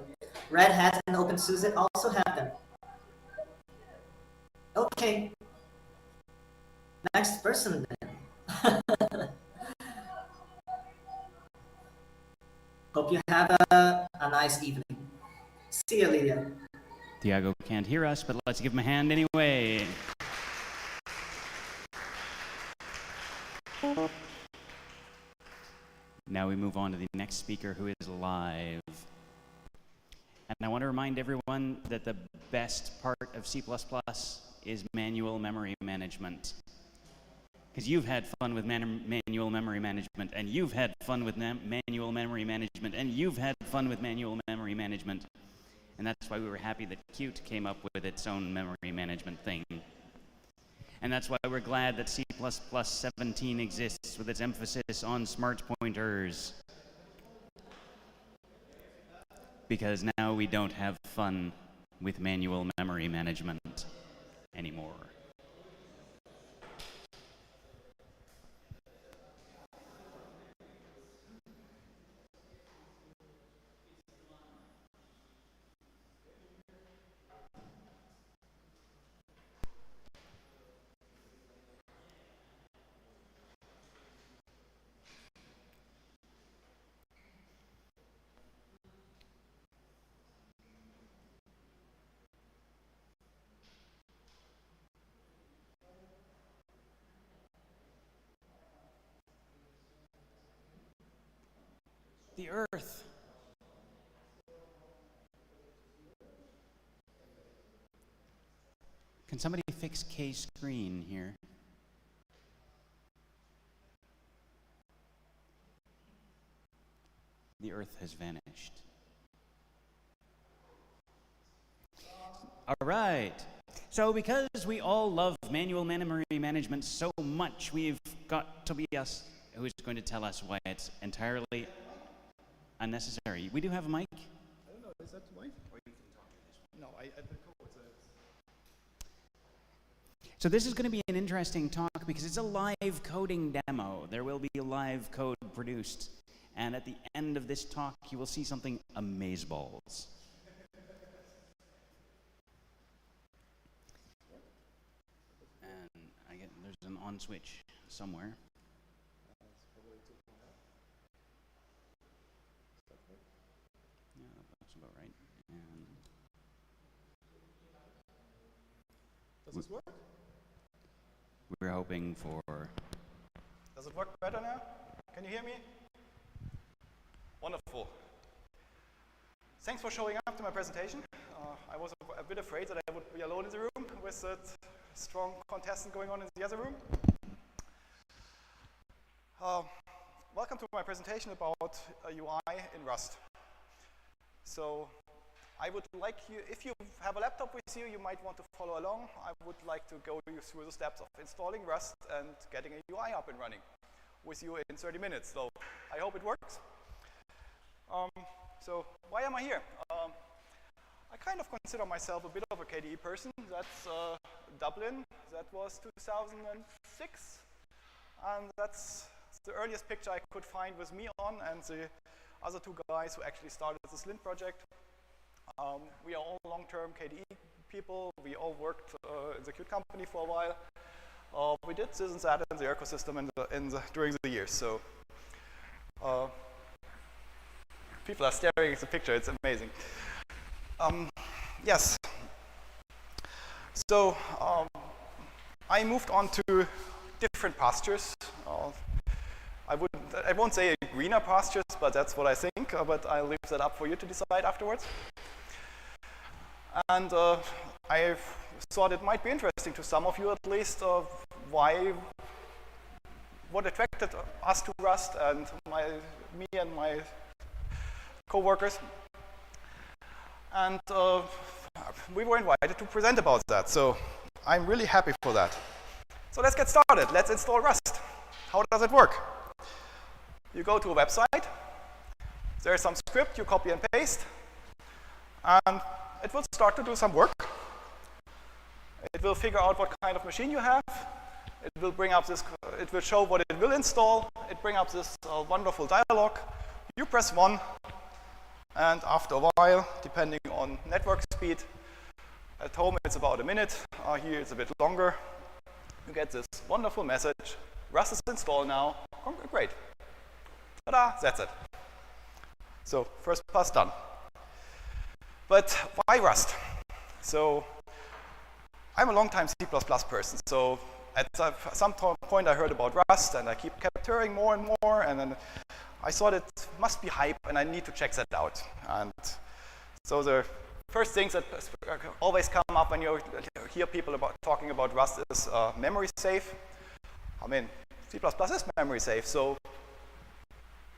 Red Hat and OpenSUSE also have them. Okay. Next person then. Hope you have a nice evening. See you, Lydia. Tiago can't hear us, but let's give him a hand anyway. Now we move on to the next speaker who is live. And I want to remind everyone that the best part of C++ is manual memory management. Because you've had fun with manual memory management, and you've had fun with manual memory management, and you've had fun with manual memory management. And that's why we were happy that Qt came up with its own memory management thing. And that's why we're glad that C++ 17 exists with its emphasis on smart pointers. Because now we don't have fun with manual memory management anymore. The Earth. Can somebody fix K's screen here? The Earth has vanished. All right. So because we all love manual memory management so much, we've got Tobias, who's going to tell us why it's entirely unnecessary. We do have a mic. I don't know, is that the mic? Or you can talk to this one? No, I think So this is going to be an interesting talk because it's a live coding demo. There will be live code produced. And at the end of this talk, you will see something amazeballs. And there's an on switch somewhere. about right. And Does this work? we're hoping for... Does it work better now? Can you hear me? Wonderful. Thanks for showing up to my presentation. I was a bit afraid that I would be alone in the room with that strong contestant going on in the other room. Welcome to my presentation about UI in Rust. So I would like you, if you have a laptop with you, you might want to follow along. I would like to go you through the steps of installing Rust and getting a UI up and running with you in 30 minutes. So I hope it works. So why am I here? I kind of consider myself a bit of a KDE person. That's Dublin. That was 2006. And that's the earliest picture I could find with me on and the other two guys who actually started the Slint project. We are all long-term KDE people. We all worked in the Qt company for a while. We did this and that in the ecosystem during the years. So people are staring at the picture. It's amazing. Yes. So I moved on to different pastures. I won't say greener pastures, but that's what I think. But I'll leave that up for you to decide afterwards. And I thought it might be interesting to some of you at least what attracted us to Rust and me and my co-workers. And we were invited to present about that, so I'm really happy for that. So let's get started. Let's install Rust. How does it work? You go to a website. There's some script you copy and paste, and it will start to do some work. It will figure out what kind of machine you have. It will bring up this. It will show what it will install. It brings up this wonderful dialog. You press 1. And after a while, depending on network speed, at home it's about a minute, here it's a bit longer, you get this wonderful message, Rust is installed now, great. Ta-da, that's it. So, first pass done. But why Rust? So, I'm a long-time C++ person, so at some point I heard about Rust and I kept hearing more and more, and then I thought it must be hype and I need to check that out. And so the first things that always come up when you hear people talking about Rust is memory safe. I mean, C++ is memory safe, so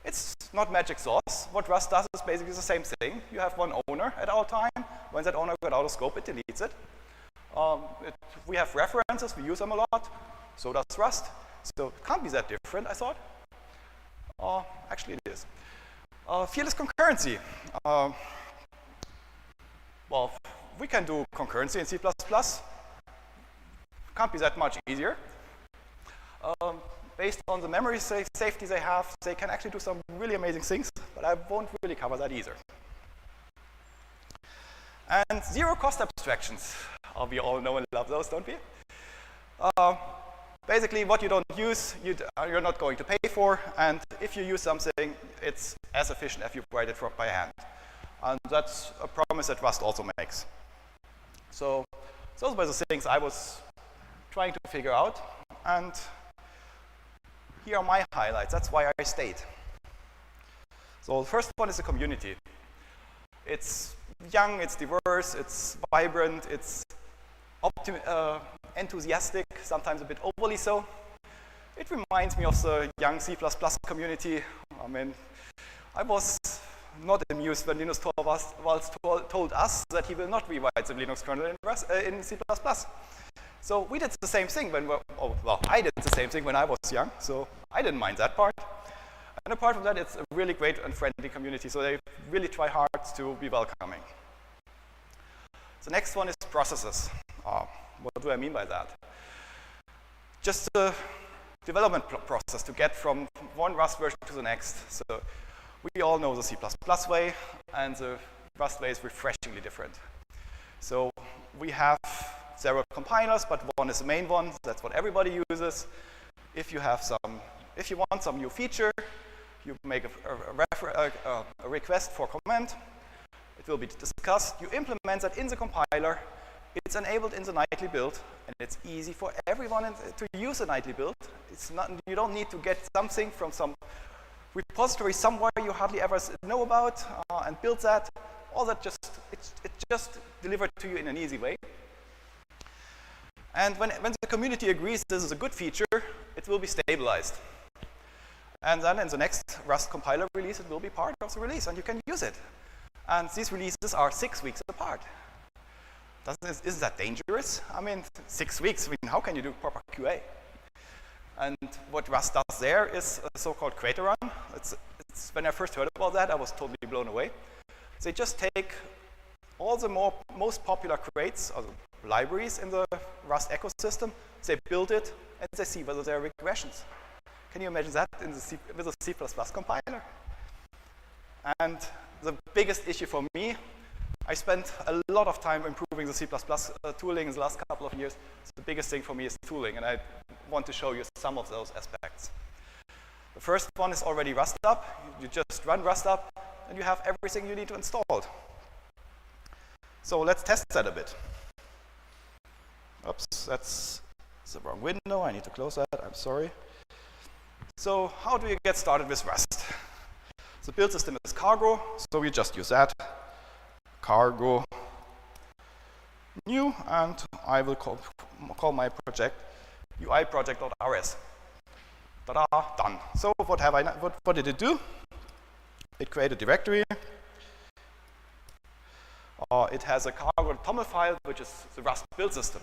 it's not magic sauce. What Rust does is basically the same thing. You have one owner at all time. When that owner got out of scope, it deletes it. We have references, we use them a lot. So does Rust. So it can't be that different, I thought. Actually, it is. Fearless concurrency. Well, we can do concurrency in C++. Can't be that much easier. Based on the memory safety they have, they can actually do some really amazing things, but I won't really cover that either. And zero cost abstractions. We all know and love those, don't we? Basically, what you don't use, you're not going to pay for, and if you use something, it's as efficient as you write it by hand. And that's a promise that Rust also makes. So those were the things I was trying to figure out, and here are my highlights. That's why I stayed. So the first one is the community. It's young, it's diverse, it's vibrant, it's enthusiastic, sometimes a bit overly so. It reminds me of the young C++ community. I mean, I was not amused when Linus Torvalds told us that he will not rewrite the Linux kernel in C++. So we did the same thing I did the same thing when I was young, so I didn't mind that part. And apart from that, it's a really great and friendly community, so they really try hard to be welcoming. The next one is processes. What do I mean by that? Just the development process to get from one Rust version to the next. So we all know the C++ way, and the Rust way is refreshingly different. So we have several compilers, but one is the main one. That's what everybody uses. If you want some new feature, you make a request for comment. It will be discussed. You implement that in the compiler. It's enabled in the nightly build, and it's easy for everyone to use a nightly build. It's not, you don't need to get something from some repository somewhere you hardly ever know about and build that. All that it's just delivered to you in an easy way. And when the community agrees this is a good feature, it will be stabilized. And then in the next Rust compiler release, it will be part of the release, and you can use it. And these releases are 6 weeks apart. Isn't that dangerous? I mean, 6 weeks, I mean, how can you do proper QA? And what Rust does there is a so-called creator run. When I first heard about that, I was totally blown away. They just take all the most popular crates, or libraries in the Rust ecosystem, they build it, and they see whether there are regressions. Can you imagine that with a C++ compiler? And the biggest issue for me, I spent a lot of time improving the C++ tooling in the last couple of years. So the biggest thing for me is tooling, and I want to show you some of those aspects. The first one is already Rust up. You just run Rust up, and you have everything you need to install. So let's test that a bit. Oops, that's the wrong window. I need to close that. I'm sorry. So how do you get started with Rust? The build system is cargo, so we just use that. Cargo new, and I will call my project UI project.rs. Ta-da, done. So what did it do? It created a directory. It has a cargo toml file, which is the Rust build system.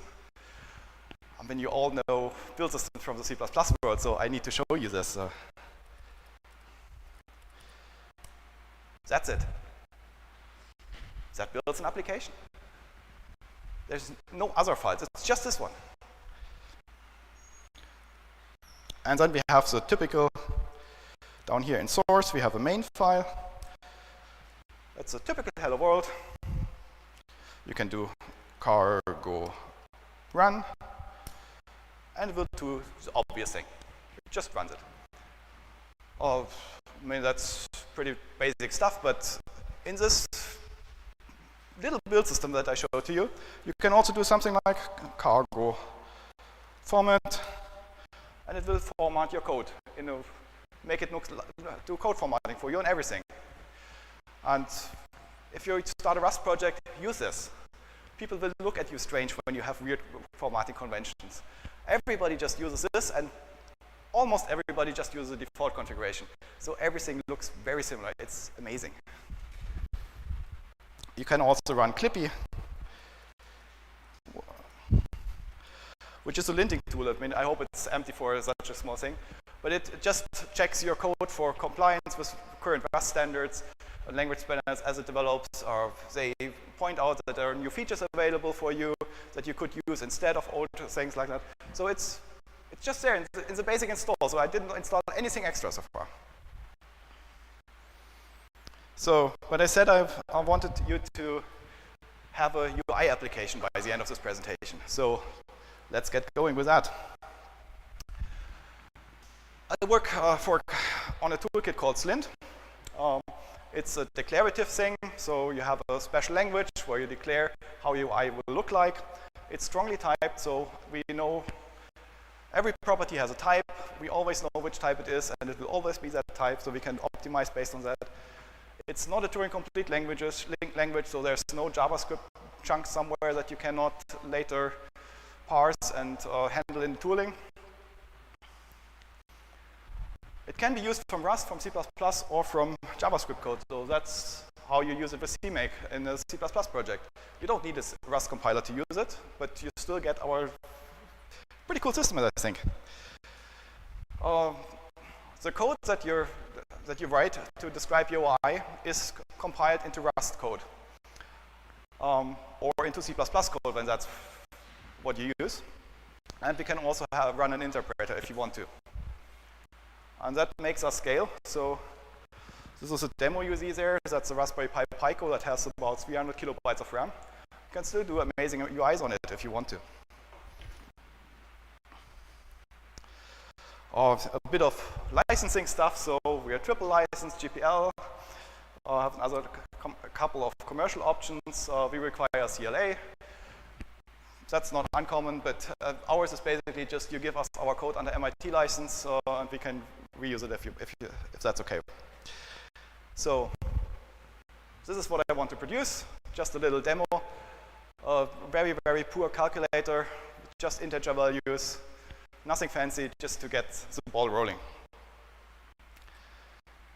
I mean, you all know build systems from the C++ world, so I need to show you this. That's it. That builds an application. There's no other files. It's just this one. And then we have the typical, down here in source, we have a main file. That's a typical hello world. You can do cargo run, and it will do the obvious thing. It just runs it. I mean, that's pretty basic stuff, but in this little build system that I showed to you, you can also do something like cargo format, and it will format your code, make it do code formatting for you and everything. And if you start a Rust project, use this. People will look at you strange when you have weird formatting conventions. Everybody just uses this, and almost everybody just uses the default configuration. So everything looks very similar. It's amazing. You can also run Clippy, which is a linting tool. I mean, I hope it's empty for such a small thing. But it just checks your code for compliance with current Rust standards, language standards as it develops, or they point out that there are new features available for you that you could use instead of old things like that. So it's just there in the basic install, so I didn't install anything extra so far. So when I said I wanted you to have a UI application by the end of this presentation. So let's get going with that. I work on a toolkit called Slint. It's a declarative thing, so you have a special language where you declare how UI will look like. It's strongly typed, so we know every property has a type. We always know which type it is, and it will always be that type, so we can optimize based on that. It's not a Turing-complete language, so there's no JavaScript chunk somewhere that you cannot later parse and handle in tooling. It can be used from Rust, from C++, or from JavaScript code. So that's how you use it with CMake in a C++ project. You don't need a Rust compiler to use it, but you still get our pretty cool system, I think. The code that you write to describe your UI is compiled into Rust code, or into C++ code when that's what you use. And we can also run an interpreter if you want to. And that makes us scale. So this is a demo you see there. That's a Raspberry Pi Pico that has about 300 kilobytes of RAM. You can still do amazing UIs on it if you want to. A bit of licensing stuff. So we are triple licensed GPL. have another couple of commercial options. We require CLA. That's not uncommon, but ours is basically just you give us our code under MIT license, and we can reuse it if that's okay. So this is what I want to produce. Just a little demo. Very, very poor calculator, just integer values, nothing fancy, just to get the ball rolling.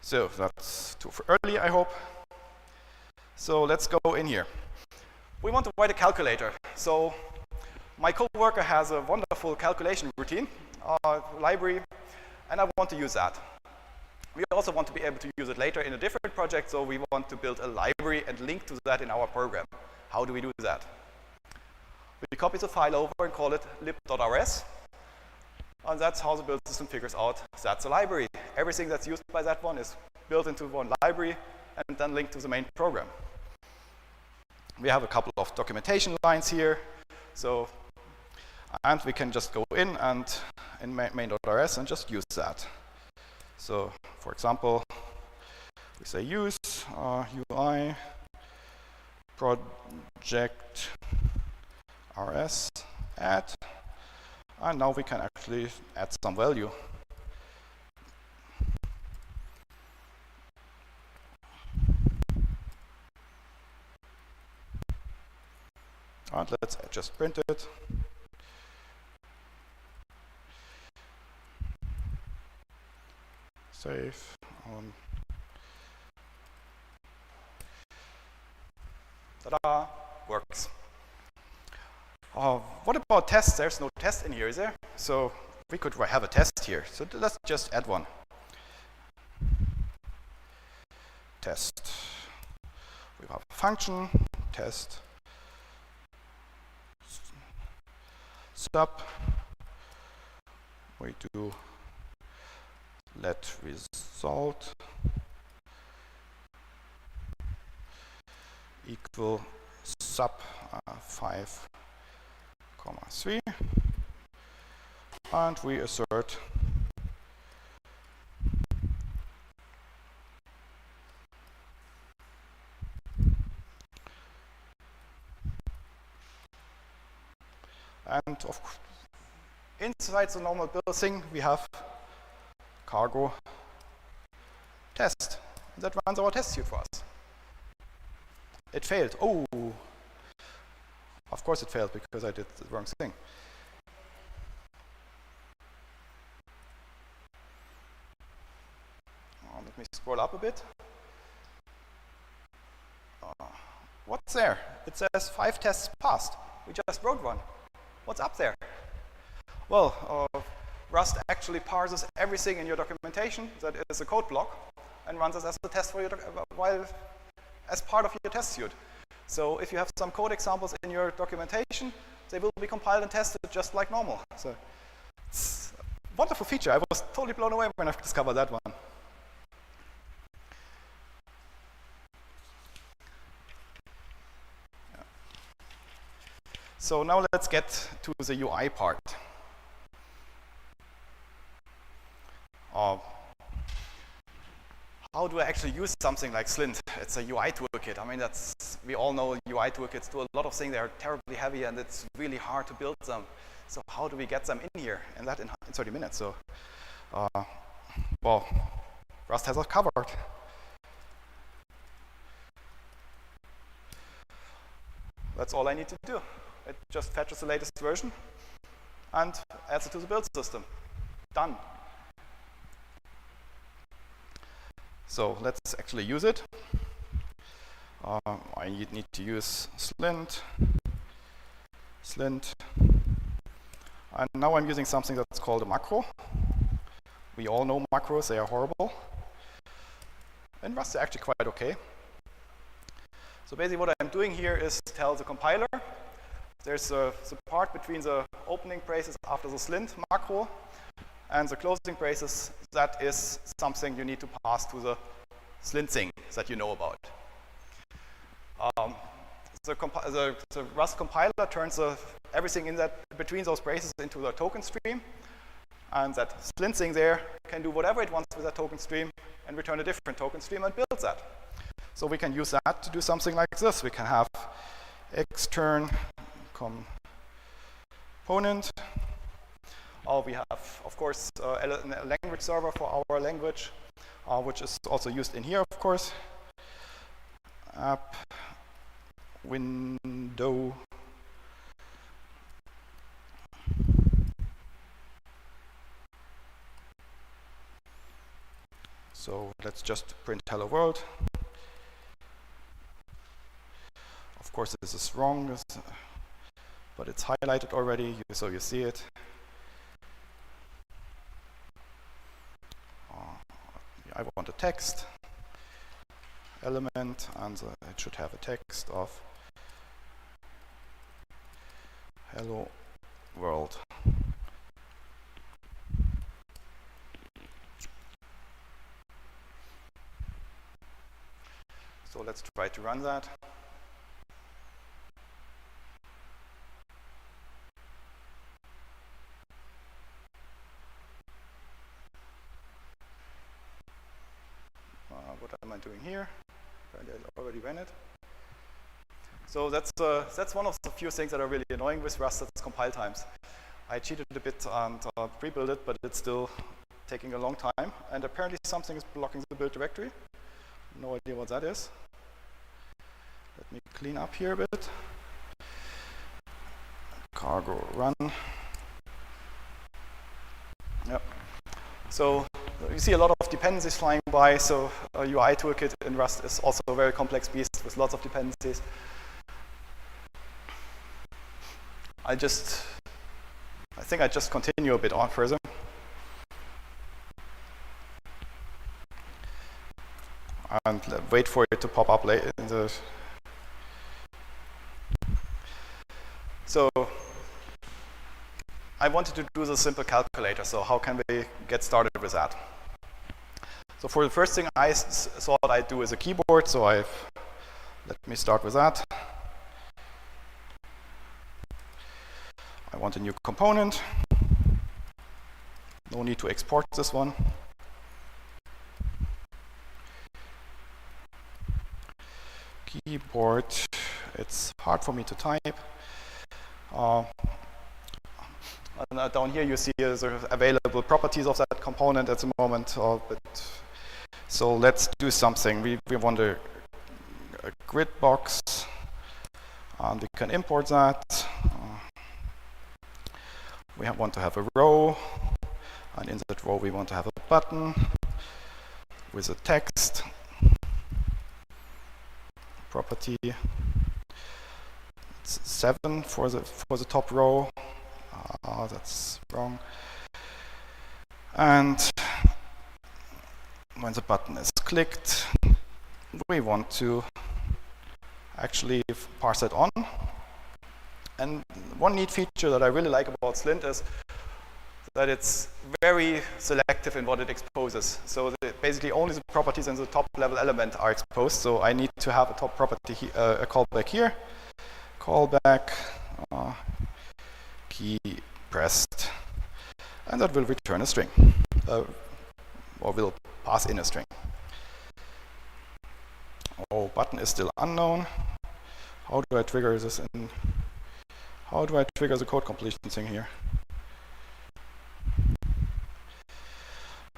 So that's too early, I hope. So let's go in here. We want to write a calculator. So my coworker has a wonderful calculation routine library, and I want to use that. We also want to be able to use it later in a different project, so we want to build a library and link to that in our program. How do we do that? We copy the file over and call it lib.rs, and that's how the build system figures out that's a library. Everything that's used by that one is built into one library and then linked to the main program. We have a couple of documentation lines here, and we can just go in main.rs and just use that. So, for example, we say use UI project rs add, and now we can actually add some value. And let's just print it. Save. Ta-da! Works. What about tests? There's no test in here, is there? So we could have a test here. So let's just add one. Test. We have a function, test, sub. We do let result equal sub 5,3, and we assert and inside the normal build thing we have cargo test. That runs our test suite for us. It failed. Oh, of course it failed because I did the wrong thing. Let me scroll up a bit. What's there? It says 5 tests passed. We just wrote one. What's up there? Well, Rust actually parses everything in your documentation that is a code block and runs it as a test for your as part of your test suite. So if you have some code examples in your documentation, they will be compiled and tested just like normal. So it's a wonderful feature. I was totally blown away when I discovered that one. Yeah. So now let's get to the UI part. How do I actually use something like Slint? It's a UI toolkit. I mean, we all know UI toolkits do a lot of things. They are terribly heavy, and it's really hard to build them. So how do we get them in here? And that in 30 minutes. So, well, Rust has us covered. That's all I need to do. It just fetches the latest version and adds it to the build system. Done. So let's actually use it. I need to use Slint, and now I'm using something that's called a macro. We all know macros, they are horrible. And Rust is actually quite okay. So basically what I'm doing here is tell the compiler there's the part between the opening braces after the Slint macro and the closing braces. That is something you need to pass to the Slint thing that you know about. The Rust compiler turns everything in that between those braces into the token stream, and that Slint thing there can do whatever it wants with that token stream and return a different token stream and build that. So we can use that to do something like this. We can have extern component. We have, of course, a language server for our language, which is also used in here, of course. App, window. So let's just print hello world. Of course, this is wrong, but it's highlighted already, so you see it. I want a text element, and it should have a text of hello world. So let's try to run that. What am I doing here? I already ran it. So that's one of the few things that are really annoying with Rust, that's compile times. I cheated a bit and pre-built it, but it's still taking a long time. And apparently something is blocking the build directory. No idea what that is. Let me clean up here a bit. Cargo run. Yep. So you see a lot of dependencies flying by, so UI toolkit in Rust is also a very complex beast with lots of dependencies. I think I just continue a bit on further. And wait for it to pop up later in the. So I wanted to do the simple calculator, so how can we get started with that? So for the first thing I thought I'd do is a keyboard, so let me start with that. I want a new component. No need to export this one. Keyboard, it's hard for me to type. And down here you see the available properties of that component at the moment. So let's do something. We want a grid box, and we can import that. We want to have a row, and in that row we want to have a button with a text property. It's 7 for the top row. That's wrong. And when the button is clicked, we want to actually parse it on. And one neat feature that I really like about Slint is that it's very selective in what it exposes. So basically only the properties in the top level element are exposed. So I need to have a top property, a callback here, callback, key pressed, and that will return a string, or will pass in a string. Oh, button is still unknown. How do I trigger this in? How do I trigger the code completion thing here?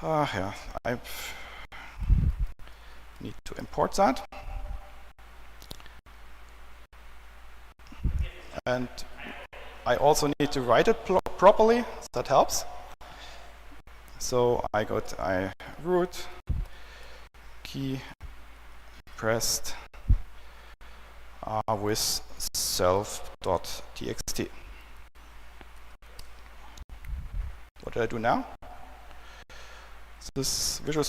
Yeah, I need to import that. And I also need to write it properly. That helps. So I root key pressed with self.txt. What did I do now? This Visual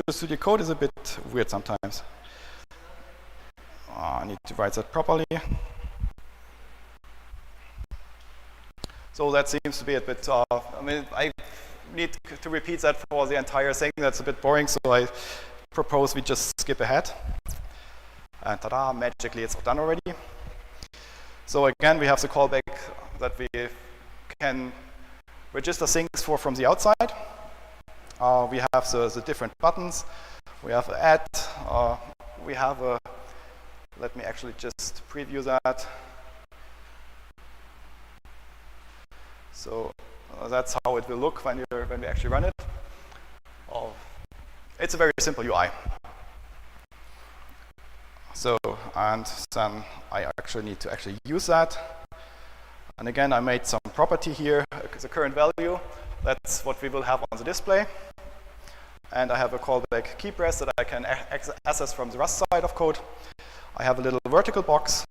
Studio Code is a bit weird sometimes. I need to write that properly. So that seems to be a bit, I mean, I need to repeat that for the entire thing. That's a bit boring, so I propose we just skip ahead. And ta-da, magically it's done already. So again, we have the callback that we can register things from the outside. We have the different buttons. We have add, we have a, let me actually just preview that. So that's how it will look when we actually run it. It's a very simple UI. So, and then I actually need to use that. And again, I made some property here, the current value. That's what we will have on the display. And I have a callback key press that I can access from the Rust side of code. I have a little vertical box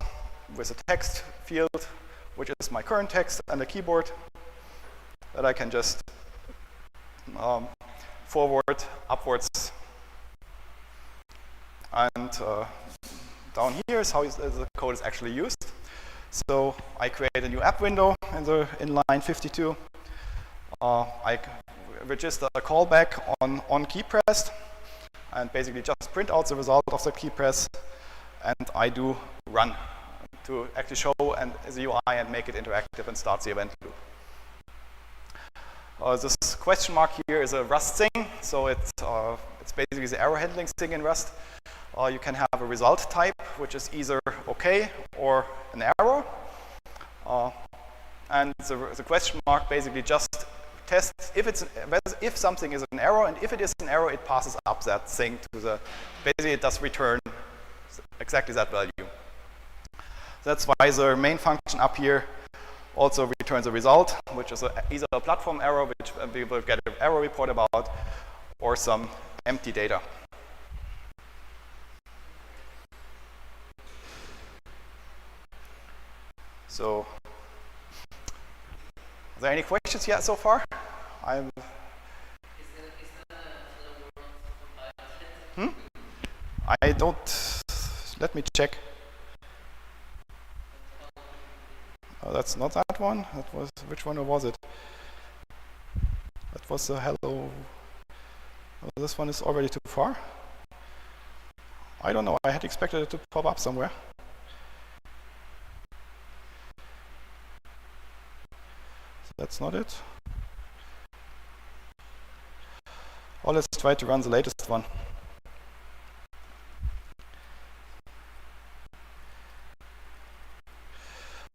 with a text field, which is my current text, and a keyboard that I can just forward, upwards. And down here is how the code is actually used. So I create a new app window in line 52. I register a callback on key pressed, and basically just print out the result of the key press, and I do run to actually show the UI and make it interactive and start the event loop. This question mark here is a Rust thing, so it's basically the error handling thing in Rust. You can have a result type, which is either OK or an error. And the question mark basically just tests if something is an error, and if it is an error, it passes up that thing to the, basically it does return exactly that value. That's why the main function up here also returns a result, which is either a platform error, which we will get an error report about, or some empty data. So, are there any questions yet so far? I don't, let me check. Oh, that's not that one. That was, which one was it? That was the hello. Oh, this one is already too far. I don't know, I had expected it to pop up somewhere. So that's not it. Or let's try to run the latest one.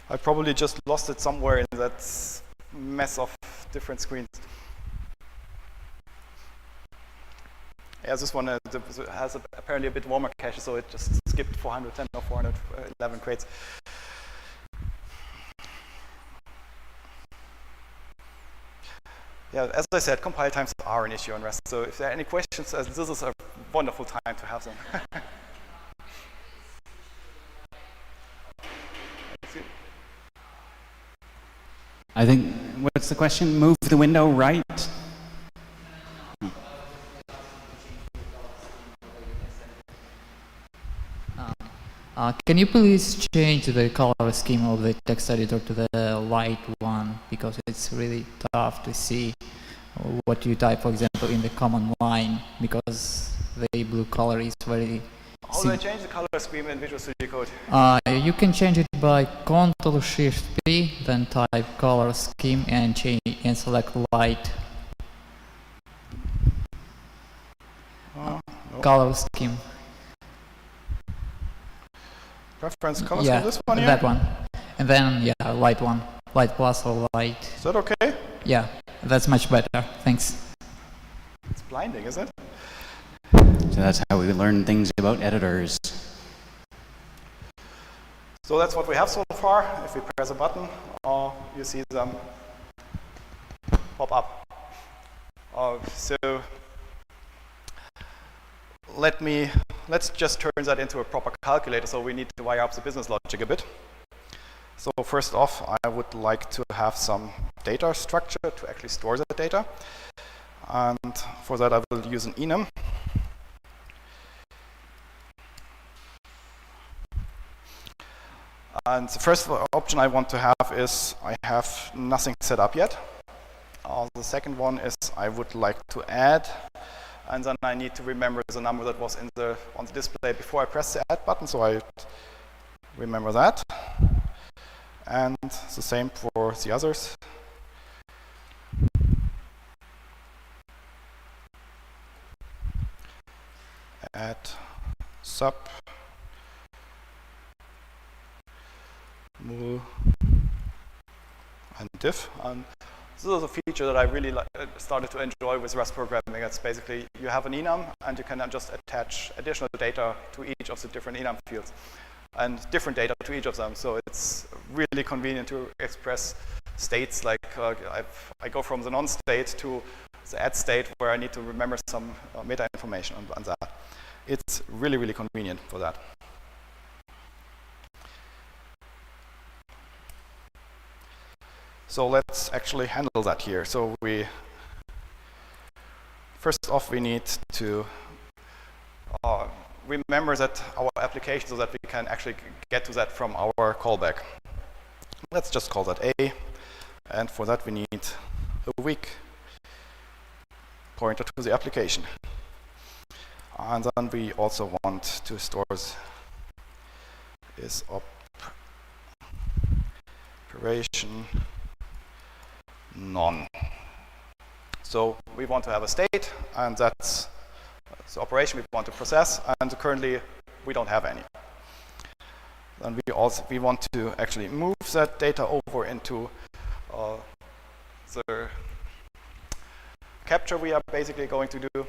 I probably just lost it somewhere in that mess of different screens. Yeah, this one has apparently a bit warmer cache, so it just skipped 410 or 411 crates. Yeah, as I said, compile times are an issue on Rust. So if there are any questions, this is a wonderful time to have them. I think, what's the question? Move the window right? Can you please change the color scheme of the text editor to the light one? Because it's really tough to see what you type, for example, in the command line, because the blue color is very... How do I change the color scheme in Visual Studio Code? You can change it by Ctrl-Shift-P, then type color scheme and select light. No. Color scheme. Preference color scheme, this one here? That one. And then, yeah, light one. Light plus or light. Is that okay? Yeah, that's much better. Thanks. It's blinding, is it? So that's how we learn things about editors. So that's what we have so far. If we press a button, you see them pop up. So let's just turn that into a proper calculator. So we need to wire up the business logic a bit. So first off, I would like to have some data structure to actually store the data. And for that, I will use an enum. And the first option I want to have is I have nothing set up yet. The second one is I would like to add, and then I need to remember the number that was on the display before I press the add button, so I remember that. And the same for the others. Add sub mul and diff. And this is a feature that I really started to enjoy with Rust programming. It's basically you have an enum and you can just attach additional data to each of the different enum fields and different data to each of them. So it's really convenient to express states like I go from the non-state to the add state where I need to remember some meta information on that. It's really, really convenient for that. So let's actually handle that here. So first off, we need to remember that our application so that we can actually get to that from our callback. Let's just call that A. And for that, we need a weak pointer to the application. And then we also want to store is operation none. So we want to have a state, and that's the operation we want to process, and currently we don't have any. Then we want to actually move that data over into the capture we are basically going to do,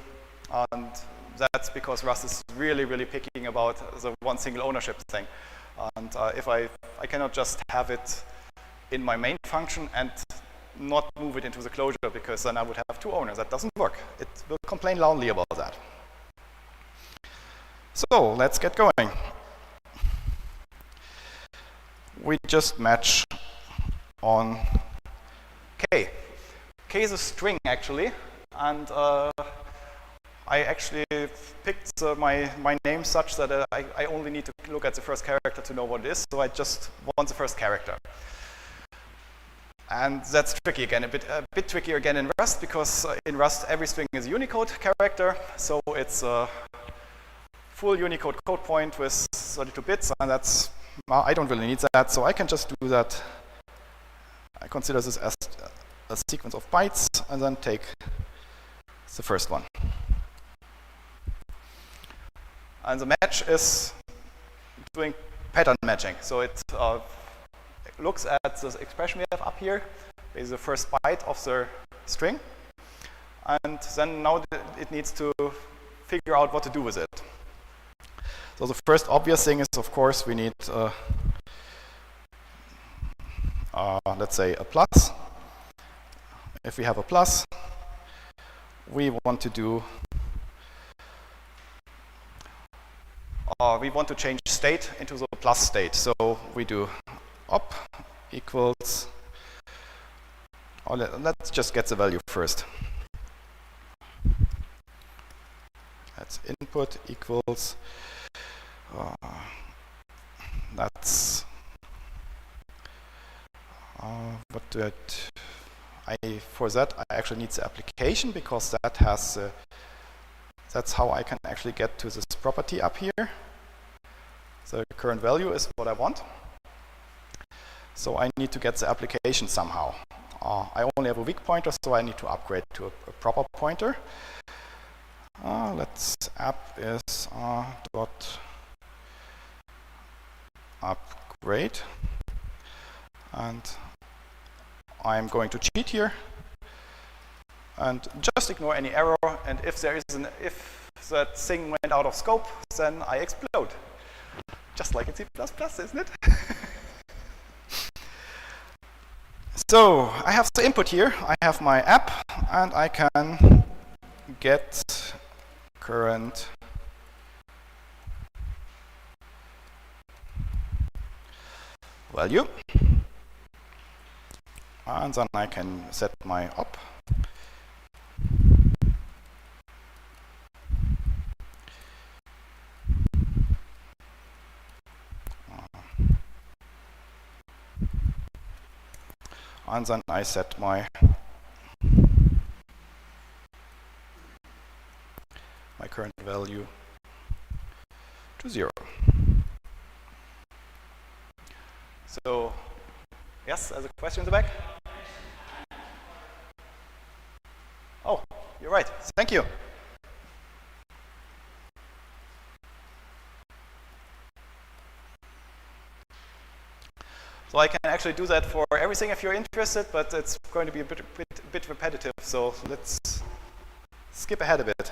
and that's because Rust is really, really picky about the one single ownership thing. And if I cannot just have it in my main function and not move it into the closure, because then I would have two owners. That doesn't work. It will complain loudly about that. So let's get going. We just match on K. K is a string actually, and I actually picked my name such that I only need to look at the first character to know what it is, so I just want the first character. And that's tricky again, a bit trickier again in Rust, because in Rust every string is a Unicode character, so it's a full Unicode code point with 32 bits, and that's, well, I don't really need that, so I can just do that. I consider this as a sequence of bytes, and then take the first one. And the match is doing pattern matching, so it looks at the expression we have up here, is the first byte of the string, and then now it needs to figure out what to do with it. So the first obvious thing is, of course, we need, let's say, a plus. If we have a plus, we want to do, we want to change state into the plus state. So we do op equals, let's just get the value first. That's input equals, that's, what do for that I actually need the application, because that has, that's how I can actually get to this property up here. The current value is what I want. So I need to get the application somehow. I only have a weak pointer, so I need to upgrade to a proper pointer. Let's app is dot upgrade, and I'm going to cheat here and just ignore any error. And if there is if that thing went out of scope, then I explode, just like in C++, isn't it? So I have the input here. I have my app, and I can get current value, and then I can set my op. And then I set my current value to 0. So, yes, there's a question in the back? Oh, you're right. Thank you. So I can actually do that for everything if you're interested, but it's going to be a bit repetitive. So let's skip ahead a bit.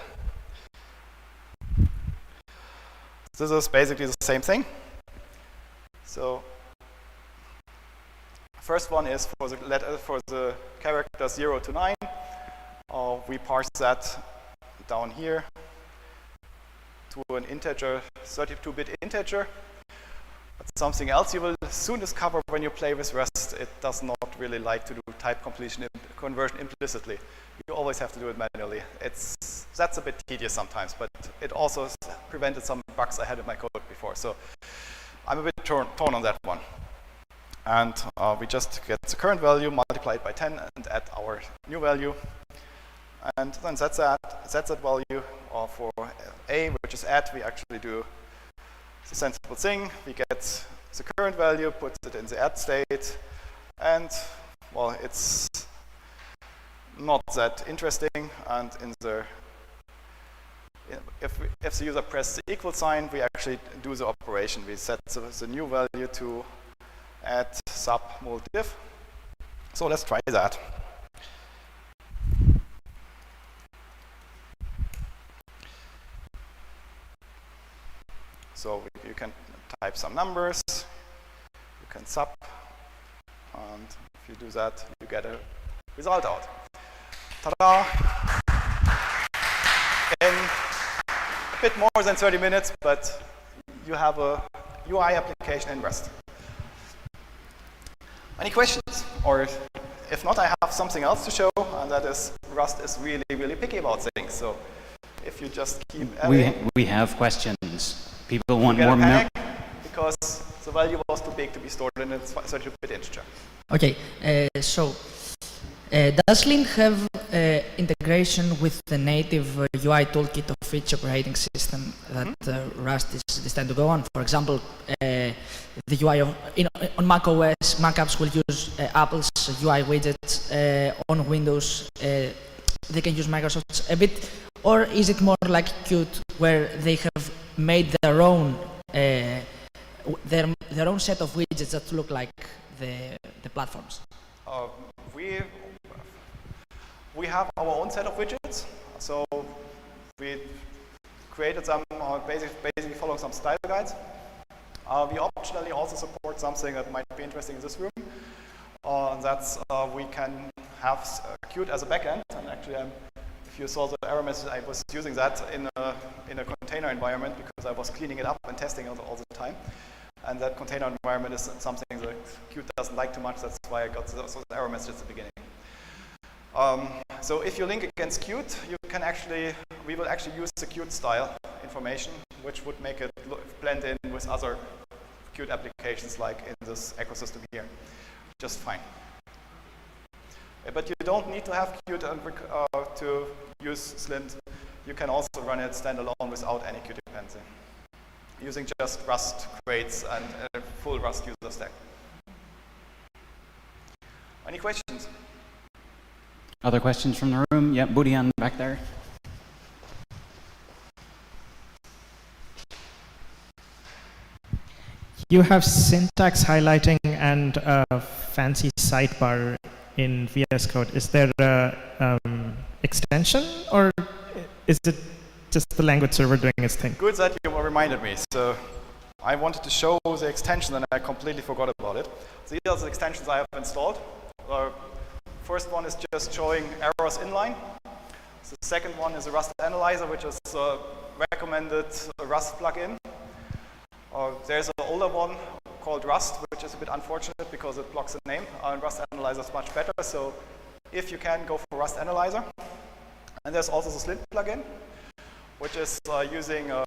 This is basically the same thing. So first one is for the character 0 to 9. We parse that down here to an integer, 32-bit integer. That's something else you will soon discover when you play with Rust. It does not really like to do type conversion implicitly. You always have to do it manually. That's a bit tedious sometimes, but it also prevented some bugs I had in my code before. So I'm a bit torn on that one. And we just get the current value, multiply it by 10, and add our new value. And then that's that value. For A, which is add, we actually do the sensible thing. We get the current value, put it in the add state, and well, it's not that interesting. And if the user presses the equal sign, we actually do the operation. We set the new value to add sub mul diff. So let's try that. So you can type some numbers, you can sub, and if you do that, you get a result out. Ta-da! In a bit more than 30 minutes, but you have a UI application in Rust. Any questions? Or if not, I have something else to show, and that is Rust is really, really picky about things. So if you just keep adding, we have questions. People want more memory because the value was too big to be stored in a 32-bit integer. Okay, so does Link have integration with the native UI toolkit of each operating system that Rust is destined to go on? For example, the UI on Mac OS, Mac apps will use Apple's UI widgets. On Windows, they can use Microsoft's a bit, or is it more like Qt, where they have made their own set of widgets that look like the platforms? We have our own set of widgets, so we created them basically following some style guides. We optionally also support something that might be interesting in this room. That's we can have Qt as a backend, and actually if you saw the error message, I was using that in a container environment because I was cleaning it up and testing it all the time. And that container environment is something that Qt doesn't like too much. That's why I got those error messages at the beginning. So if you link against Qt, we will actually use the Qt style information, which would make it blend in with other Qt applications like in this ecosystem here. Just fine. But you don't need to have Qt to use Slint. You can also run it standalone without any Qt dependency, using just Rust crates and a full Rust user stack. Any questions? Other questions from the room? Yep, Budian back there. You have syntax highlighting and a fancy sidebar in VS Code. Is there an extension, or is it just the language server doing its thing? Good that you reminded me. So I wanted to show the extension and I completely forgot about it. So these are the extensions I have installed. First one is just showing errors inline. The second one is a Rust analyzer, which is a recommended Rust plugin. There's an older one called Rust, which is a bit unfortunate because it blocks the name. Rust analyzer is much better, so if you can, go for Rust analyzer. And there's also the Slint plugin, which is using a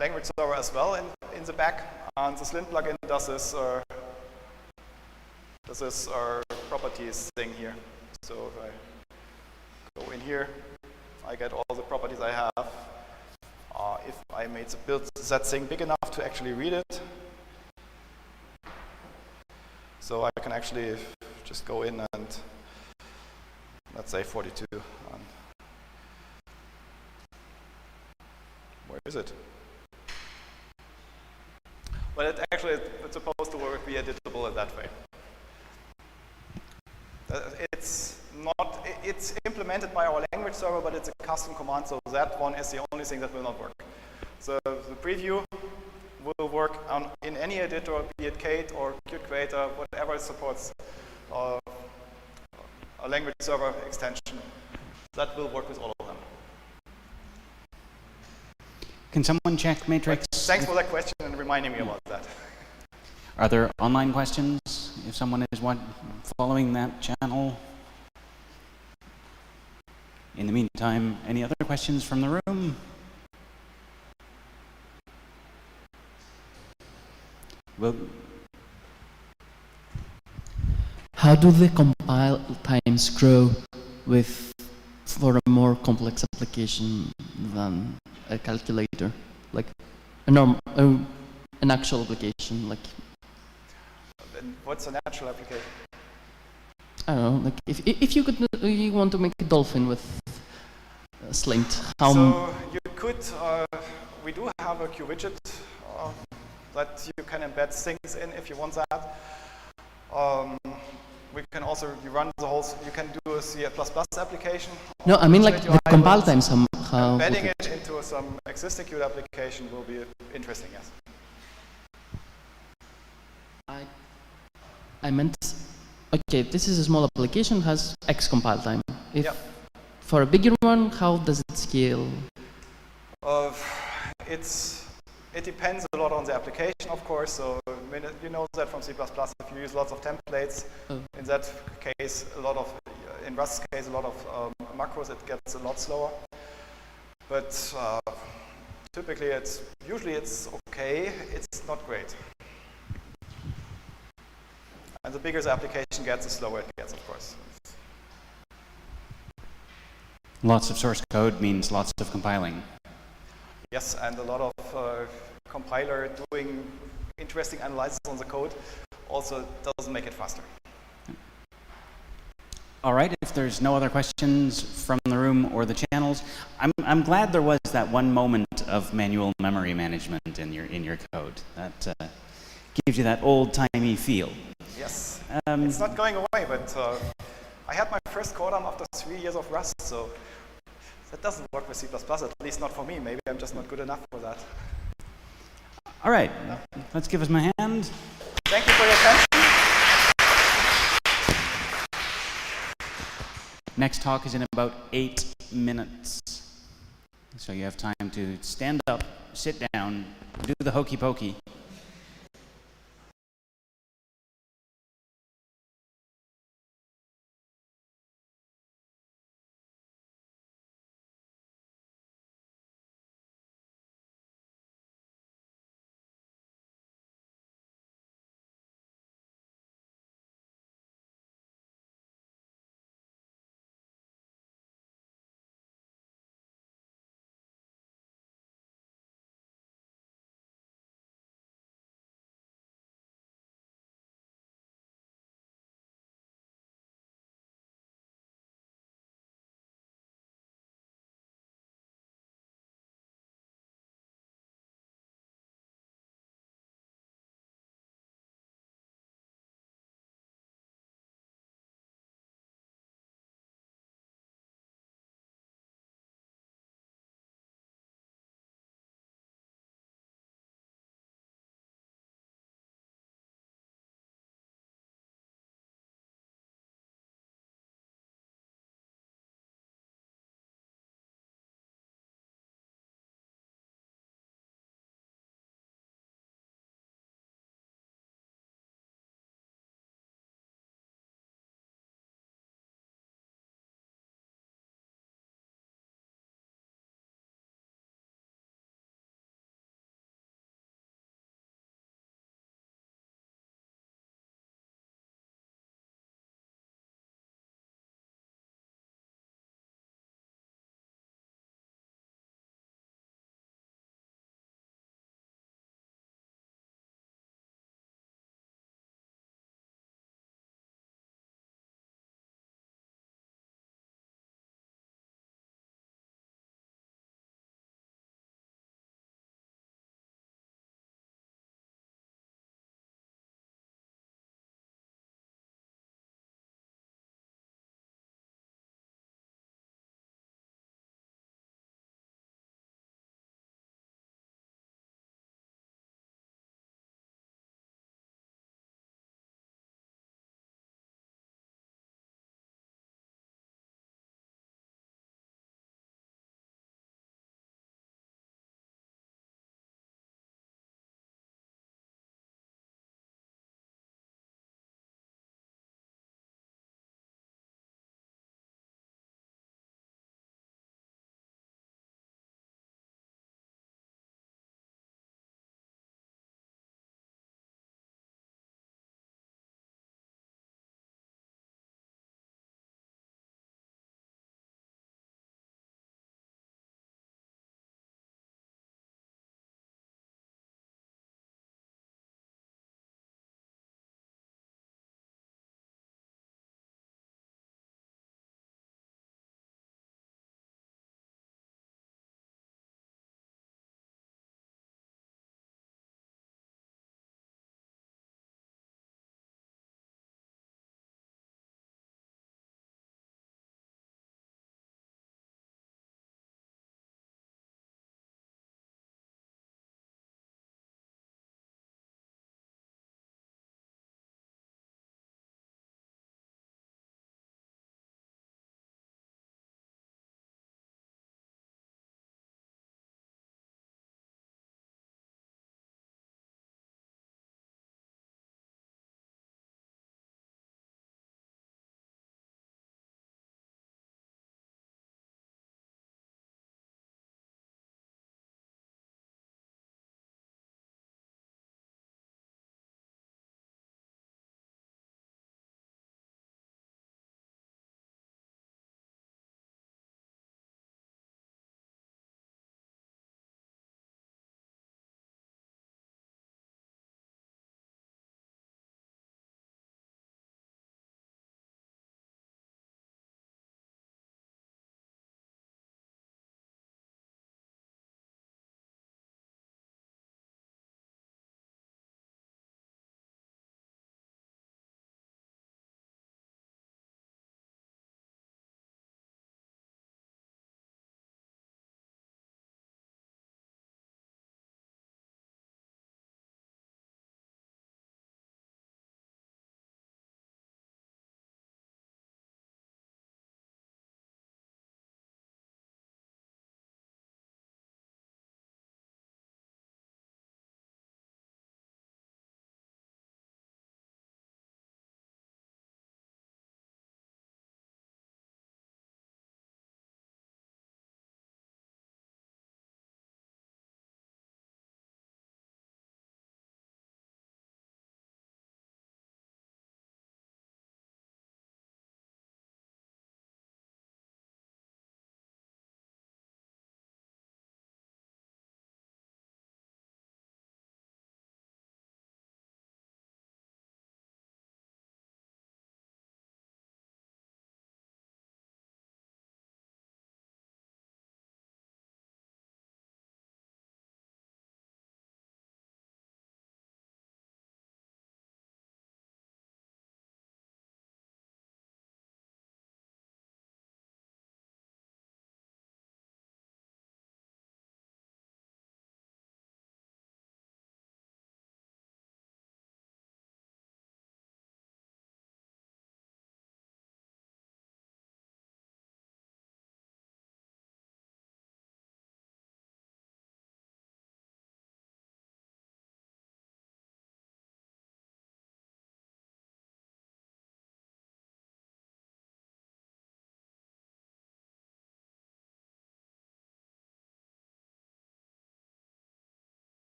language server as well in the back. And the Slint plugin does this properties thing here. So if I go in here, I get all the properties I have. If I made the build that thing big enough to actually read it, so I can actually just go in and let's say 42. Where is it? Well, it's supposed to be editable in that way. It's implemented by our language server, but it's a custom command, so that one is the only thing that will not work. So the preview will work in any editor, be it Kate or Qt Creator, whatever supports a language server extension. That will work with all of them. Can someone check Matrix? But thanks for that question and reminding me about that. Are there online questions if someone is following that channel? In the meantime, any other questions from the room? How do the compile times grow for a more complex application than a calculator, like an actual application, like? And what's a natural application? I don't know, like if you want to make a dolphin with Slint, how? So you could, we do have a QWidget that you can embed things in if you want that. We can also run the whole. You can do a C++ application. No, I mean like the compile time. How embedding it into some existing Qt application will be interesting. Yes. I meant, okay, this is a small application, has X compile time. If for a bigger one, how does it scale? It depends a lot on the application, of course. So you know that from C++, if you use lots of templates, in that case, in Rust's case, a lot of macros, it gets a lot slower. But typically, usually it's okay. It's not great. And the bigger the application gets, the slower it gets, of course. Lots of source code means lots of compiling. Yes, and a lot of compiler doing interesting analysis on the code also doesn't make it faster. All right, if there's no other questions from the room or the channels, I'm glad there was that one moment of manual memory management in your code. That gives you that old-timey feel. Yes, it's not going away, but I had my first codam after 3 years of Rust, so that doesn't work with C++, at least not for me. Maybe I'm just not good enough for that. All right, let's give us a hand. Thank you for your attention. Next talk is in about 8 minutes. So you have time to stand up, sit down, do the hokey pokey.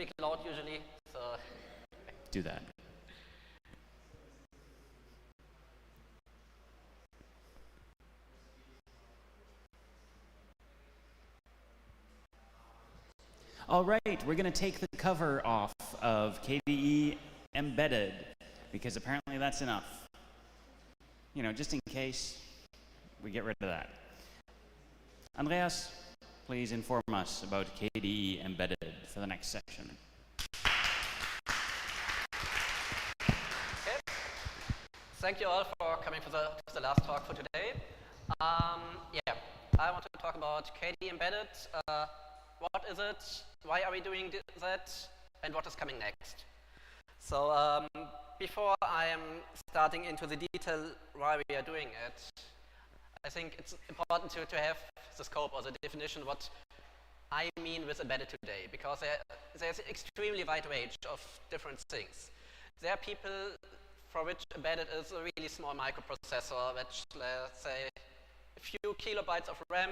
speak loud usually, so. Do that. All right, we're going to take the cover off of KDE Embedded, because apparently that's enough. You know, just in case we get rid of that. Andreas, please inform us about KDE Embedded for the next section. Okay. Thank you all for coming to the last talk for today. Yeah, I want to talk about KDE Embedded. What is it? Why are we doing that? And what is coming next? So before I am starting into the detail why we are doing it, I think it's important to have the scope or the definition what I mean with embedded today, because there's an extremely wide range of different things. There are people for which embedded is a really small microprocessor, which, let's say, a few kilobytes of RAM.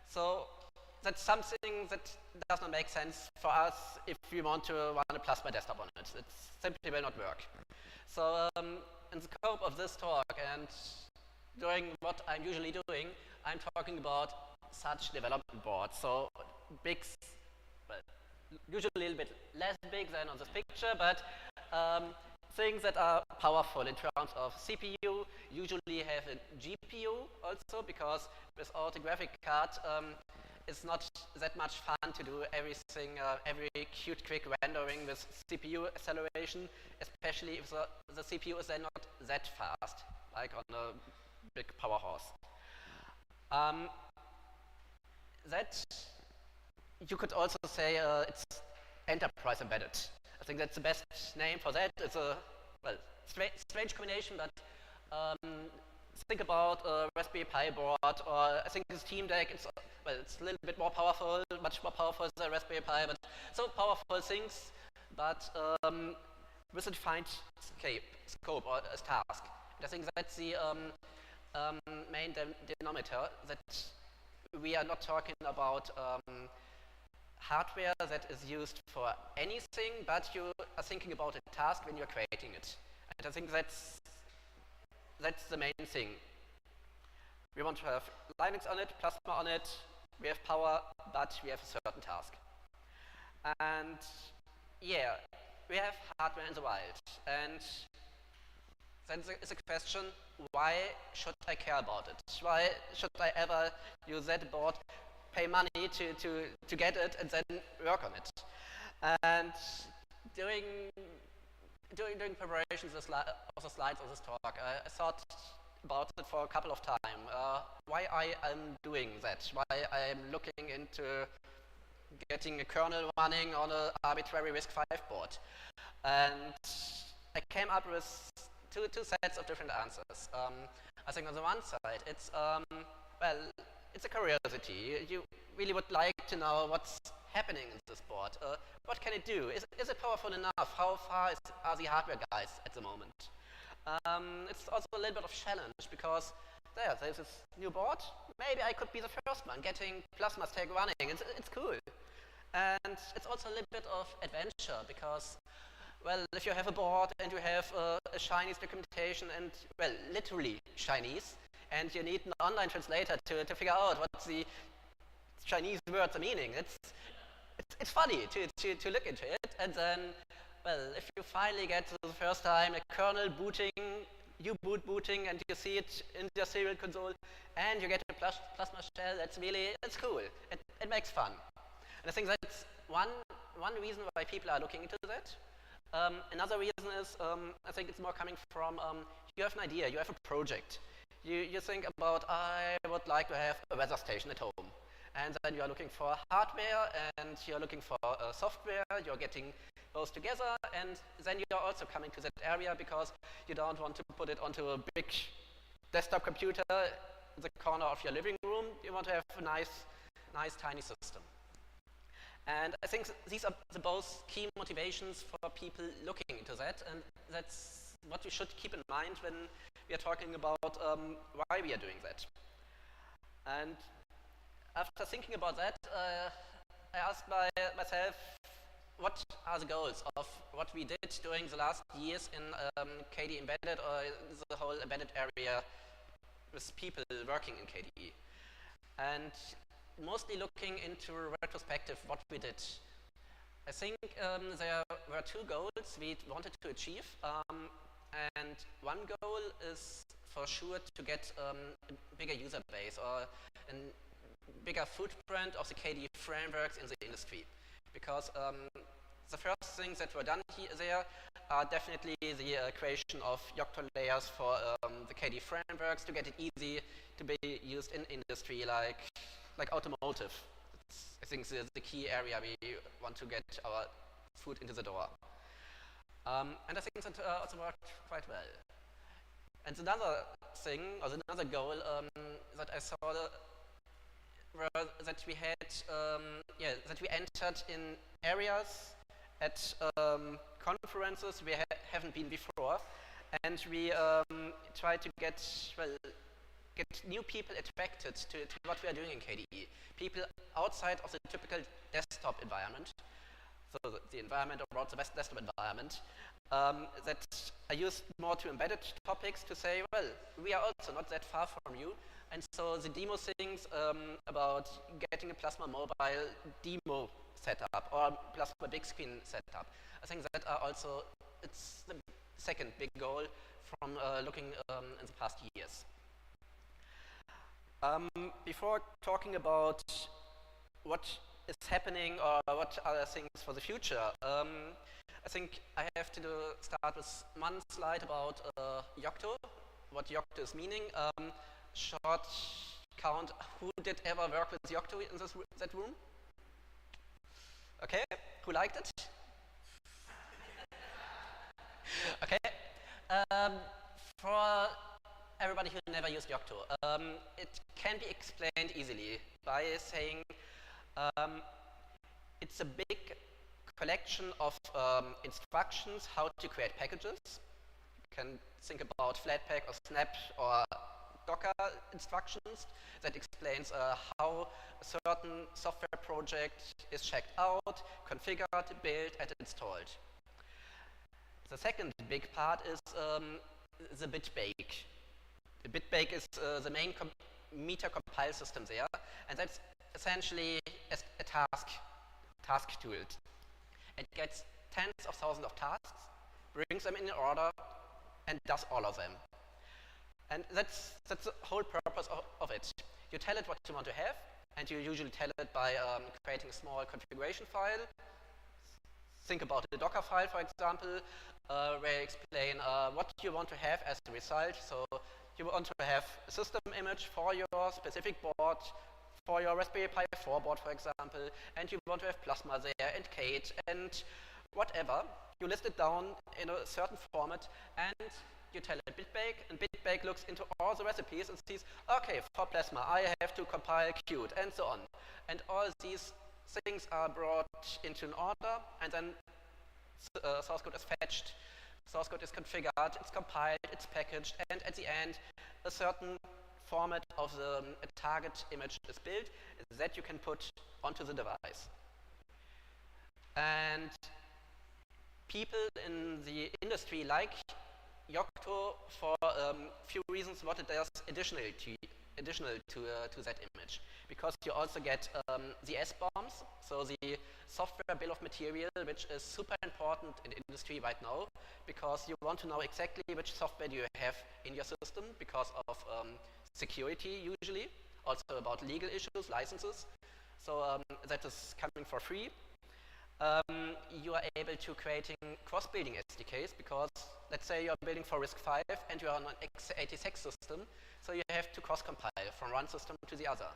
So that's something that does not make sense for us if we want to run a plasma desktop on it. It simply will not work. So in the scope of this talk and doing what I'm usually doing, I'm talking about such development boards. So big, well, usually a little bit less big than on this picture, but things that are powerful in terms of CPU, usually have a GPU also, because without a graphic card, it's not that much fun to do everything, every cute quick rendering with CPU acceleration, especially if the CPU is then not that fast, like on a big power horse. That you could also say it's enterprise embedded. I think that's the best name for that. It's a well strange combination, but think about a Raspberry Pi board, or I think this Steam Deck. It's a little bit more powerful, much more powerful than Raspberry Pi, but so powerful things, but with a defined scope or a task. And I think that's the main denominator, that we are not talking about hardware that is used for anything, but you are thinking about a task when you're creating it. And I think that's the main thing. We want to have Linux on it, Plasma on it, we have power, but we have a certain task. And yeah, we have hardware in the wild. And then there is a question, why should I care about it? Why should I ever use that board, pay money to get it, and then work on it? And during preparations of the slides of this talk, I thought about it for a couple of times. Why I am doing that? Why I am looking into getting a kernel running on an arbitrary RISC-V board? And I came up with two sets of different answers. I think on the one side, it's well, it's a curiosity. You really would like to know what's happening in this board. What can it do? Is it powerful enough? How far are the hardware guys at the moment? It's also a little bit of challenge, because there's this new board. Maybe I could be the first one getting Plasma Stack running. It's cool. And it's also a little bit of adventure, because, well, if you have a board and you have a Chinese documentation, and, well, literally Chinese, and you need an online translator to figure out what the Chinese words are meaning, it's funny to look into it. And then, well, if you finally get to the first time a kernel booting, booting, and you see it in your serial console, and you get a Plasma shell, it's cool. It makes fun. And I think that's one reason why people are looking into that. Another reason is, I think it's more coming from, you have an idea, you have a project. You think about, I would like to have a weather station at home. And then you are looking for hardware, and you're looking for software, you're getting both together, and then you're also coming to that area because you don't want to put it onto a big desktop computer in the corner of your living room. You want to have a nice tiny system. And I think these are the both key motivations for people looking into that, and that's what we should keep in mind when we are talking about why we are doing that. And after thinking about that, I asked myself, what are the goals of what we did during the last years in KDE Embedded, or the whole embedded area with people working in KDE? And mostly looking into retrospective what we did. I think there were two goals we wanted to achieve, and one goal is for sure to get a bigger user base or a bigger footprint of the KDE frameworks in the industry. Because the first things that were done there are definitely the creation of Yocto layers for the KDE frameworks to get it easy to be used in industry like automotive. It's, I think, the key area we want to get our foot into the door. And I think that also worked quite well. And another thing, or another goal that I saw were that we had, that we entered in areas at conferences we haven't been before, and we tried to get new people attracted to what we are doing in KDE. People outside of the typical desktop environment, so the environment around the desktop environment, that are used more to embedded topics to say, well, we are also not that far from you. And so the demo things about getting a Plasma Mobile demo setup or Plasma Big Screen setup, I think that are also, it's the second big goal from looking in the past years. Before talking about what is happening or what are things for the future, I think I have to start with one slide about Yocto, what Yocto is meaning. Short count, who did ever work with Yocto in that room? Okay, who liked it? Okay, for everybody who never used Yocto, it can be explained easily by saying it's a big collection of instructions how to create packages. You can think about Flatpak or Snap or Docker instructions that explains how a certain software project is checked out, configured, built, and installed. The second big part is the bitbake. The bitbake is the main meter compile system there, and that's essentially a task tool. It gets tens of thousands of tasks, brings them in order, and does all of them. And that's the whole purpose of it. You tell it what you want to have, and you usually tell it by creating a small configuration file. Think about the Docker file, for example, where you explain what you want to have as a result. So you want to have a system image for your specific board, for your Raspberry Pi 4 board, for example, and you want to have Plasma there, and Kate, and whatever. You list it down in a certain format, and you tell it bitbake, and bitbake looks into all the recipes and sees, okay, for Plasma, I have to compile Qt, and so on. And all these things are brought into an order, and then source code is fetched, source code is configured, it's compiled, it's packaged, and at the end, a certain format of the target image is built that you can put onto the device. And people in the industry like Yocto for few reasons what it does additional to that image. Because you also get the SBOMs, so the software bill of material, which is super important in the industry right now, because you want to know exactly which software do you have in your system because of security usually, also about legal issues, licenses. So that is coming for free. You are able to creating cross-building SDKs because let's say you're building for RISC-V and you are on an x86 system, so you have to cross-compile from one system to the other.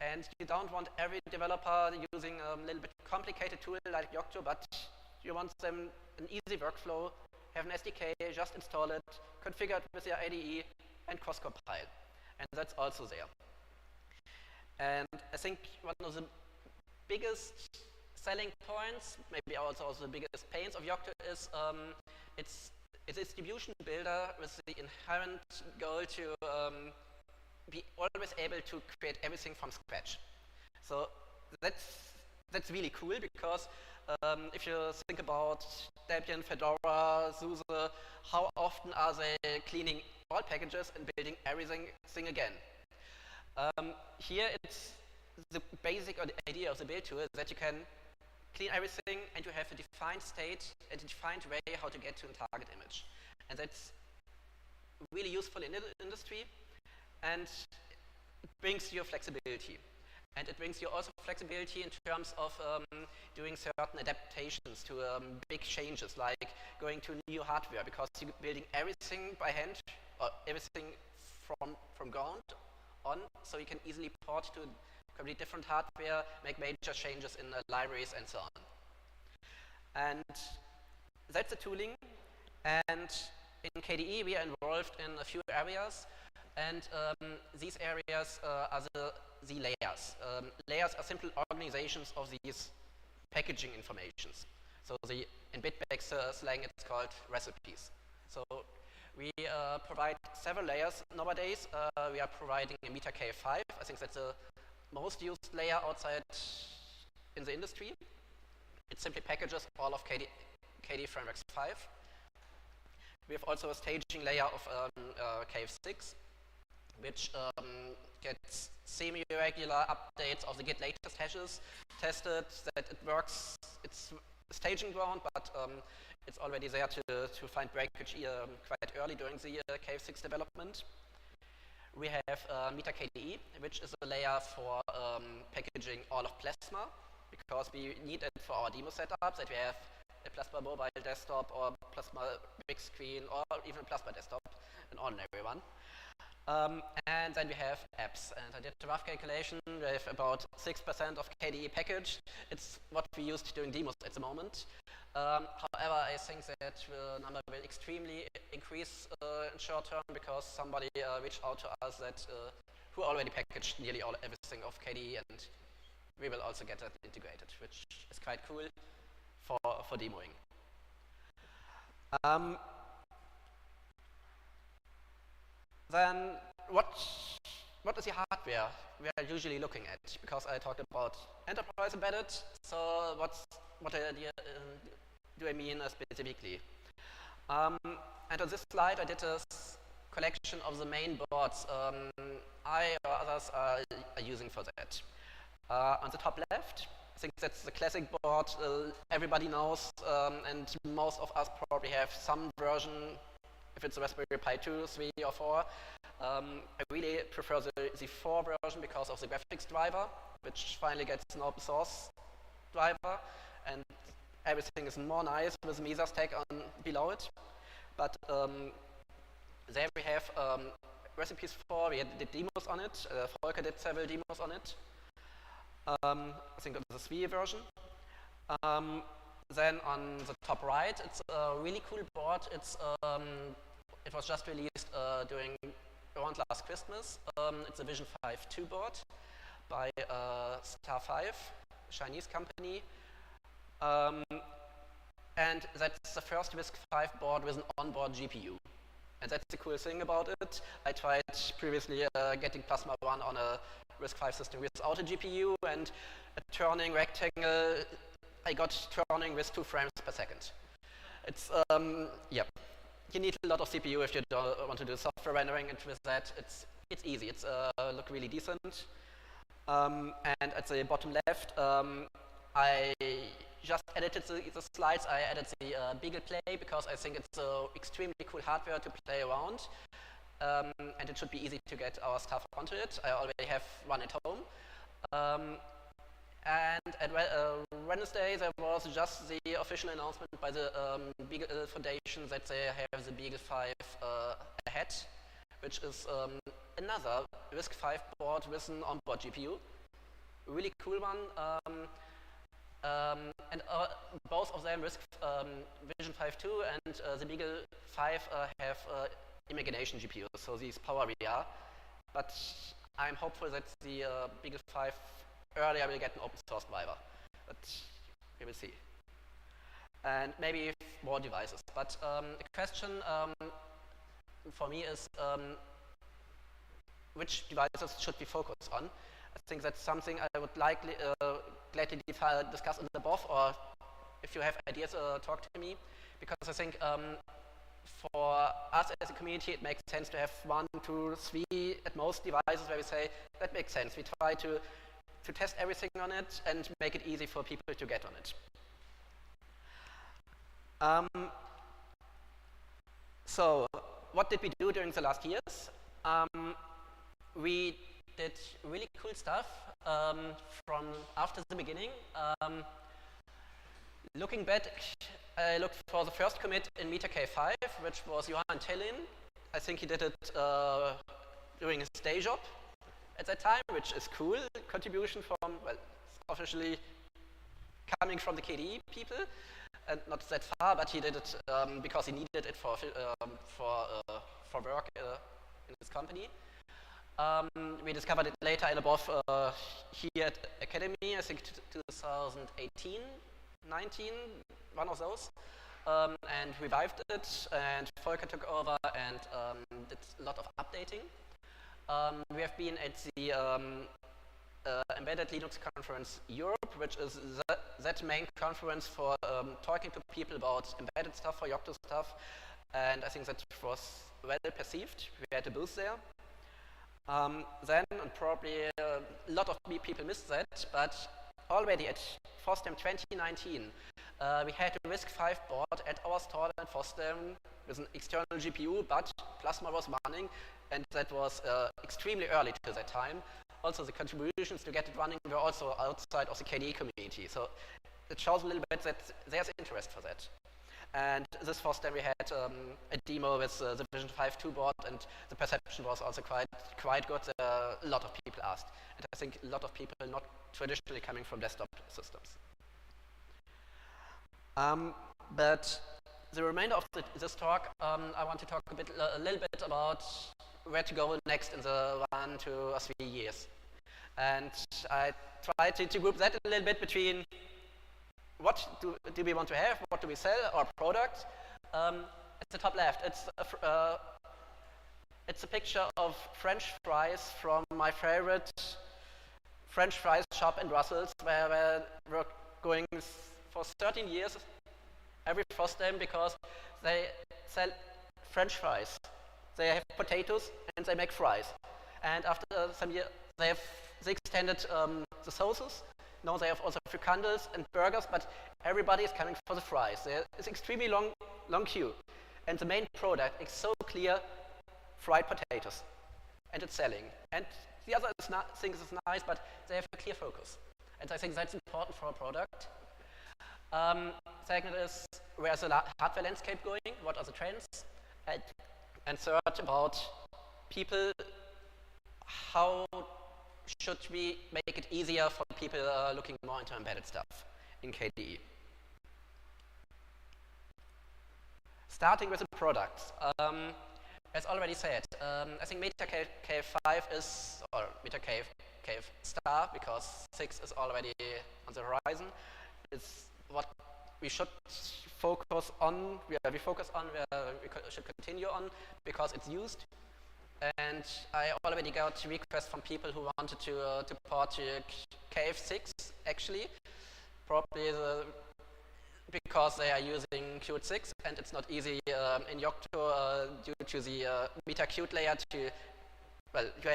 And you don't want every developer using a little bit complicated tool like Yocto, but you want them an easy workflow, have an SDK, just install it, configure it with your IDE, and cross-compile. And that's also there. And I think one of the biggest selling points, maybe also the biggest pains of Yocto is it's a distribution builder with the inherent goal to be always able to create everything from scratch. So that's really cool because If you think about Debian, Fedora, SUSE, how often are they cleaning all packages and building everything again? Here it's the basic idea of the build tool that you can clean everything and you have a defined state and a defined way how to get to a target image. And that's really useful in the industry, and it brings you flexibility. And it brings you also flexibility in terms of doing certain adaptations to big changes, like going to new hardware, because you're building everything by hand, or everything from ground on, so you can easily port to completely different hardware, make major changes in the libraries and so on. And that's the tooling. And in KDE, we are involved in a few areas. And these areas are the layers. Layers are simple organizations of these packaging informations. So in bitbag slang, it's called recipes. So we provide several layers nowadays. We are providing a MetaK5. I think that's the most used layer outside in the industry. It simply packages all of KDE Frameworks 5. We have also a staging layer of KF6, which gets semi-regular updates of the Git latest hashes, tested that it works. It's a staging ground, but it's already there to find breakage quite early during the KF6 development. We have MetaKDE, which is a layer for packaging all of Plasma, because we need it for our demo setup, that we have a Plasma mobile desktop or Plasma big screen or even Plasma desktop, an ordinary one. And then we have apps, and I did a rough calculation. We have about 6% of KDE package. It's what we used during demos at the moment. However, I think that the number will extremely increase in short term, because somebody reached out to us that who already packaged nearly everything of KDE, and we will also get that integrated, which is quite cool for demoing. Then what is the hardware we are usually looking at? Because I talked about enterprise embedded, so what do I mean specifically? And on this slide I did a collection of the main boards I or others are using for that. On the top left, I think that's the classic board everybody knows, and most of us probably have some version. If it's a Raspberry Pi 2, 3, or 4. I really prefer the 4 version because of the graphics driver, which finally gets an open source driver, and everything is more nice with the Mesa stack on below it. But there we have recipes for, we did demos on it, Volker did several demos on it. I think it was the 3 version. Then on the top right, it's a really cool board. It was just released around last Christmas. It's a Vision 5 2 board by Star 5, a Chinese company. And that's the first RISC-V board with an onboard GPU. And that's the cool thing about it. I tried previously getting Plasma 1 on a RISC-V system without a GPU, and a turning rectangle, I got turning with 2 frames per second. It's, yeah. You need a lot of CPU if you don't want to do software rendering, and with that, it's easy. It's look really decent. And at the bottom left, I just edited the slides. I added the Beagle Play because I think it's extremely cool hardware to play around, and it should be easy to get our stuff onto it. I already have one at home. And at Wednesday, there was just the official announcement by the Beagle Foundation that they have the Beagle 5 ahead, which is another RISC-V board with an onboard GPU. A really cool one. And both of them, Vision 5 2 and the Beagle 5, have imagination GPUs, so these power VR. But I'm hopeful that the Beagle 5 earlier will get an open source driver, but we will see. And maybe more devices. But the question for me is which devices should we focus on? I think that's something I would gladly discuss in the BOF or if you have ideas, talk to me, because I think for us as a community, it makes sense to have 1, 2, 3 at most devices where we say, that makes sense. We try to test everything on it and make it easy for people to get on it. So, what did we do during the last years? We did really cool stuff from after the beginning. Looking back, I looked for the first commit in MetaK5, which was Johan Tellin. I think he did it during his day job at that time, which is cool. Contribution from, well, officially coming from the KDE people, and not that far, but he did it because he needed it for work in his company. We discovered it later and above here at Akademy, I think 2018, 19, one of those, and revived it, and Volker took over and did a lot of updating. We have been at the Embedded Linux Conference Europe, which is that main conference for talking to people about embedded stuff, for Yocto stuff, and I think that was well perceived. We had a booth there. Then, and probably a lot of people missed that, but already at FOSDEM 2019, we had a RISC-V board at our stall at FOSDEM with an external GPU, but Plasma was running, and that was extremely early to that time. Also, the contributions to get it running were also outside of the KDE community, so it shows a little bit that there's interest for that. And this FOSDEM we had a demo with the Vision 5.2 board, and the perception was also quite good. A lot of people asked, and I think a lot of people not traditionally coming from desktop systems. But the remainder of this talk, I want to talk a little bit about where to go next in the 1, 2, or 3 years. And I tried to group that a little bit between what do we want to have, what do we sell, our product. At the top left, it's a picture of French fries from my favorite French fries shop in Brussels, where we're going for 13 years every FOSDEM because they sell French fries. They have potatoes and they make fries. And after some years, they extended the sauces. Now they have also fricandels and burgers, but everybody is coming for the fries. There is extremely long queue. And the main product is so clear, fried potatoes. And it's selling. And the other things is nice, but they have a clear focus. And I think that's important for a product. Second is, where's the hardware landscape going? What are the trends? And third, about people, how should we make it easier for people looking more into embedded stuff in KDE? Starting with the products. As already said, I think MetaK5 is, or MetaK Star, because 6 is already on the horizon, is what we should focus on, where we should continue on, because it's used. And I already got requests from people who wanted to port to KF6, actually, probably because they are using Qt 6, and it's not easy in Yocto due to the Meta Qt layer to, well, you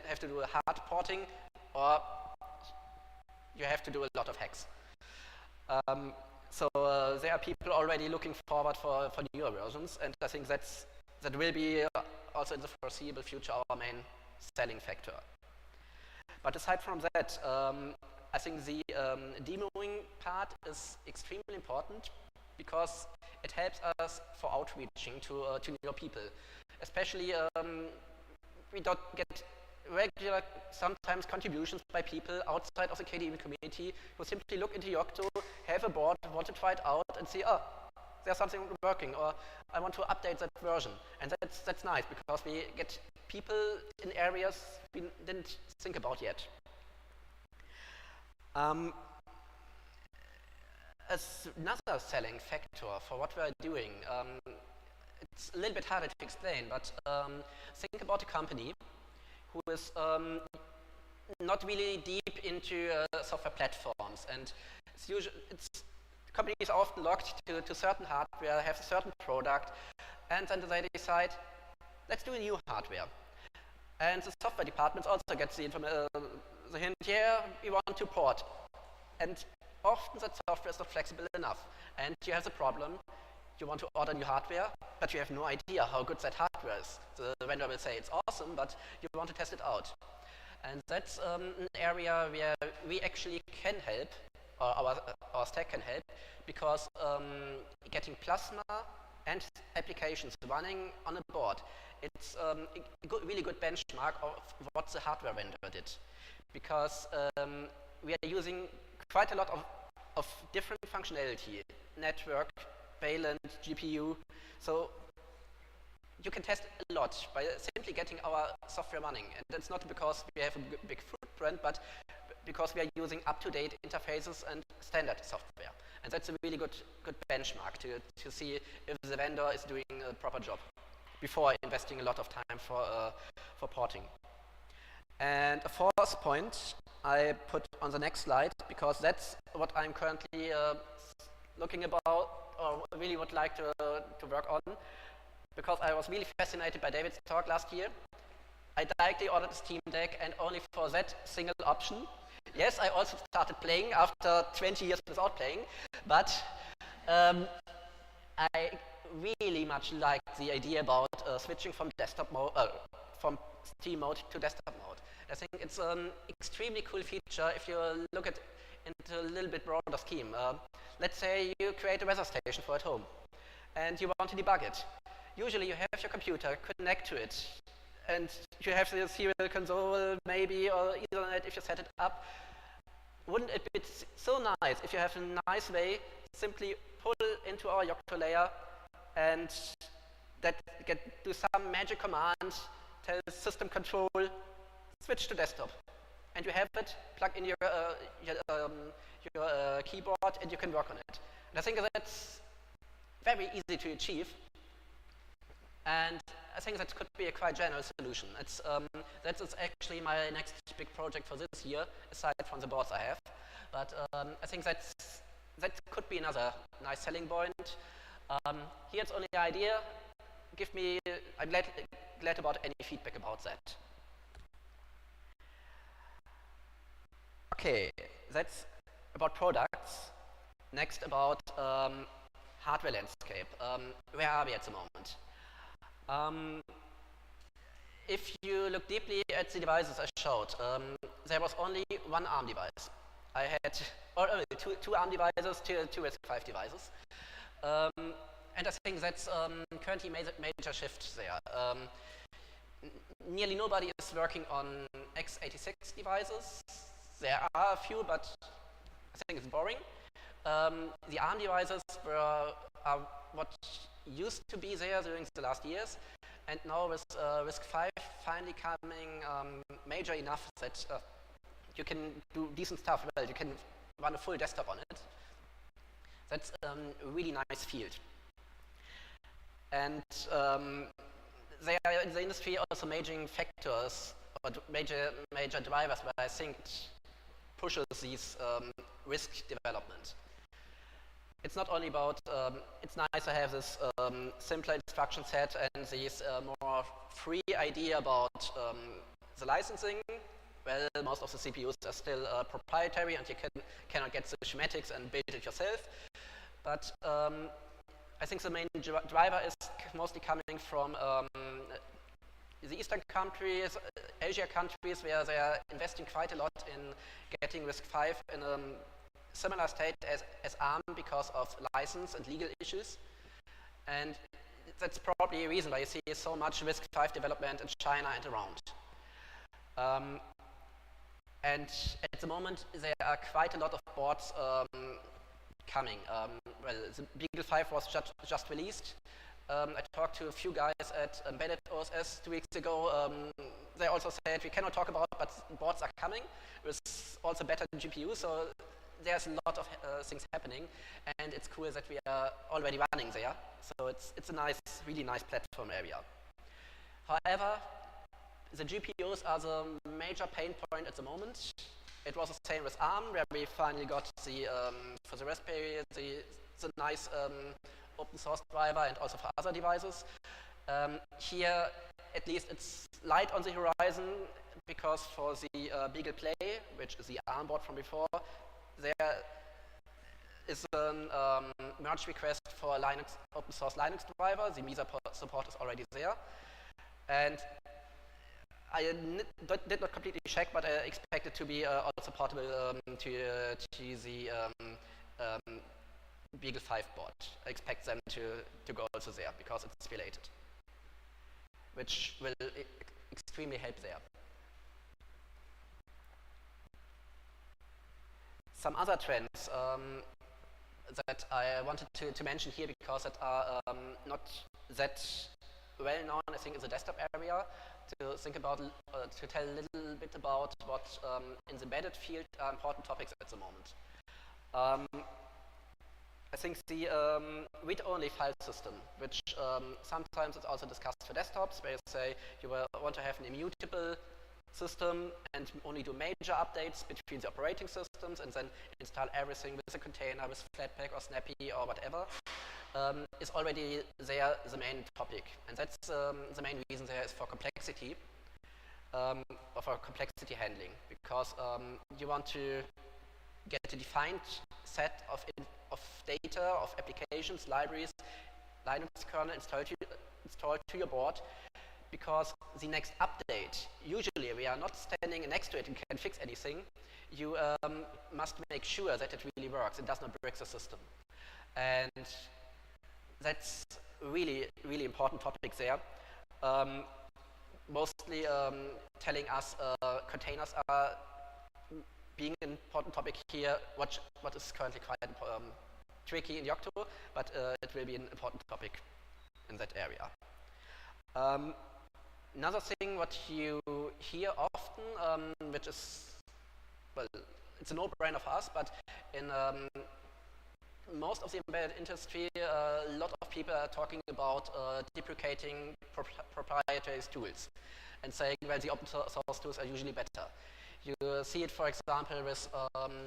have to do a hard porting, or you have to do a lot of hacks. So there are people already looking forward for newer versions, and I think that will be also in the foreseeable future our main selling factor. But aside from that, I think the demoing part is extremely important because it helps us for outreaching to new people. Especially, we don't get regular, sometimes contributions by people outside of the KDE community who simply look into Yocto, have a board, want to try it out, and see, oh, there's something working, or I want to update that version. And that's nice, because we get people in areas we didn't think about yet. As another selling factor for what we're doing, it's a little bit harder to explain, but think about a company who is not really deep into software platforms, and it's companies are often locked to certain hardware, have a certain product, and then they decide, let's do a new hardware. And the software departments also get the hint, yeah, we want to port. And often that software is not flexible enough. And you have the problem, you want to order new hardware, but you have no idea how good that hardware is. The vendor will say it's awesome, but you want to test it out. And that's an area where we actually can help, or our stack can help, because getting Plasma and applications running on a board, it's a really good benchmark of what the hardware vendor did. Because we are using quite a lot of different functionality, network, Valent, GPU. So you can test a lot by simply getting our software running. And that's not because we have a big footprint, but because we are using up-to-date interfaces and standard software. And that's a really good benchmark to see if the vendor is doing a proper job before investing a lot of time for porting. And a fourth point I put on the next slide, because that's what I'm currently looking about, or really would like to work on, because I was really fascinated by David's talk last year. I directly ordered a Steam Deck, and only for that single option. Yes, I also started playing after 20 years without playing, but I really much like the idea about switching from desktop mode, from Steam mode to desktop mode. I think it's an extremely cool feature if you look at into a little bit broader scheme. Let's say you create a weather station for at home, and you want to debug it. Usually you have your computer, connect to it, and you have the serial console maybe, or Ethernet if you set it up. Wouldn't it be so nice if you have a nice way, simply pull into our Yocto layer and do some magic command, tell system control, switch to desktop. And you have it, plug in your keyboard, and you can work on it. And I think that's very easy to achieve. And I think that could be a quite general solution. That is actually my next big project for this year, aside from the boards I have. But I think that could be another nice selling point. Here it's only an idea. I'm glad about any feedback about that. Okay, that's about products. Next about hardware landscape. Where are we at the moment? If you look deeply at the devices I showed, there was only one ARM device. I had two ARM devices, two RISC-V devices. And I think that's currently a major shift there. Nearly nobody is working on x86 devices. There are a few, but I think it's boring. The ARM devices are what used to be there during the last years, and now with RISC-V finally coming major enough that you can do decent stuff. Well, you can run a full desktop on it. That's a really nice field. And there are in the industry also major factors or major drivers where I think it pushes these risk development. It's not only about, it's nice to have this simpler instruction set and this more free idea about the licensing. Well, most of the CPUs are still proprietary, and you cannot get the schematics and build it yourself. But I think the main driver is mostly coming from the Eastern countries, Asia countries, where they are investing quite a lot in getting RISC-V in a similar state as ARM because of license and legal issues. And that's probably a reason why you see so much RISC-V development in China and around. And at the moment, there are quite a lot of boards coming. Well, the Beagle 5 was just released. I talked to a few guys at Embedded OSS 2 weeks ago. They also said we cannot talk about, but boards are coming with also better GPU. So there's a lot of things happening, and it's cool that we are already running there. So it's a nice, really nice platform area. However, the GPUs are the major pain point at the moment. it was the same with ARM, where we finally got the, for the Raspberry, the nice open source driver, and also for other devices. Here, at least it's light on the horizon, because for the Beagle Play, which is the ARM board from before, there is a merge request for a Linux, open source Linux driver. The MISA support is already there. And I did not completely check, but I expect it to be also portable to the Beagle 5 board. I expect them to go also there, because it's related, which will extremely help there. Some other trends that I wanted to mention here, because that are not that well known, I think, in the desktop area, to think about, to tell a little bit about what in the embedded field are important topics at the moment. I think the read-only file system, which sometimes is also discussed for desktops, where you say you want to have an immutable system and only do major updates between the operating systems, and then install everything with a container, with Flatpak or Snappy or whatever, is already there the main topic. And that's the main reason there is for complexity, or for complexity handling, because you want to get a defined set of data, of applications, libraries, Linux kernel installed to your board, because the next update, usually we are not standing next to it and can fix anything. You must make sure that it really works and does not break the system. And that's really, really important topic there. Mostly telling us containers are being an important topic here, what is currently quite tricky in Yocto, but it will be an important topic in that area. Another thing what you hear often, which is, well, it's a no-brainer for us, but in most of the embedded industry, a lot of people are talking about deprecating proprietary tools and saying, well, the open source tools are usually better. You see it, for example, with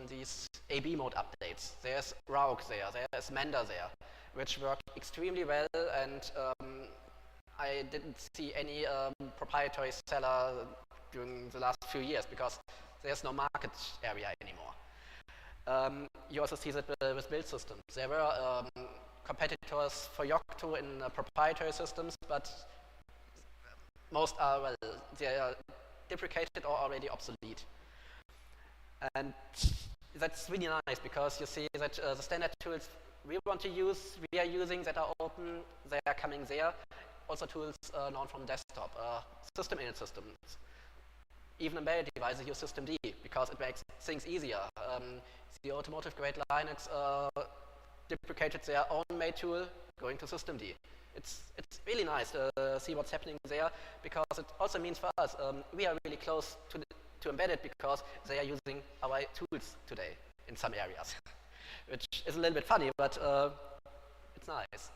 these AB mode updates. There's Rauk there, there's Mender there, which work extremely well, and I didn't see any proprietary seller during the last few years, because there's no market area anymore. You also see that with build systems. There were competitors for Yocto in proprietary systems, but most are, well, they are deprecated or already obsolete. And that's really nice, because you see that the standard tools we want to use, we are using, that are open, they are coming there. Also tools known from desktop, system init systems. Even embedded devices use systemd, because it makes things easier. The automotive grade Linux deprecated their own made tool, going to systemd. It's really nice to see what's happening there, because it also means for us, we are really close to embedded, because they are using our tools today in some areas, which is a little bit funny, but it's nice.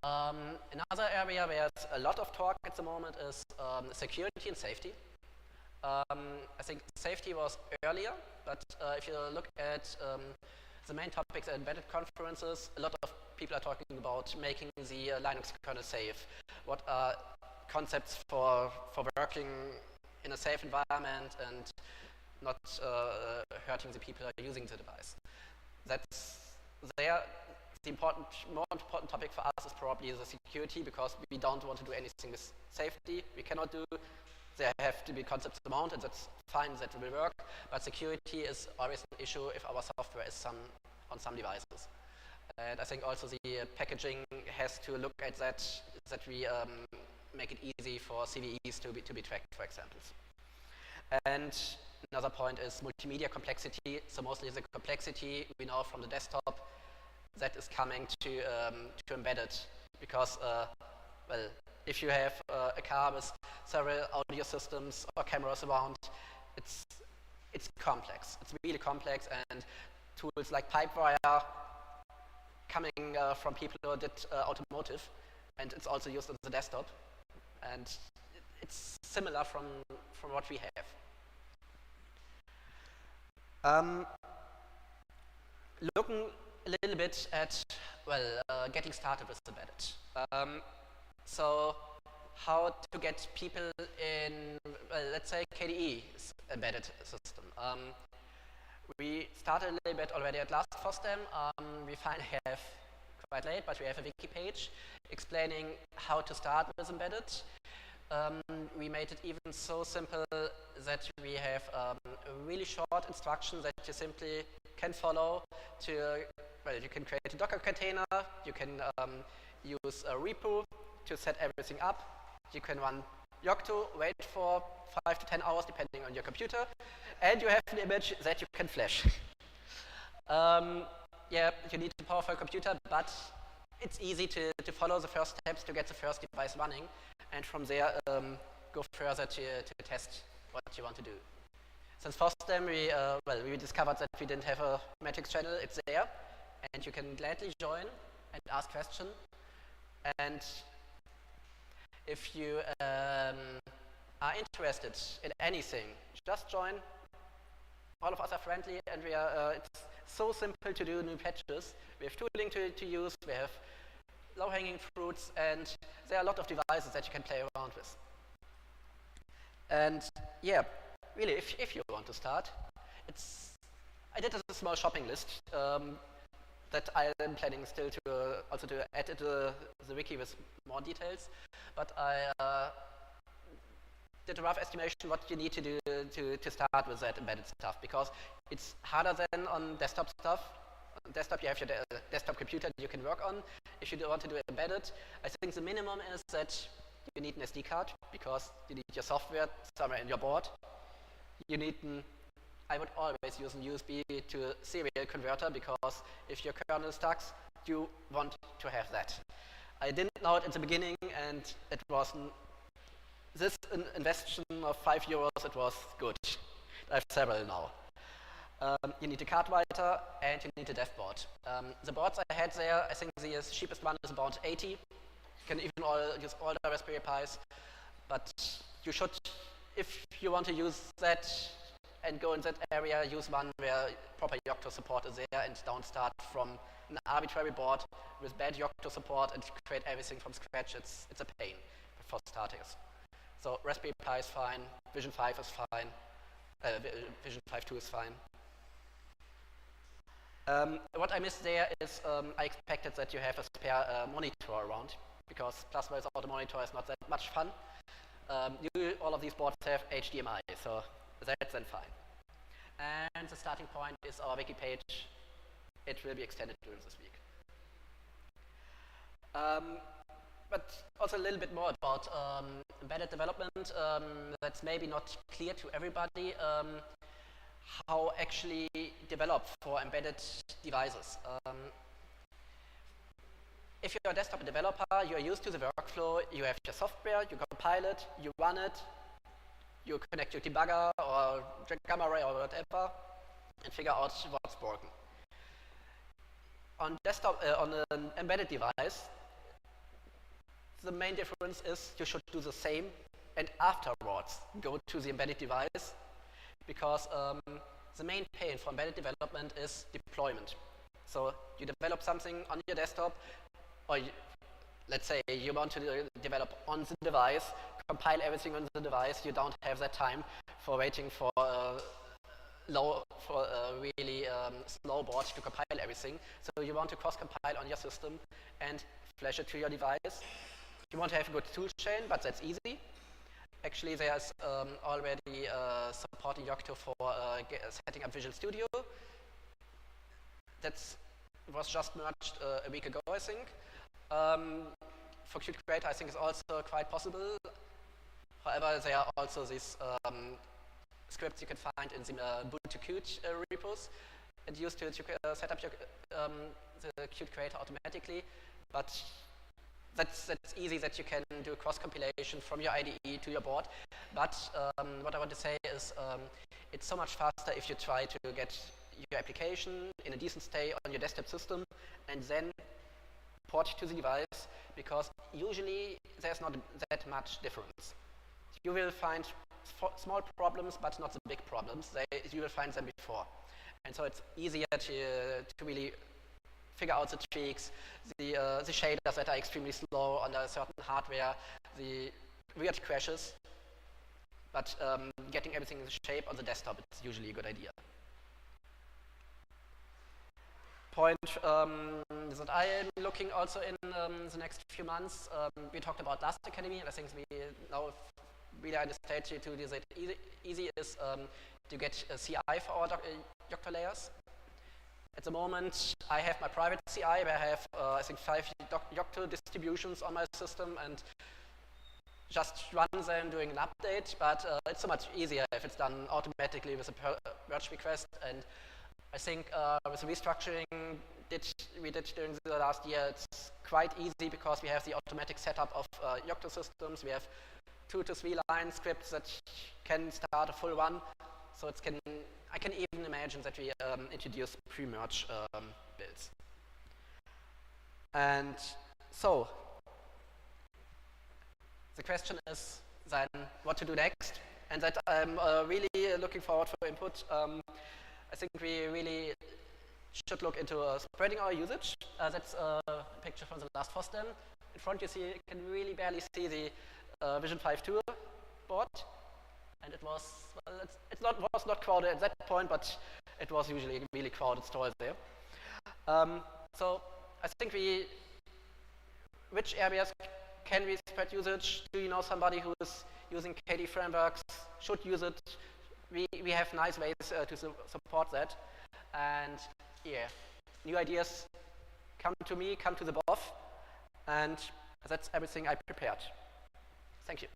Another area where there's a lot of talk at the moment is security and safety. I think safety was earlier, but if you look at the main topics at embedded conferences, a lot of people are talking about making the Linux kernel safe. What are concepts for working in a safe environment and not hurting the people who are using the device. That's there. The more important topic for us is probably the security, because we don't want to do anything with safety. We cannot do. There have to be concepts around, and that's fine, that will work. But security is always an issue if our software is on some devices. And I think also the packaging has to look at that we make it easy for CVEs to be tracked, for example. And another point is multimedia complexity. So mostly the complexity we know from the desktop, that is coming to embedded, because well, if you have a car with several audio systems or cameras around, it's complex. It's really complex, and tools like Pipewire coming from people who did automotive, and it's also used on the desktop, and it's similar from what we have. Looking a little bit at, well, getting started with embedded. So how to get people in, well, let's say KDE embedded system. We started a little bit already at last FOSDEM. We finally have, quite late, but we have a wiki page explaining how to start with embedded. We made it even so simple that we have a really short instruction that you simply can follow to, well, you can create a Docker container, you can use a repo to set everything up, you can run Yocto, wait for 5 to 10 hours depending on your computer, and you have an image that you can flash. Yeah, you need a powerful computer, but it's easy to follow the first steps to get the first device running, and from there go further to test what you want to do. Since FOSDEM, we discovered that we didn't have a metrics channel. It's there, and you can gladly join and ask questions. And if you are interested in anything, just join. All of us are friendly, and we are. It's so simple to do new patches. We have tooling to use. We have low-hanging fruits, and there are a lot of devices that you can play around with. And yeah, really, if you want to start, I did a small shopping list that I am planning still to also to add to the wiki with more details. But I did a rough estimation what you need to do to start with that embedded stuff, because it's harder than on desktop stuff. On desktop, you have your desktop computer you can work on. If you want to do it embedded, I think the minimum is that you need an SD card, because you need your software somewhere in your board. You need I would always use a USB to serial converter, because if your kernel stuck, you want to have that. I didn't know it in the beginning, and it was this investment of €5, it was good. I have several now. You need a card writer, and you need a dev board. The boards I had there, I think the cheapest one is about 80. You can even use all the Raspberry Pis, but you should, if you want to use that and go in that area, use one where proper Yocto support is there, and don't start from an arbitrary board with bad Yocto support and create everything from scratch. It's a pain for starters. So Raspberry Pi is fine, Vision 5 is fine, Vision 5.2 is fine. What I missed there is I expected that you have a spare monitor around, because plasma without a monitor is not that much fun. All of these boards have HDMI, so that's then fine. And the starting point is our wiki page. It will be extended during this week. But also a little bit more about embedded development. That's maybe not clear to everybody. How actually develop for embedded devices. If you're a desktop developer, you're used to the workflow. You have your software, you compile it, you run it, you connect your debugger or gamma ray or whatever, and figure out what's broken. On desktop, on an embedded device, the main difference is you should do the same, and afterwards go to the embedded device, because the main pain for embedded development is deployment. So you develop something on your desktop, or let's say you want to develop on the device, compile everything on the device. You don't have that time for waiting for a really slow board to compile everything. So you want to cross-compile on your system and flash it to your device. You want to have a good tool chain, but that's easy. Actually, there's already supporting Yocto for setting up Visual Studio. That was just merged a week ago, I think. For Qt Creator, I think it's also quite possible. However, there are also these scripts you can find in the Ubuntu Qt repos, and used to set up your, the Qt Creator automatically. But that's easy, that you can do cross-compilation from your IDE to your board. But what I want to say is it's so much faster if you try to get your application in a decent state on your desktop system and then port to the device, because usually there's not that much difference. You will find small problems, but not the big problems. You will find them before. And so it's easier to really figure out the tweaks, the shaders that are extremely slow on a certain hardware, the weird crashes. But getting everything in shape on the desktop is usually a good idea. Point that I am looking also in the next few months, we talked about last Akademy, and I think we now really are in the stage to do that easy is to get a CI for our Yocto layers. At the moment, I have my private CI where I have, I think, 5 Yocto distributions on my system and just run them during an update, but it's so much easier if it's done automatically with a merge request. And I think with the restructuring we did during the last year, it's quite easy because we have the automatic setup of Yocto systems. We have 2 to 3 line scripts that can start a full run. So I can even imagine that we introduce pre-merge builds. And so the question is then what to do next, and that I'm really looking forward for input. I think we really should look into spreading our usage. That's a picture from the last FOSDEM. In front you can really barely see the Vision 5.2 board, and it was, well, was not crowded at that point, but it was usually really crowded stores there. So I think which areas can we spread usage? Do you know somebody who is using KDE frameworks? Should use it. We have nice ways to support that. And yeah, new ideas come to me, come to the BOF, and that's everything I prepared. Thank you.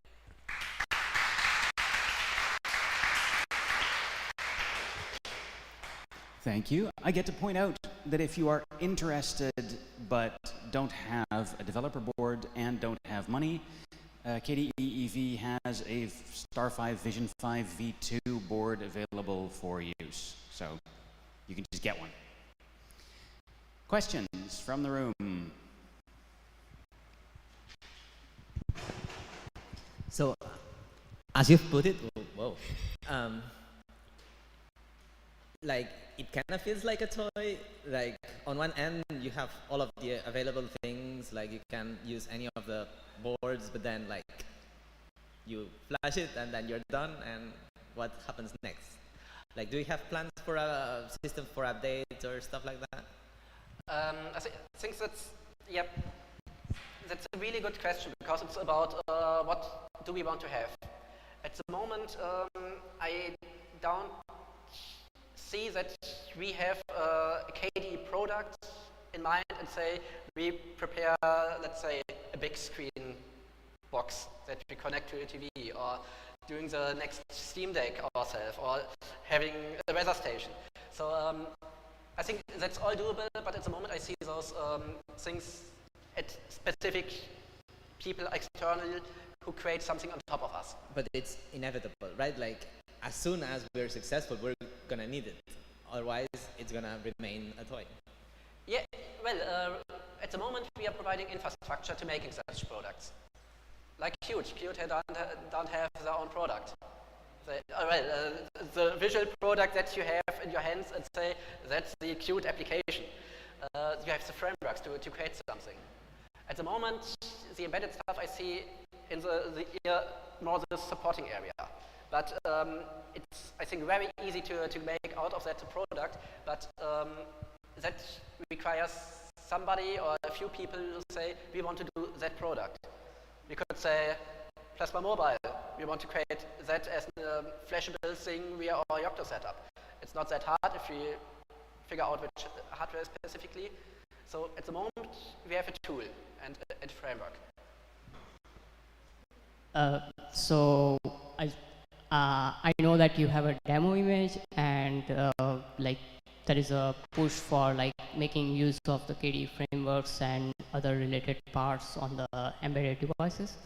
Thank you. I get to point out that if you are interested but don't have a developer board and don't have money, KDE EV has a Star 5 Vision 5 V2 board available for use. So you can just get one. Questions from the room? So, as you've put it, whoa, like it kind of feels like a toy. Like on one end, you have all of the available things, like you can use any of the boards, but then like you flash it and then you're done, and what happens next? Like, do you have plans for a system for updates or stuff like that? I think that's a really good question, because it's about what do we want to have. At the moment, I don't see that we have a KDE product in mind and say we prepare, let's say, a big screen box that we connect to a TV, or doing the next Steam Deck ourselves, or having a weather station. So I think that's all doable, but at the moment I see those things at specific people external who create something on top of us. But it's inevitable, right? Like, as soon as we're successful, we're gonna need it. Otherwise, it's gonna remain a toy. Yeah, well, at the moment we are providing infrastructure to making such products. Like Qt don't have their own product. The visual product that you have in your hands, and say that's the Qt application. You have the frameworks to create something. At the moment, the embedded stuff I see in more the supporting area. But it's, I think, very easy to make out of that a product, but that requires somebody or a few people who say, we want to do that product. We could say, Plasma Mobile, we want to create that as a flashable thing via our Yocto setup. It's not that hard if we figure out which hardware specifically. So at the moment, we have a tool and a framework. So I know that you have a demo image, and like there is a push for like making use of the KDE frameworks and other related parts on the embedded devices.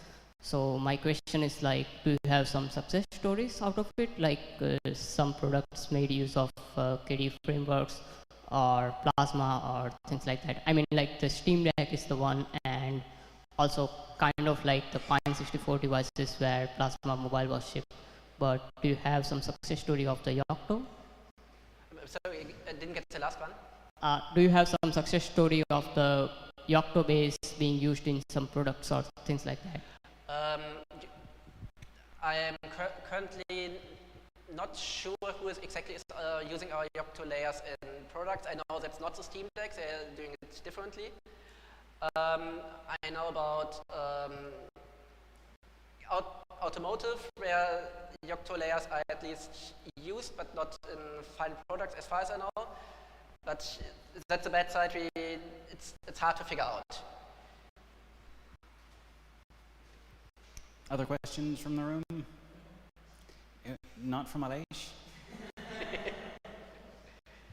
So my question is, like, do you have some success stories out of it? Like some products made use of KDE frameworks or Plasma or things like that. I mean, like the Steam Deck is the one, and also kind of like the Pine64 devices where Plasma Mobile was shipped. But do you have some success story of the Yocto? Sorry, I didn't get the last one. Do you have some success story of the Yocto base being used in some products or things like that? I am currently not sure who is exactly using our Yocto layers in products. I know that's not the Steam Deck, they're doing it differently. I know about automotive, where Yocto layers are at least used, but not in final products as far as I know. But that's a bad side, it's hard to figure out. Other questions from the room? Not from Aleix?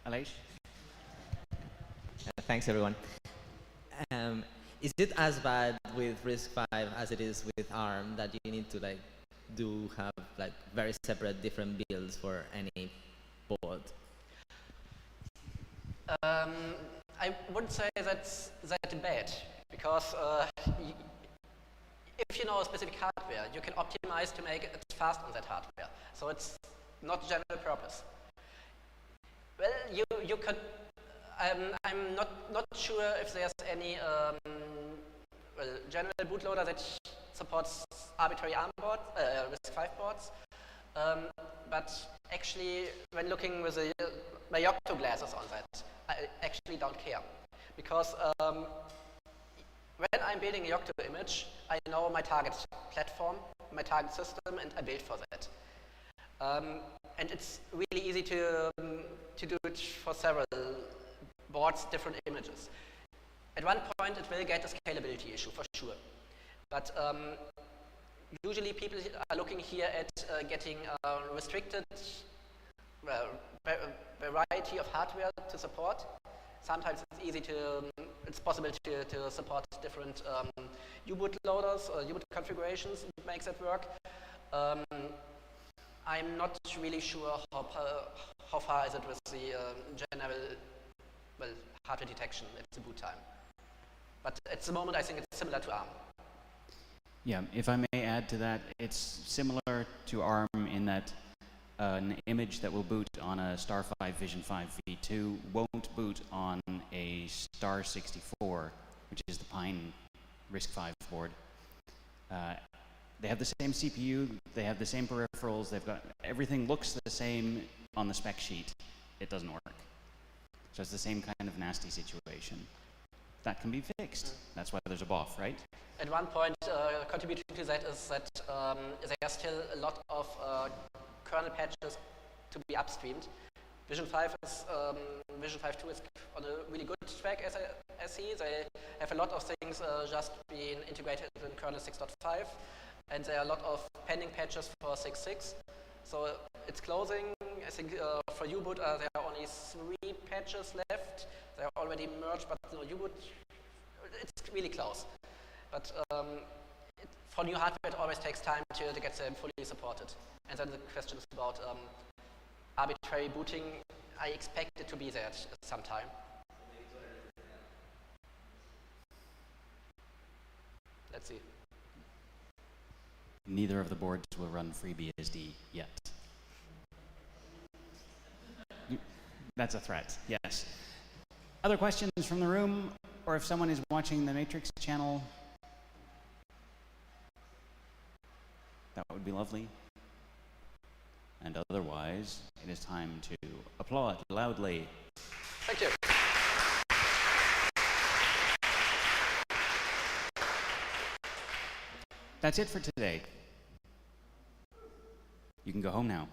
Aleix? Thanks, everyone. Is it as bad with RISC-V as it is with ARM that you need to have very separate different builds for any board? I wouldn't say that's that bad, because if you know a specific hardware, you can optimize to make it fast on that hardware. So it's not general purpose. Well, you could. I'm not sure if there's any general bootloader that supports arbitrary ARM boards, RISC-V boards. But actually, when looking with my Yocto glasses on that, I actually don't care, because when I'm building a Yocto image, I know my target platform, my target system, and I build for that. And it's really easy to do it for several boards, different images. At one point, it will get a scalability issue for sure. But usually people are looking here at getting a restricted variety of hardware to support. Sometimes it's possible to support different U-boot loaders or U-boot configurations. It makes it work. I'm not really sure how far is it with the general hardware detection at the boot time. But at the moment, I think it's similar to ARM. Yeah, if I may add to that, it's similar to ARM in that an image that will boot on a Star 5 Vision 5 V2 won't boot on a Star 64, which is the Pine RISC-V board. They have the same CPU, they have the same peripherals, everything looks the same on the spec sheet. It doesn't work. So it's the same kind of nasty situation. That can be fixed. That's why there's a BOF, right? At one point, contributing to that is that there are still a lot of kernel patches to be upstreamed. Vision 5 2 is on a really good track, as I see. They have a lot of things just being integrated in kernel 6.5, and there are a lot of pending patches for 6.6. So it's closing. I think for U-boot there are only 3 patches left. They are already merged, but U-boot, it's really close. But for new hardware, it always takes time to get them fully supported. And then the question is about arbitrary booting. I expect it to be there at some time. Let's see. Neither of the boards will run FreeBSD yet. That's a threat, yes. Other questions from the room, or if someone is watching the Matrix channel, that would be lovely. And otherwise, it is time to applaud loudly. Thank you. That's it for today. You can go home now.